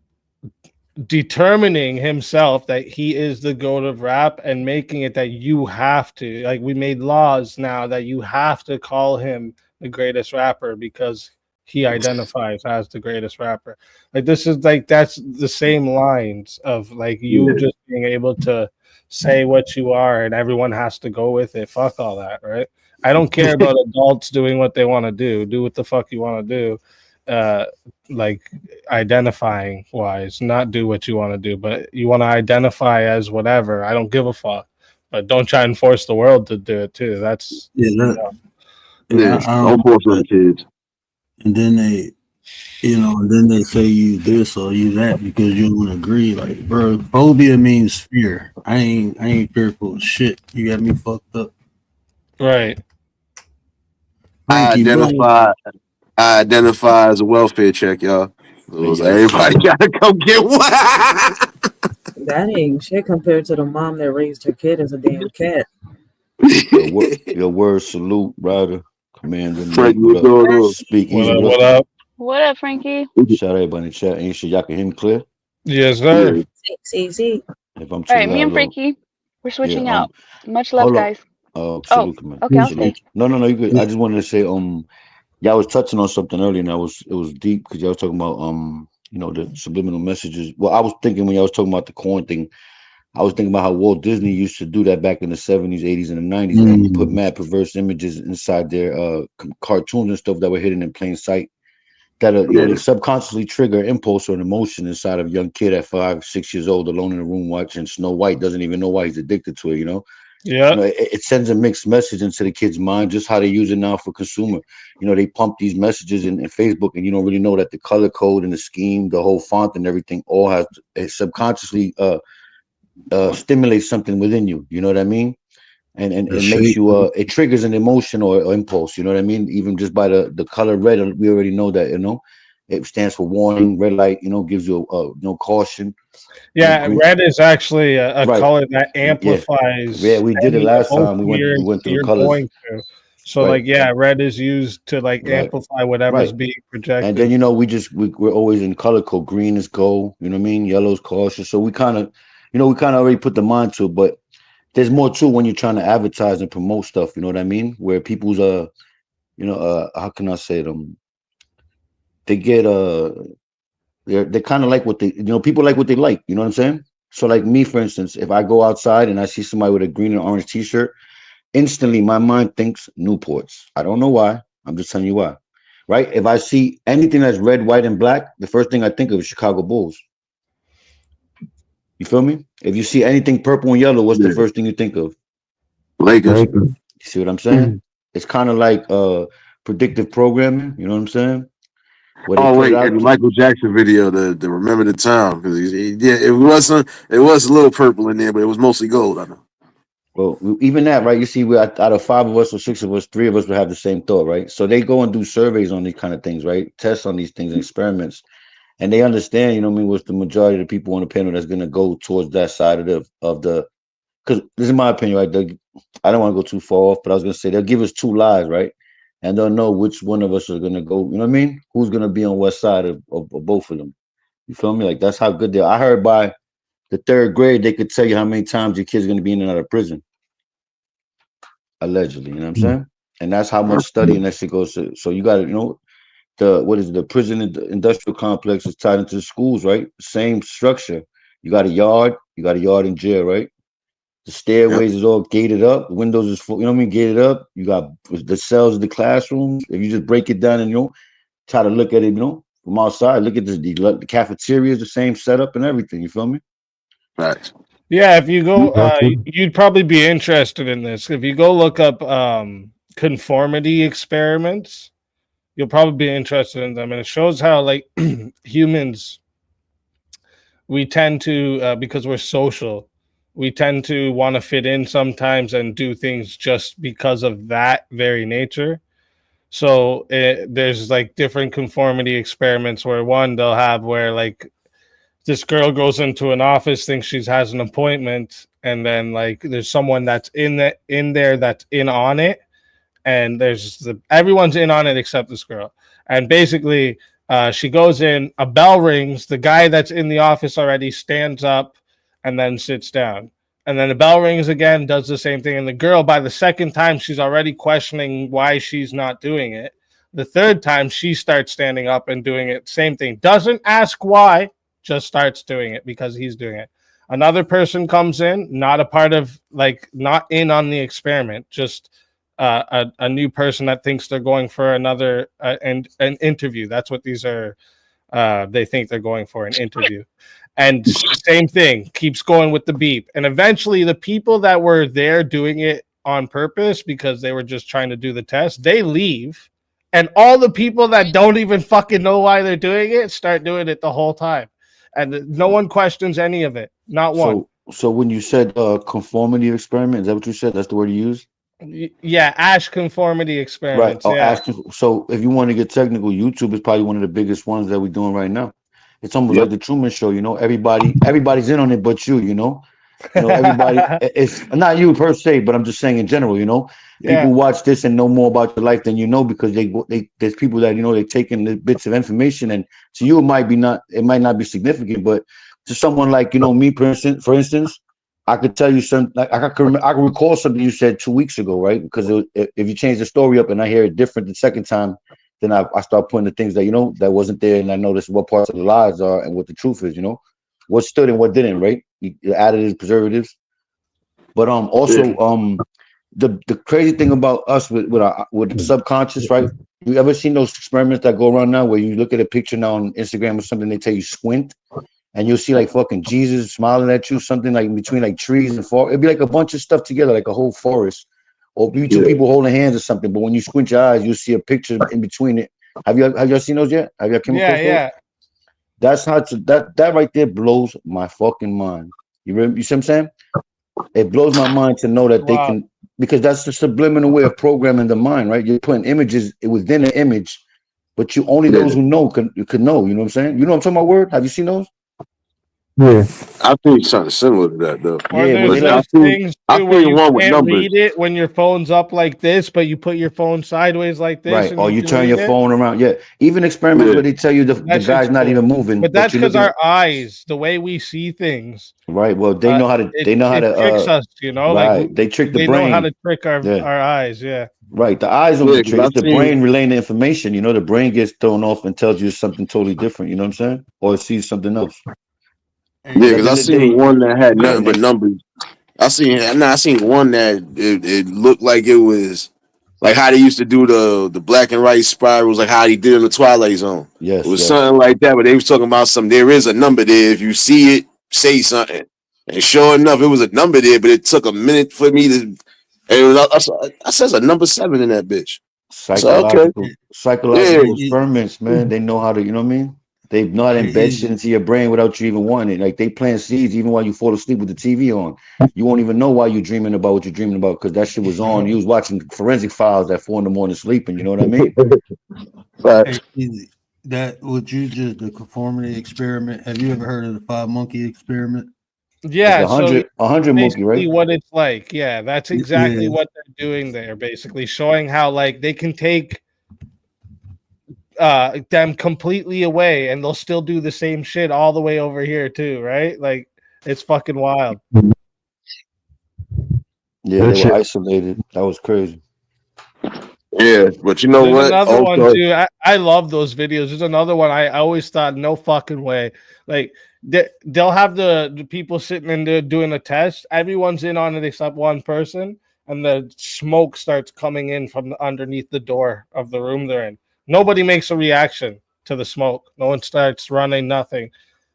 determining himself that he is the goat of rap and making it that you have to, like, we made laws now that you have to call him the greatest rapper because he identifies as the greatest rapper. Like, this is like, that's the same lines of like you just being able to say what you are and everyone has to go with it. Fuck all that, right? I don't care about adults doing what they want to do what the fuck you want to do. Like, identifying wise, not do what you want to do, but you want to identify as whatever. I don't give a fuck, but don't try and force the world to do it too. That's I don't like that. Kids. And then they, and then they say you this or you that because you don't agree. Like, bro, phobia means fear. I ain't fearful of shit. You got me fucked up. Right. I Frankie, identify as a welfare check, y'all. So everybody gotta come get one. That ain't shit compared to the mom that raised her kid as a damn cat. Your word salute, brother. Commander Frankie, Nate, what what's up? going on? Speak easy, What what up? up? What up, Frankie? Shout out everybody in the chat. Ain't sure y'all can hear me clear? Yes, sir. See. If I'm All too right, me loud, and low. Frankie, we're Yeah, switching out. Much love, hold up. guys. Oh, Salute, man. okay, I'll Salute. stay. No, you good. I just wanted to say, y'all was touching on something earlier, and it was deep because y'all was talking about the subliminal messages. Well, I was thinking when y'all was talking about the corn thing, I was thinking about how Walt Disney used to do that back in the 70s, 80s, and the 90s, and put mad perverse images inside their cartoons and stuff that were hidden in plain sight. That they subconsciously trigger an impulse or an emotion inside of a young kid at 5, 6 years old, alone in a room watching Snow White, doesn't even know why he's addicted to it. Yeah. It sends a mixed message into the kid's mind, just how they use it now for consumer. They pump these messages in Facebook, and you don't really know that the color code and the scheme, the whole font and everything, all has it subconsciously stimulates something within you. You know what I mean? And it makes you it triggers an emotion or impulse. You know what I mean? Even just by the color red, we already know that. It stands for warning. Red light, gives you caution. Yeah, red is actually a Right. color that amplifies. Yeah, we did it any last time. emotion We went through the you're colors. going through. So, Right. red is used to amplify whatever's Right. being projected. And then we're always in color code. Green is go. You know what I mean? Yellow is cautious. So we kind of, already put the mind to it. But there's more to it when you're trying to advertise and promote stuff. You know what I mean? Where people's how can I say them? They get they kind of like what they people like what they like. You know what I'm saying? So like me, for instance, if I go outside and I see somebody with a green and orange T-shirt, instantly my mind thinks Newports. I don't know why. I'm just telling you why. Right? If I see anything that's red, white, and black, the first thing I think of is Chicago Bulls. You feel me? If you see anything purple and yellow, what's the first thing you think of? Lakers. You see what I'm saying? It's kind of like predictive programming. You know what I'm saying? Where they Oh put it wait, out. in the Michael Jackson video, the Remember the Time, because it was a little purple in there, but it was mostly gold. I know. Well, even that, right? You see, we out of 5 of us or 6 of us, 3 of us would have the same thought, right? So they go and do surveys on these kind of things, right? Tests on these things and experiments, and they understand, what I mean, what's the majority of the people on the panel that's going to go towards that side of the. Because this is my opinion, right? I don't want to go too far off, but I was going to say they'll give us 2 lies, right? And they'll know which one of us are going to go. You know what I mean? Who's going to be on what side of both of them? You feel me? Like that's how good they are. I heard by the 3rd grade they could tell you how many times your kid's going to be in and out of prison. Allegedly, you know what I'm saying? And that's how much studying that shit goes to. So you got to, the prison industrial complex is tied into the schools, right? Same structure. You got a yard in jail, right? The stairways is all gated up. The windows is full, you know what I mean? Gated up. You got the cells of the classrooms. If you just break it down and try to look at it, from outside, look at the cafeteria is the same setup and everything. You feel me? Right. Yeah, if you go, you'd probably be interested in this. If you go look up conformity experiments, you'll probably be interested in them. And it shows how, humans, we tend to, because we're social, we tend to want to fit in sometimes and do things just because of that very nature. So there's like different conformity experiments where one they'll have where like this girl goes into an office, thinks she has an appointment, and then like there's someone that's in there that's in on it, and everyone's in on it except this girl. And basically, she goes in, a bell rings, the guy that's in the office already stands up and then sits down. And then the bell rings again, does the same thing. And the girl, by the second time, she's already questioning why she's not doing it. The third time, she starts standing up and doing it. Same thing. Doesn't ask why, just starts doing it because he's doing it. Another person comes in, not a part of, like, not in on the experiment, just a new person that thinks they're going for another an interview. That's what these are. They think they're going for an interview. And same thing, keeps going with the beep. And eventually the people that were there doing it on purpose because they were just trying to do the test, they leave. And all the people that don't even fucking know why they're doing it start doing it the whole time. And no one questions any of it. Not one. So when you said conformity experiment, is that what you said? That's the word you used? Yeah, Ash conformity experiments. Right. Yeah. So if you want to get technical, YouTube is probably one of the biggest ones that we're doing right now. It's almost like the Truman Show, you know. Everybody's in on it, but you know. Everybody. It's not you per se, but I'm just saying in general, you know. People watch this and know more about your life than you know because there's people that they're taking the bits of information, and to you it might not be significant, but to someone like me, for instance, I could tell you something. Like I can recall something you said 2 weeks ago, right? Because if you change the story up and I hear it different the second time, then I start putting the things that that wasn't there, and I notice what parts of the lies are and what the truth is. What stood and what didn't, right? The additives, preservatives, but also the crazy thing about us with the subconscious, right? You ever seen those experiments that go around now where you look at a picture now on Instagram or something, they tell you squint, and you'll see like fucking Jesus smiling at you, something like in between like trees and forest. It'd be like a bunch of stuff together, like a whole forest, or maybe two people holding hands or something. But when you squint your eyes, you'll see a picture in between it. Have y'all seen those yet? Have y'all come across those? Yeah. That's how that right there blows my fucking mind. You see what I'm saying? It blows my mind to know that they can, because that's the subliminal way of programming the mind, right? You're putting images within an image, but only those who know could know. You know what I'm saying? You know what I'm talking about? Word? Have you seen those? Yeah, I think something similar to that though. Or there's things too where you can't read it when your phone's up like this, but you put your phone sideways like this, right? and Or you turn your phone around. Yeah, even experiments where they tell you the guy's not even moving, but that's because our eyes, the way we see things. Right. Well, they know how to. They know how to tricks us. Right. Like they trick the they brain. know how to trick our eyes. Yeah. Right. The eyes don't get tricked. It's the brain relaying the information. The brain gets thrown off and tells you something totally different. You know what I'm saying? Or it sees something else. Yeah, because I seen one that had nothing but numbers. I seen one that it looked like it was like how they used to do the black and white spirals, like how they did in the Twilight Zone. Yes, it was something like that, but they was talking about there is a number there. If you see it, say something. And sure enough, it was a number there, but it took a minute for me to. I says a number 7 in that bitch. Psychological experiments, man. They know how to. You know what I mean? They know how to embed shit into your brain without you even wanting it. Like they plant seeds even while you fall asleep with the TV on. You won't even know why you're dreaming about what you're dreaming about because that shit was on. You was watching forensic files at 4 a.m. sleeping. You know what I mean? That what you just the conformity experiment. Have you ever heard of the 5 monkey experiment? Yeah, it's 100 monkey, right? What it's like. Yeah, that's exactly what they're doing there. Basically, showing how like they can take them completely away and they'll still do the same shit all the way over here too, right? Like it's fucking wild. Yeah, they were isolated. That was crazy. Yeah, but you know There's what? Another one too. I love those videos. There's another one I always thought, no fucking way. Like they'll have the people sitting in there doing a test. Everyone's in on it except one person, and the smoke starts coming in from underneath the door of the room they're in. Nobody makes a reaction to the smoke. No one starts running, nothing.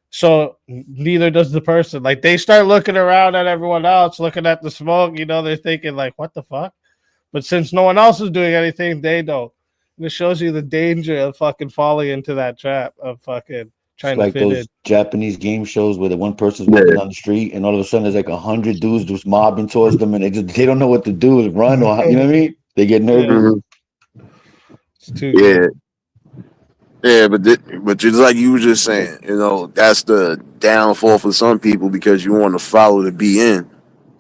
So neither does the person. Like they start looking around at everyone else, looking at the smoke. They're thinking like, what the fuck? But since no one else is doing anything, they don't. And it shows you the danger of fucking falling into that trap of fucking trying to like fit those in. Japanese game shows where the one person's Yeah. walking down the street and all of a sudden there's like 100 dudes just mobbing towards them and they don't know what to do, is run or you know what I mean? They get nervous. Mhm. It's too Yeah. good. Yeah, but just like you were just saying, that's the downfall for some people because you want to follow the be in.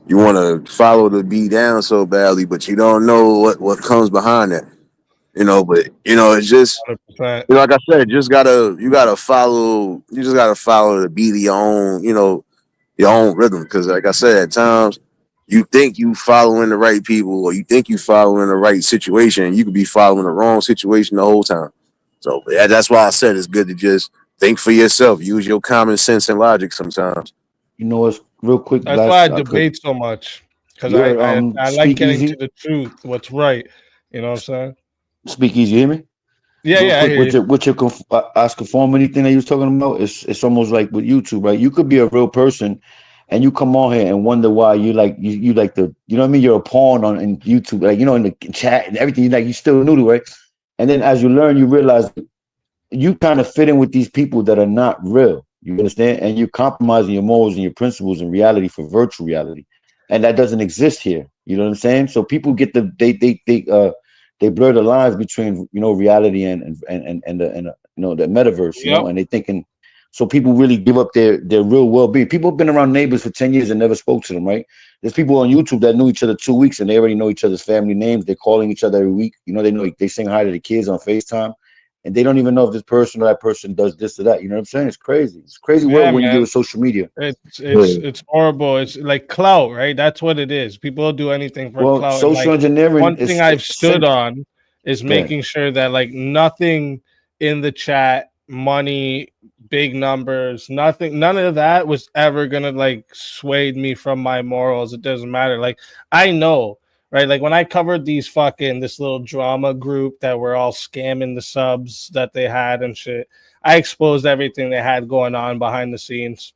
You want to follow the be down so badly, but you don't know what comes behind that. But it's just 100%. like I said, you just gotta follow the beat of your own rhythm. Because like I said, at times you think you following the right people or you think you following the right situation, you could be following the wrong situation the whole time. So that's why I said it's good to just think for yourself, use your common sense and logic sometimes. You know what's real quick, That's why I last I could debate so much because you heard I like Speak getting to Easy? the truth, what's right. You know what I'm saying? Speak Easy, you hear me? Yeah, Real yeah, I quick hear you. with your as conformity thing that you was talking about, it's almost like with YouTube, right? You could be a real person and you come on here and wonder why you like the you know what I mean, you're a pawn on in YouTube, like in the chat and everything, you still noodle, right? And then as you learn, you realize you kind of fit in with these people that are not real. You understand? And you're compromising your morals and your principles and reality for virtual reality. And that doesn't exist here. You know what I'm saying? So people get they blur the lines between reality and the metaverse, Yep. and they thinking so people really give up their real well-being. People have been around neighbors for 10 years and never spoke to them, right? There's people on YouTube that knew each other 2 weeks and they already know each other's family names. They're calling each other every week. They sing hi to the kids on FaceTime and they don't even know if this person or that person does this or that. You know what I'm saying? It's crazy. It's crazy Yeah, world when you get man. with social media. It's horrible. It's like clout, right? That's what it is. People will do anything for Well, clout. And social like engineering one is thing I've stood on is okay. making sure that like nothing in the chat, money, big numbers, none of that was ever gonna like sway me from my morals. It doesn't matter. Like I know, right? Like when I covered this little drama group that were all scamming the subs that they had and shit. I exposed everything they had going on behind the scenes.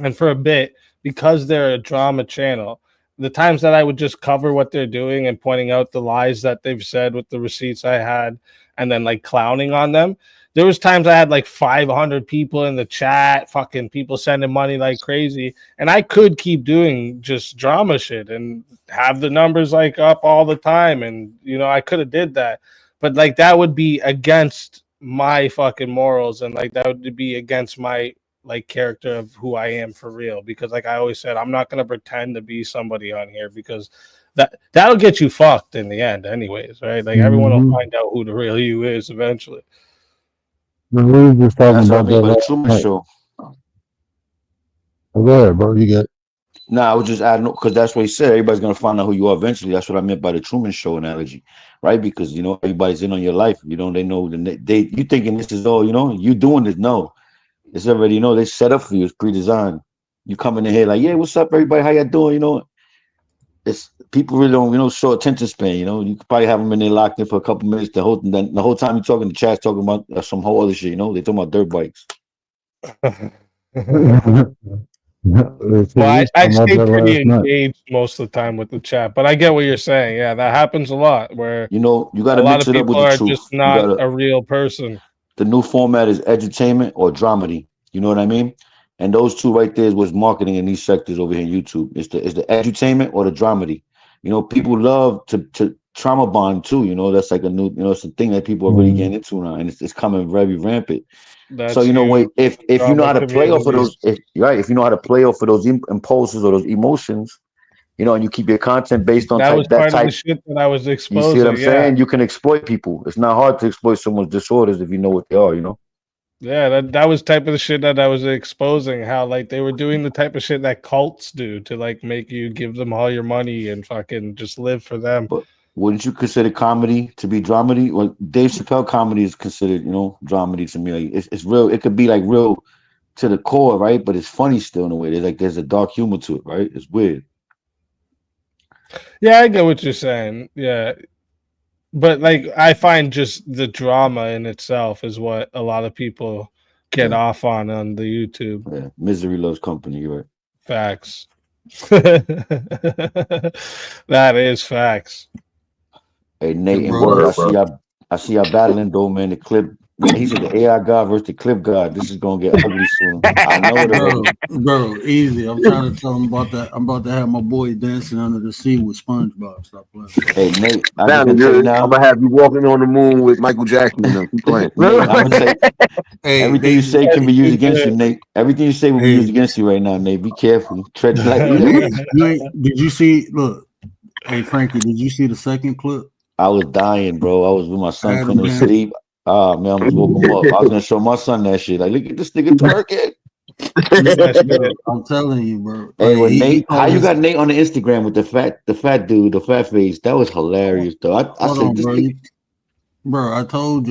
And for a bit, because they're a drama channel, the times that I would just cover what they're doing and pointing out the lies that they've said with the receipts I had and then like clowning on them, there was times I had like 500 people in the chat, fucking people sending money like crazy, and I could keep doing just drama shit and have the numbers like up all the time, and I could have did that, but like that would be against my fucking morals, and like that would be against my like character of who I am for real, because like I always said, I'm not gonna pretend to be somebody on here because that'll get you fucked in the end anyways, right? Like everyone will find out who the real you is eventually. We were just talking That's what I about mean that by the last Truman night. Show. Oh, go ahead, bro. You get. Nah, I was just adding because that's what he said. Everybody's gonna find out who you are eventually. That's what I meant by the Truman Show analogy, right? Because everybody's in on your life. They know you thinking this is all. You doing this. No, it's already they set up for you. It's pre-designed. You coming in here like, yeah, what's up, everybody? How y'all doing? It's people really don't show attention span. You could probably have them in there locked in for a couple minutes. The whole time you're talking, the chat's talking about some whole other shit. They talking about dirt bikes. Well, I stay pretty engaged most of the time with the chat, but I get what you're saying. Yeah, that happens a lot where you got a to lot mix of it up with people the are truth. just not a real person. The new format is edutainment or dramedy. You know what I mean? And those two right there is what's marketing in these sectors over here in YouTube. It's the edutainment or the dramedy. People love to trauma bond too. That's like a new, it's a thing that people are really getting into now, and it's coming very rampant. So That's huge. if you know how Drama to play off of those, communities. if you know how to play off of those impulses or those emotions, and you keep your content based on That was that part of the type. shit that I was You see what I'm exposing. Yeah. saying? You can exploit people. It's not hard to exploit someone's disorders if you know what they are. Yeah, that was type of the shit that I was exposing, how like they were doing the type of shit that cults do to like make you give them all your money and fucking just live for them. But wouldn't you consider comedy to be dramedy? Well, Dave Chappelle comedy is considered, dramedy to me. Like it's real. It could be like real to the core, right? But it's funny still in a way. There's a dark humor to it, right? It's weird. Yeah, I get what you're saying. Yeah. But like I find just the drama in itself is what a lot of people get off on the YouTube. Yeah, misery loves company, right? Facts. That is facts. Hey Nate and Word, I see y'all battling though, man. The clip Yeah, he said the AI God versus the clip God. This is gonna get ugly soon. I know it already. Bro, easy. I'm trying to tell him about that. I'm about to have my boy dancing under the sea with SpongeBob. Stop playing. Hey Nate, I just Sounding gonna tell you good. I'm now. gonna have you walking on the moon with Michael Jackson and them. Keep playing. Nate, I'm gonna say Hey, everything you say can be used against you, Nate. Everything you say will be used against you right now, Nate. Be careful. Tread lightly. Did you see? Look, hey Frankie, did you see the second clip? I was dying, bro. I was with my son, Adam couldn't Man. sleep. Ah, man, I almost woke him up. I was gonna show my son that shit. Like, look at this nigga twerking. Bro, I'm telling you, bro. Hey, Like, with he Nate, how called you this. got Nate on the Instagram with the fat dude, the fat face? That was hilarious, though. I Hold said on, this bro. nigga. Bro, I told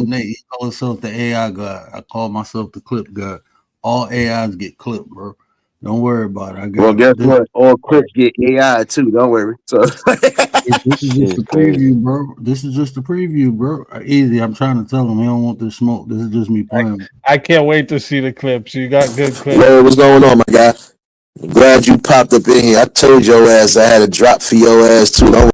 Nate he called himself the AI God. I call myself the clip God. All AIs get clipped, bro. Don't worry about it. I Well, got guess this. what? All clips get AI too. Don't worry. So This is Shit just is a crazy. preview, bro. This is just a preview, bro. Easy. I'm trying to tell him he don't want this smoke. This is just me playing. I can't wait to see the clips. You got good clips. Yo, what's going on, my guy? I'm glad you popped up in here. I told your ass I had a drop for your ass too. Don't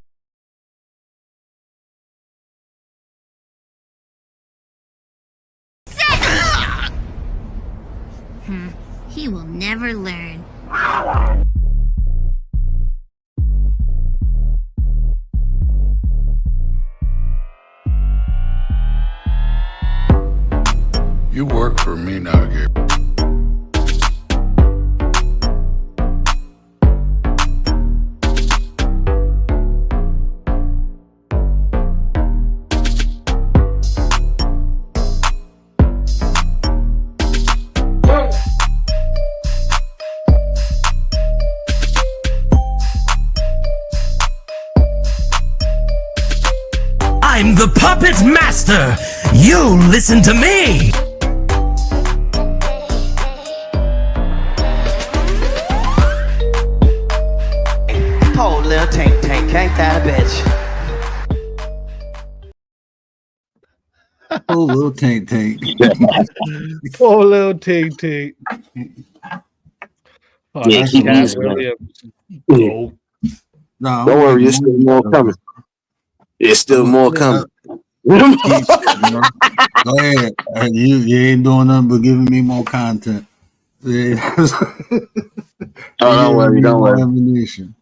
He will never learn. You work for me now, Gabe. I'm the puppet master. You listen to me. Poor little tank, ain't that a bitch? Oh, little tank. Oh, little Tate. Oh, Yeah, that's keep Cat easy, man. Williams. Go. Nah, Don't worry, there's still more coming. There's still more coming. Go ahead. You ain't doing nothing but giving me more content. Yeah. Don't worry, don't worry. Ammunition.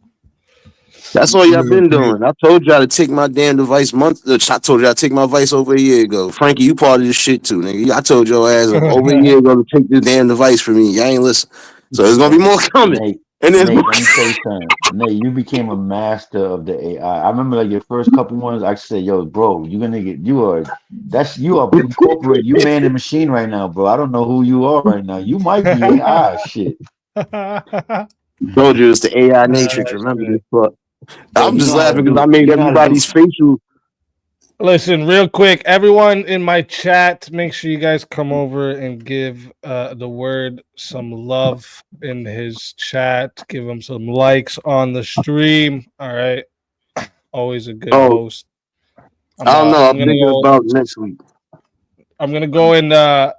That's all y'all been doing. I told y'all to take my damn device I told y'all to take my device over a year ago. Frankie, you part of this shit too, nigga. I told your ass over a year ago to take this damn device from me. Y'all ain't listen. So there's gonna be more coming. Nate, And there's more. let me tell you something. Nate, you became a master of the AI. I remember like your first couple ones. I said, "Yo, bro, you're gonna get. You are incorporated. You man and machine right now, bro. I don't know who you are right now. You might be AI. Shit. Told you it's the AI matrix. Remember this fuck. Bro, I'm you just know how to laughing because do. I made You know how to do. everybody's facial. Listen, real quick, everyone in my chat, make sure you guys come over and give the word some love in his chat. Give him some likes on the stream. All right. Always a good host. I don't know. I'm thinking about next week. I'm gonna go and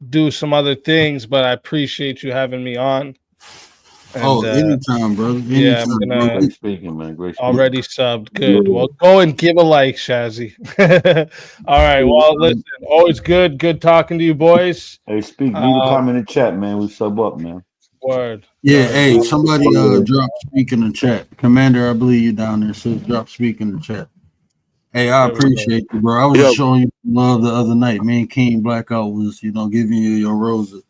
do some other things, but I appreciate you having me on. And, anytime, brother. Anytime, yeah, I'm gonna. Great speaking, man. Great speaking. Already subbed. Good. Well, go and give a like, Shazzy. All right. Well, listen. Always good. Good talking to you, boys. Hey, leave a comment in the chat, man. We sub up, man. Word. Yeah, Word. hey, somebody drop speak in the chat. Commander, I believe you down there. Says drop speak in the chat. Hey, I appreciate you, bro. I was just showing you love the other night. Me and King Blackout was, giving you your roses.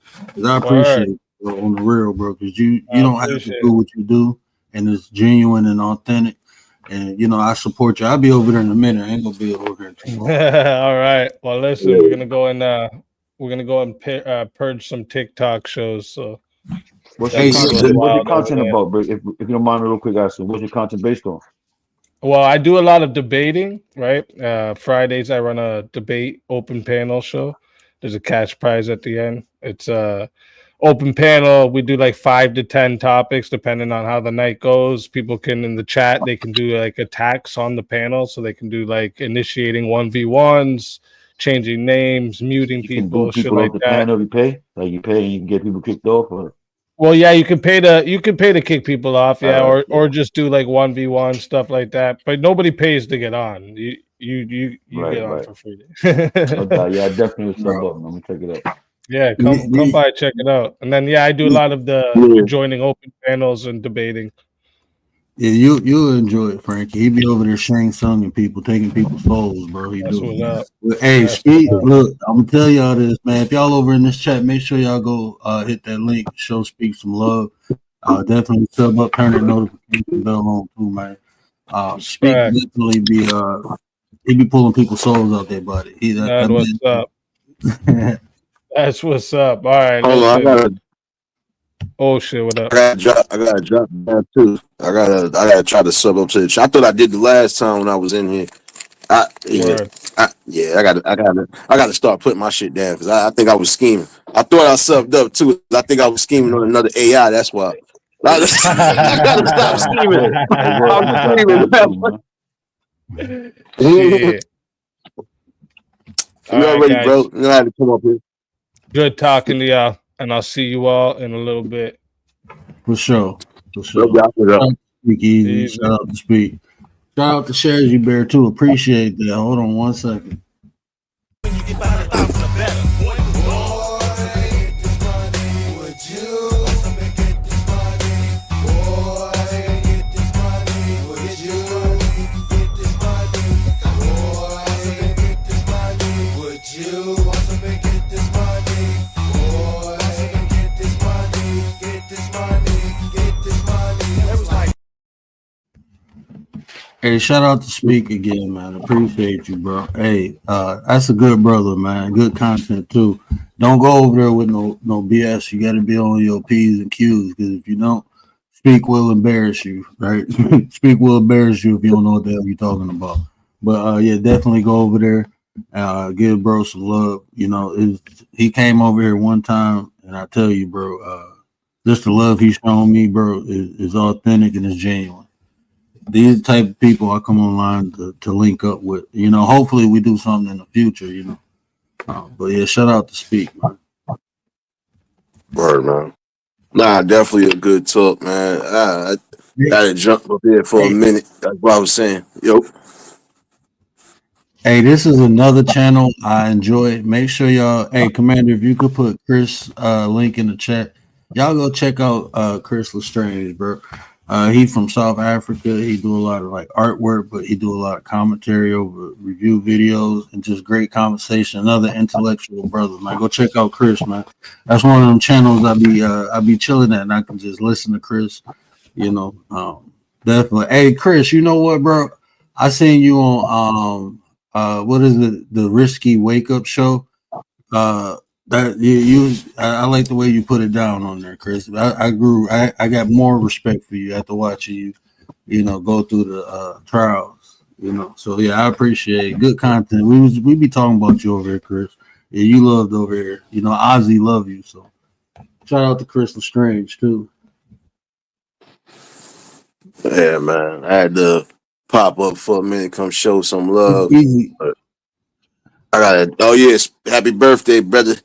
I appreciate it, bro, on the real, bro, because you don't have to do what you do, and it's genuine and authentic. And I support you. I'll be over there in a minute. I ain't gonna be over here too long. All right. Well, listen, we're gonna go and purge some TikTok shows. So, what's your content about, bro? If you don't mind, real quick, asking, what's your content based on? Well, I do a lot of debating, right? Fridays I run a debate open panel show. There's a cash prize at the end. It's open panel. We do like 5 to 10 topics depending on how the night goes. People can in the chat, they can do like attacks on the panel, so they can do like initiating 1v1s, changing names, muting people, shit like the that. panel. You pay and you can get people kicked off. Or Well, yeah, you can pay to kick people off, yeah, or just do like 1v1 stuff like that. But nobody pays to get on. You Right, get on right. for free. No doubt. Yeah, I definitely sub Bro. up. I'm gonna check it out. Yeah, come by, check it out. And then yeah, I do a lot of the Yeah. joining open panels and debating. Yeah, you'll enjoy it, Frankie. He be over there Shang Tsunging people, taking people's souls, bro. He That's do. what's up. But, hey, That's what's speak. up. Look, I'm gonna tell y'all this, man. If y'all over in this chat, make sure y'all go hit that link. Show Speak some love. Definitely sub up, turn that notification bell on too, man. Speak Right. definitely be he be pulling people's souls out their body. That's That what's up. man. That's what's up. All right, Hold on, listen. Oh shit, what up? I gotta drop that too. I gotta try to sub up to the chat. I thought I did the last time when I was in here. I gotta start putting my shit down because I think I was scheming. I thought I subbed up too. I think I was scheming on another AI. That's why. I gotta stop scheming. I'm scheming. Shit. You already, bro. You know how to come up here. Good talking to y'all, and I'll see you all in a little bit. For sure. Speak Easy. Easy. Shout out to Speak. Shout out to Shares You Bear too. Appreciate that. Hold on 1 second. Hey, shout out to Speak again, man. Appreciate you, bro. Hey, that's a good brother, man. Good content too. Don't go over there with no BS. You got to be on your P's and Q's because if you don't, Speak will embarrass you, right? Speak will embarrass you if you don't know what the hell you're talking about. But yeah, definitely go over there. Give bro some love. You know, he came over here one time, and I tell you, bro, just the love he's shown me, bro, is authentic and is genuine. These type of people I come online to link up with. You know, hopefully we do something in the future, you know. But yeah, shout out to Speak, man. Word, man. Nah, definitely a good talk, man. I gotta jump up here for a minute. That's what I was saying. Yo. Hey, this is another channel I enjoy. Make sure y'all, hey, Commander, if you could put Chris link in the chat. Y'all go check out Chris Lestrange, bro. He from South Africa. He do a lot of like artwork, but he do a lot of commentary over review videos and just great conversation. Another intellectual brother, man. Go check out Chris, man. That's one of them channels I be chilling at, and I can just listen to Chris. You know, definitely. Hey, Chris, you know what, bro? I seen you on what is it? The Risky Wake Up Show. I like the way you put it down on there, Chris. I got more respect for you after watching you, you know, go through the trials, you know. So yeah, I appreciate good content. We be talking about you over here, Chris. Yeah, you loved over here. You know, Ozzy love you. So shout out to Chris Lestrange too. Yeah, man. I had to pop up for a minute, come show some love. Easy. I gotta. Oh yes, happy birthday, brother.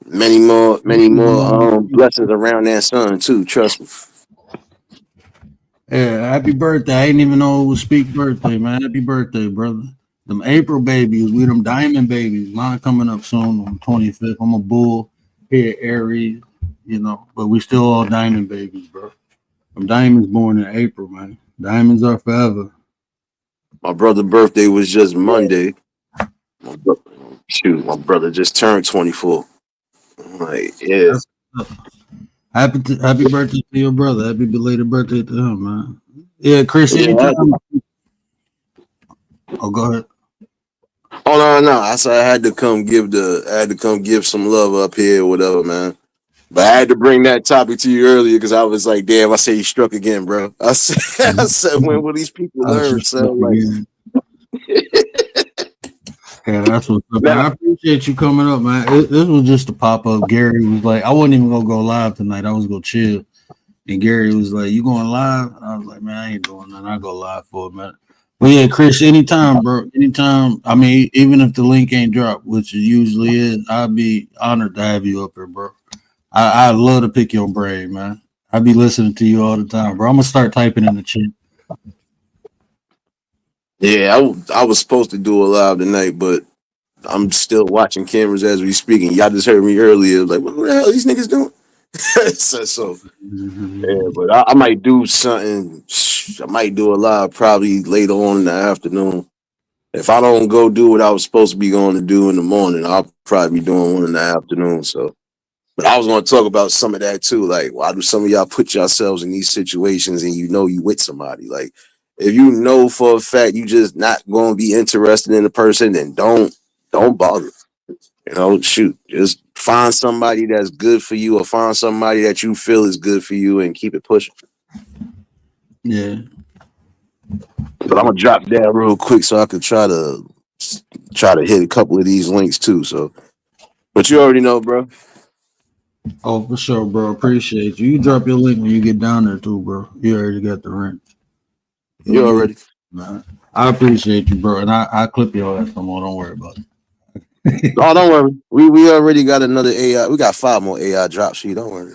Many more blessings around that sun too. Trust me. Yeah, happy birthday. I didn't even know it was Speak birthday, man. Happy birthday, brother. Them April babies, we them diamond babies. Mine coming up soon on the 25th. I'm a bull here, Aries, you know, but we still all diamond babies, bro. Them diamonds born in April, man. Diamonds are forever. My brother's birthday was just Monday. My brother just turned 24. I'm like, yeah. Happy birthday to your brother. Happy belated birthday to him, man. Yeah, Chris. Yeah, Oh, go ahead. Oh no. I said I had to come give some love up here, or whatever, man. But I had to bring that topic to you earlier because I was like, damn, I say you struck again, bro. I said, when will these people learn? So like, yeah, that's what's up, man. I appreciate you coming up, man. This was just a pop up. Gary was like, I wasn't even gonna go live tonight. I was gonna chill. And Gary was like, you going live? And I was like, man, I ain't doing nothing. I'll go live for a minute. But yeah, Chris, anytime, bro. Anytime. I mean, even if the link ain't dropped, which it usually is, I'd be honored to have you up here, bro. I love to pick your brain, man. I be listening to you all the time, bro. I'm gonna start typing in the chat. Yeah, I was supposed to do a live tonight, but I'm still watching cameras as we speaking. Y'all just heard me earlier. Like, what the hell are these niggas doing? so yeah, but I might do something. I might do a live probably later on in the afternoon. If I don't go do what I was supposed to be going to do in the morning, I'll probably be doing one in the afternoon. So, but I was going to talk about some of that too. Like, why do some of y'all put yourselves in these situations and you know you with somebody? Like, if you know for a fact you just not going to be interested in the person, then don't bother. You know, shoot, just find somebody that's good for you, or find somebody that you feel is good for you, and keep it pushing. Yeah. But I'm gonna drop that real quick so I can try to hit a couple of these links too. So, but you already know, bro. Oh, for sure, bro. Appreciate you. You drop your link when you get down there too, bro. You already got the rent. You already. Man. I appreciate you, bro, and I clip your ass no more. Don't worry about it. Oh, don't worry. We already got another AI. We got 5 more AI drops. So you don't worry.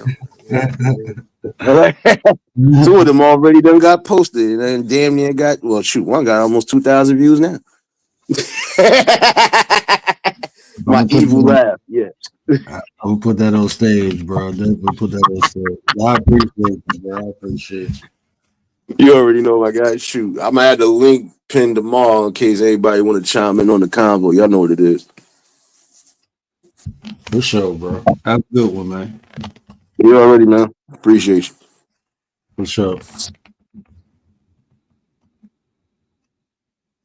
Two of them already done got posted, and damn near got. Well, shoot, one got almost 2,000 views now. My evil laugh. Yeah. I will put that on stage, bro. Definitely put that on stage. I appreciate you, bro. I appreciate you. You already know my guy. Shoot, I'm gonna add the link pinned tomorrow in case anybody want to chime in on the convo. Y'all know what it is. For sure, bro. Have a good one, man. You already, man. Appreciate you. For sure.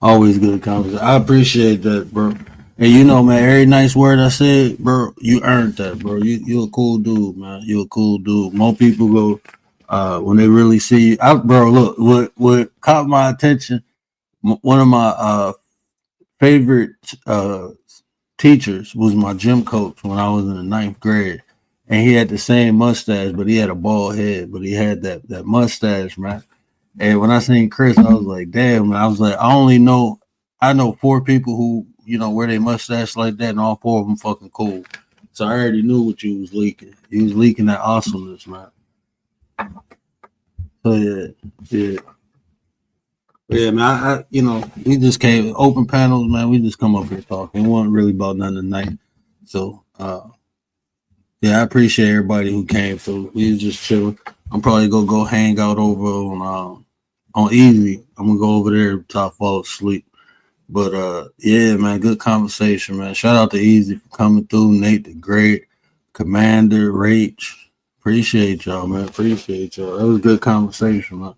Always good conversation. I appreciate that, bro. And you know, man, every nice word I said, bro, you earned that, bro. You a cool dude, man. You a cool dude. More people go when they really see you. Bro, look, what caught my attention, one of my favorite teachers was my gym coach when I was in the 9th grade. And he had the same mustache, but he had a bald head, but he had that mustache, man. And when I seen Chris, I was like, damn, man. I was like, I know 4 people who, you know, wear their mustache like that, and all 4 of them fucking cool. So I already knew what you was leaking. You was leaking that awesomeness, man. So yeah. Yeah, man, I you know, we just came open panels, man. We just come up here talking. It wasn't really about nothing tonight. So yeah, I appreciate everybody who came through. We was just chilling. I'm probably gonna go hang out over on Easy. I'm gonna go over there till I fall asleep. But yeah, man, good conversation, man. Shout out to Easy for coming through. Nate the Great, Commander, Rach. Appreciate y'all, man. Appreciate y'all. That was a good conversation, man.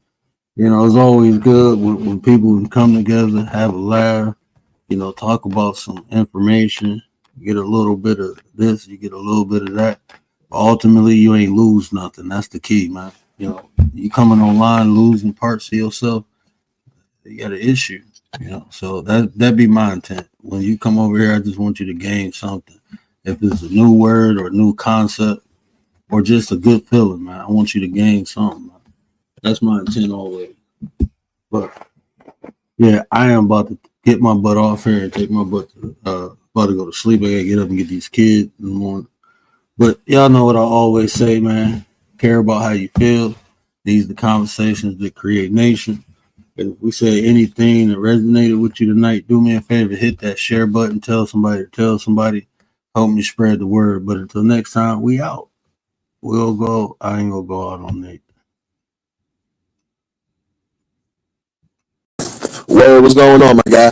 You know, it's always good when people can come together, have a laugh, you know, talk about some information, get a little bit of this, you get a little bit of that. But ultimately, you ain't lose nothing. That's the key, man. You know, you coming online losing parts of yourself, you got an issue. You know, so that be my intent. When you come over here, I just want you to gain something. If it's a new word or a new concept or just a good feeling, man, I want you to gain something. Man. That's my intent always. But yeah, I am about to get my butt off here and take my butt to, about to go to sleep. I gotta get up and get these kids in the morning. But y'all know what I always say, man. Care about how you feel. These are the conversations that create nation. If we say anything that resonated with you tonight, do me a favor, hit that share button, tell somebody, help me spread the word. But until next time, we out. We'll go. I ain't gonna go out on Nate. What's going on, my guy?